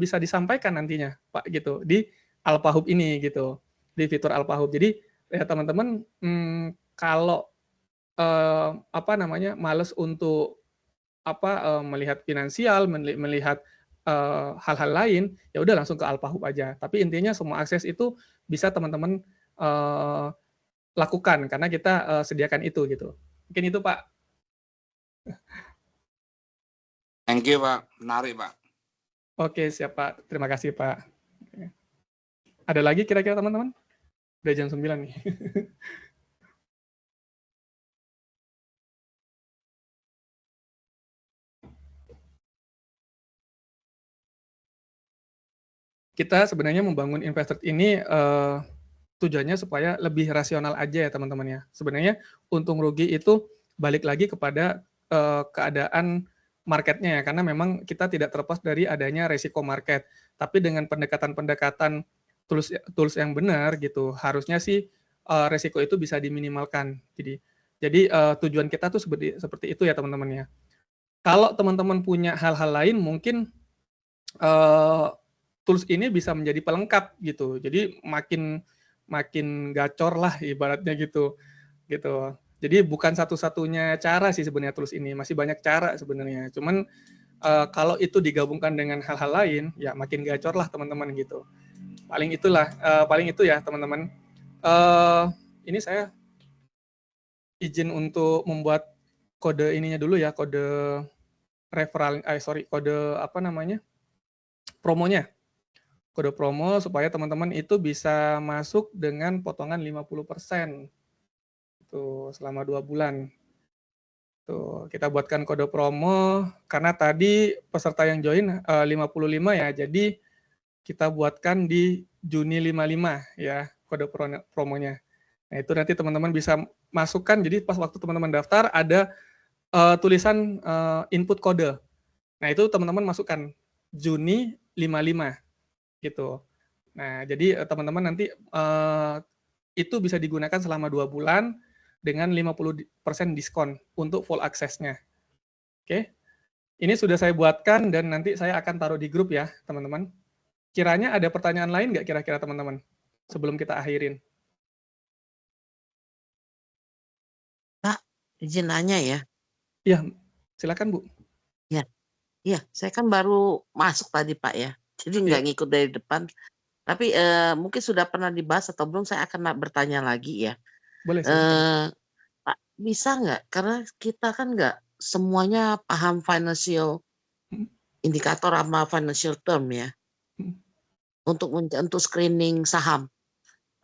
bisa disampaikan nantinya, Pak, gitu, di Alpahub ini gitu, di fitur Alpahub. Jadi ya teman-teman, kalau apa namanya, males untuk melihat finansial, melihat hal-hal lain, ya udah langsung ke Alpahub aja. Tapi intinya semua akses itu bisa teman-teman lakukan karena kita sediakan itu gitu. Mungkin itu, Pak. Thank you, Pak. Menarik, Pak. Oke, siap, Pak. Terima kasih, Pak. Ada lagi kira-kira teman-teman? Udah jam 9 nih. Kita sebenarnya membangun investor ini tujuannya supaya lebih rasional aja ya teman-teman ya. Sebenarnya untung rugi itu balik lagi kepada keadaan marketnya ya, karena memang kita tidak terlepas dari adanya resiko market. Tapi dengan pendekatan-pendekatan tools yang benar gitu, harusnya sih resiko itu bisa diminimalkan. Jadi tujuan kita tuh seperti itu ya teman-teman ya. Kalau teman-teman punya hal-hal lain, mungkin tools ini bisa menjadi pelengkap gitu. Jadi makin gacor lah ibaratnya gitu. Jadi bukan satu-satunya cara sih sebenarnya tools ini, masih banyak cara sebenarnya. Cuman kalau itu digabungkan dengan hal-hal lain, ya makin gacor lah teman-teman gitu. Paling itu ya teman-teman. Ini saya izin untuk membuat kode ininya dulu ya, kode referral, kode apa namanya, promonya. Kode promo supaya teman-teman itu bisa masuk dengan potongan 50%. Tuh, selama 2 bulan. Tuh, kita buatkan kode promo, karena tadi peserta yang join 55 ya, jadi kita buatkan di Juni 55 ya, kode promonya. Nah, itu nanti teman-teman bisa masukkan, jadi pas waktu teman-teman daftar ada tulisan input kode. Nah, itu teman-teman masukkan Juni 55 gitu. Nah, jadi teman-teman nanti itu bisa digunakan selama 2 bulan dengan 50% diskon untuk full access-nya. Oke. Ini sudah saya buatkan dan nanti saya akan taruh di grup ya, teman-teman. Kiranya ada pertanyaan lain nggak kira-kira teman-teman sebelum kita akhirin? Pak, izin nanya ya. Iya, silakan Bu. Iya, saya kan baru masuk tadi Pak ya. Jadi nggak ngikut dari depan. Tapi mungkin sudah pernah dibahas atau belum, saya akan bertanya lagi ya. Boleh, silakan. Pak, bisa nggak? Karena kita kan nggak semuanya paham financial indikator sama financial term ya. Untuk screening saham.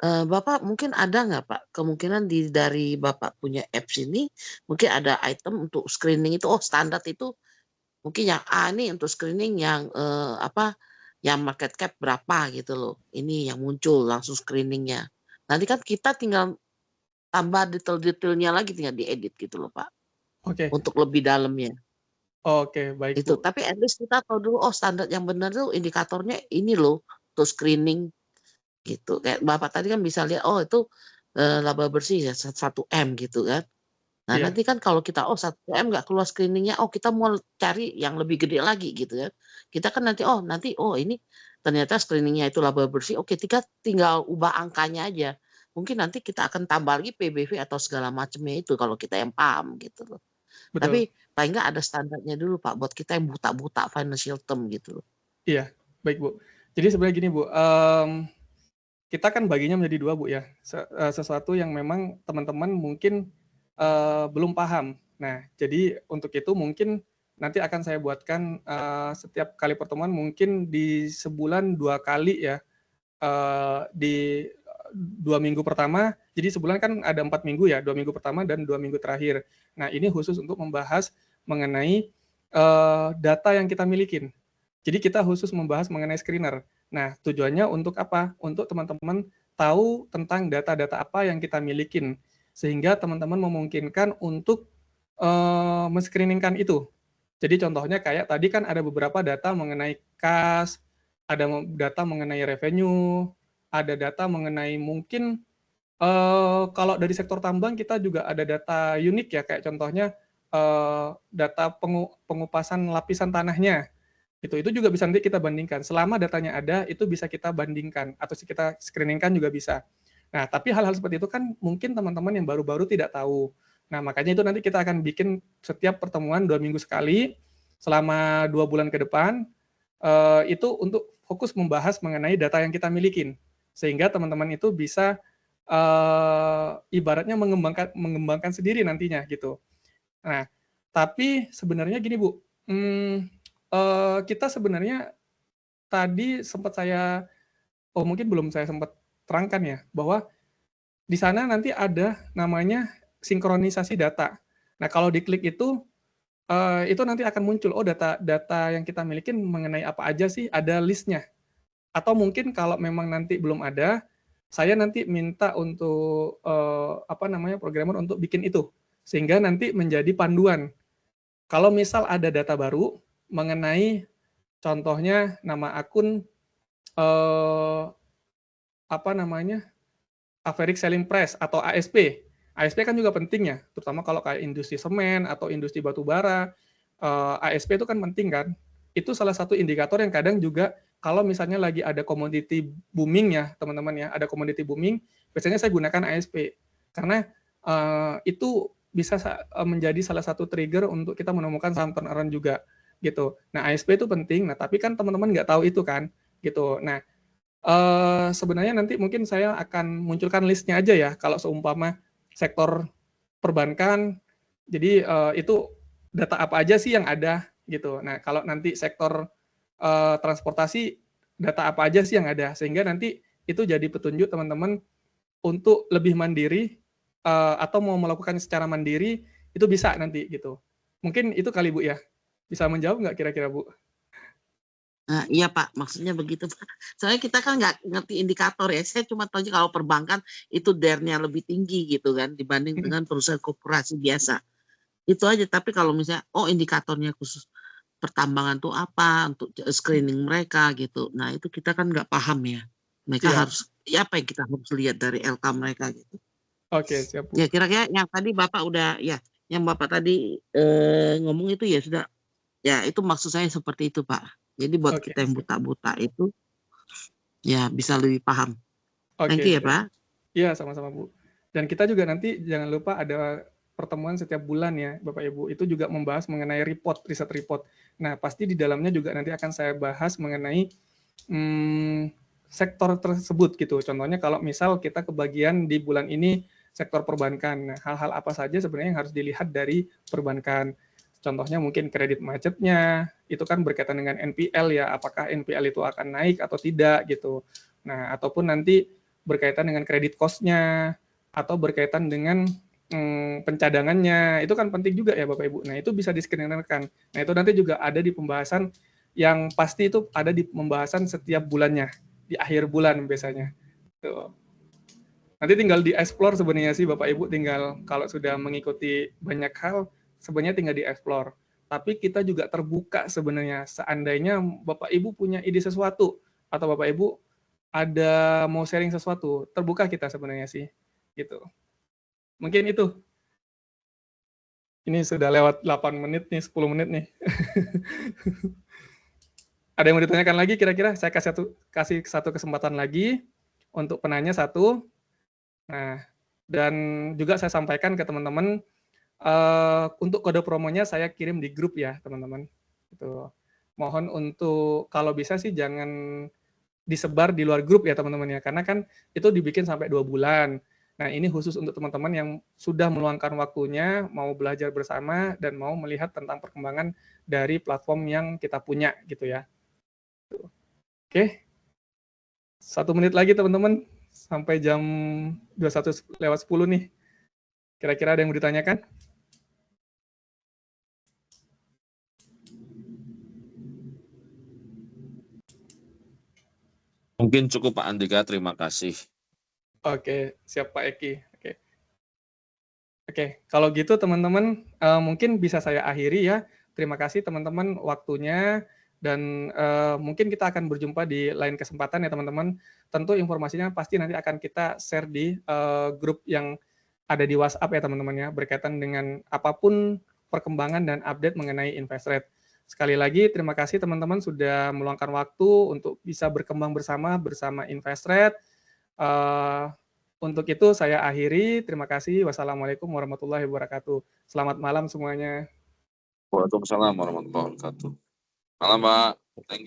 Bapak mungkin ada nggak Pak kemungkinan dari Bapak punya apps ini mungkin ada item untuk screening itu, oh standar itu mungkin yang A nih untuk screening yang yang market cap berapa gitu loh. Ini yang muncul langsung screeningnya. Nanti kan kita tinggal tambah detail-detailnya lagi, tinggal diedit gitu loh Pak. Oke. Untuk lebih dalamnya. Oke, baik Itu. Bu. Tapi at least kita tahu dulu, oh standar yang benar tuh indikatornya ini loh untuk screening gitu. Kayak Bapak tadi kan bisa lihat, oh itu laba bersih ya 1M gitu kan. Nah Iya. nanti kan kalau kita 1M nggak keluar screeningnya, oh kita mau cari yang lebih gede lagi gitu kan. Kita kan nanti ini ternyata screeningnya itu laba bersih, oke kita tinggal ubah angkanya aja. Mungkin nanti kita akan tambah lagi PBV atau segala macamnya itu kalau kita yang paham gitu loh. Betul. Tapi paling nggak ada standarnya dulu Pak buat kita yang buta-buta financial term gitu loh. Iya, baik Bu. Jadi sebenarnya gini Bu, kita kan baginya menjadi 2 Bu ya. Sesuatu yang memang teman-teman mungkin belum paham. Nah, jadi untuk itu mungkin nanti akan saya buatkan setiap kali pertemuan mungkin di sebulan 2 kali ya. Di 2 minggu pertama, jadi sebulan kan ada 4 minggu ya, 2 minggu pertama dan 2 minggu terakhir. Nah, ini khusus untuk membahas mengenai data yang kita milikin. Jadi kita khusus membahas mengenai screener. Nah, tujuannya untuk apa? Untuk teman-teman tahu tentang data-data apa yang kita milikin, sehingga teman-teman memungkinkan untuk men-screeningkan itu. Jadi contohnya kayak tadi kan ada beberapa data mengenai kas, ada data mengenai revenue, ada data mengenai mungkin kalau dari sektor tambang kita juga ada data unik ya, kayak contohnya data pengupasan lapisan tanahnya. Itu juga bisa nanti kita bandingkan. Selama datanya ada, itu bisa kita bandingkan atau kita screeningkan juga bisa. Nah, tapi hal-hal seperti itu kan mungkin teman-teman yang baru-baru tidak tahu. Nah, makanya itu nanti kita akan bikin setiap pertemuan 2 minggu sekali selama 2 bulan ke depan. Itu untuk fokus membahas mengenai data yang kita milikin, sehingga teman-teman itu bisa ibaratnya mengembangkan sendiri nantinya gitu. Nah, tapi sebenarnya gini Bu, kita sebenarnya tadi sempat mungkin belum saya sempat terangkan ya, bahwa di sana nanti ada namanya sinkronisasi data. Nah, kalau diklik itu nanti akan muncul, oh data yang kita miliki mengenai apa aja sih, ada listnya. Atau mungkin kalau memang nanti belum ada, saya nanti minta untuk programmer untuk bikin itu, sehingga nanti menjadi panduan. kalau misal ada data baru mengenai contohnya nama akun apa namanya, average selling price atau ASP. ASP kan juga penting ya, terutama kalau kayak industri semen atau industri batu bara, ASP itu kan penting kan. Itu salah satu indikator yang kadang juga kalau misalnya lagi ada komoditi booming ya teman-teman ya, ada komoditi booming, biasanya saya gunakan ASP. Karena itu bisa menjadi salah satu trigger untuk kita menemukan saham turnaround juga gitu. Nah ASP itu penting, nah tapi kan teman-teman nggak tahu itu kan gitu. Nah sebenarnya nanti mungkin saya akan munculkan listnya aja ya, kalau seumpama sektor perbankan, jadi itu data apa aja sih yang ada gitu. Nah kalau nanti sektor transportasi, data apa aja sih yang ada, sehingga nanti itu jadi petunjuk teman-teman untuk lebih mandiri atau mau melakukan secara mandiri, itu bisa nanti gitu. Mungkin itu kali Bu ya, bisa menjawab nggak kira-kira Bu? Nah, iya Pak, maksudnya begitu Pak. Soalnya kita kan nggak ngerti indikator ya. Saya cuma tahu kalau perbankan itu DER-nya lebih tinggi gitu kan dibanding dengan perusahaan koperasi biasa. Itu aja. Tapi kalau misalnya, oh indikatornya khusus pertambangan tuh apa untuk screening mereka gitu. Nah itu kita kan nggak paham ya. Mereka harus, ya apa yang kita harus lihat dari LK mereka gitu. Oke, siap Bu. Ya kira-kira yang tadi Bapak udah, ya yang Bapak tadi ngomong itu ya sudah. Ya itu maksud saya seperti itu Pak. Jadi buat Oke, kita yang siap. buta-buta itu ya bisa lebih paham. Thank Oke, you ya siap. Pak. Iya, sama-sama Bu. Dan kita juga nanti jangan lupa ada pertemuan setiap bulan ya, Bapak Ibu. Itu juga membahas mengenai report, riset report. Nah, pasti di dalamnya juga nanti akan saya bahas mengenai sektor tersebut gitu. Contohnya kalau misal kita kebagian di bulan ini sektor perbankan. Nah, hal-hal apa saja sebenarnya yang harus dilihat dari perbankan. Contohnya mungkin kredit macetnya, itu kan berkaitan dengan NPL ya, apakah NPL itu akan naik atau tidak gitu. Nah, ataupun nanti berkaitan dengan kredit cost-nya, atau berkaitan dengan pencadangannya, itu kan penting juga ya Bapak Ibu. Nah, itu bisa diskriminasikan. Nah, itu nanti juga ada di pembahasan yang pasti itu ada di pembahasan setiap bulannya, di akhir bulan biasanya. Tuh. Nanti tinggal di-explore sebenarnya sih Bapak Ibu, tinggal kalau sudah mengikuti banyak hal, sebenarnya tinggal di-explore. Tapi kita juga terbuka sebenarnya, seandainya Bapak Ibu punya ide sesuatu, atau Bapak Ibu ada mau sharing sesuatu, terbuka kita sebenarnya sih, gitu. Mungkin itu. Ini sudah lewat 8 menit nih, 10 menit nih. Ada yang mau ditanyakan lagi kira-kira? Saya kasih satu kesempatan lagi untuk penanya satu. Nah, dan juga saya sampaikan ke teman-teman, untuk kode promonya saya kirim di grup ya, teman-teman. Gitu. Mohon untuk kalau bisa sih jangan disebar di luar grup ya, teman-teman ya, karena kan itu dibikin sampai 2 bulan. Nah, ini khusus untuk teman-teman yang sudah meluangkan waktunya, mau belajar bersama, dan mau melihat tentang perkembangan dari platform yang kita punya, gitu ya. Oke. 1 menit lagi, teman-teman. Sampai jam 21:10 nih. Kira-kira ada yang mau ditanyakan? Mungkin cukup Pak Andika, terima kasih. Oke, siap Pak Eki. Oke, kalau gitu teman-teman mungkin bisa saya akhiri ya. Terima kasih teman-teman waktunya, dan mungkin kita akan berjumpa di lain kesempatan ya teman-teman. Tentu informasinya pasti nanti akan kita share di grup yang ada di WhatsApp ya teman-teman ya, berkaitan dengan apapun perkembangan dan update mengenai Investrade. Sekali lagi terima kasih teman-teman sudah meluangkan waktu untuk bisa berkembang bersama Investrade. Untuk itu saya akhiri. Terima kasih. Wassalamualaikum warahmatullahi wabarakatuh. Selamat malam semuanya. Waalaikumsalam warahmatullahi wabarakatuh. Malam Pak. Thank you.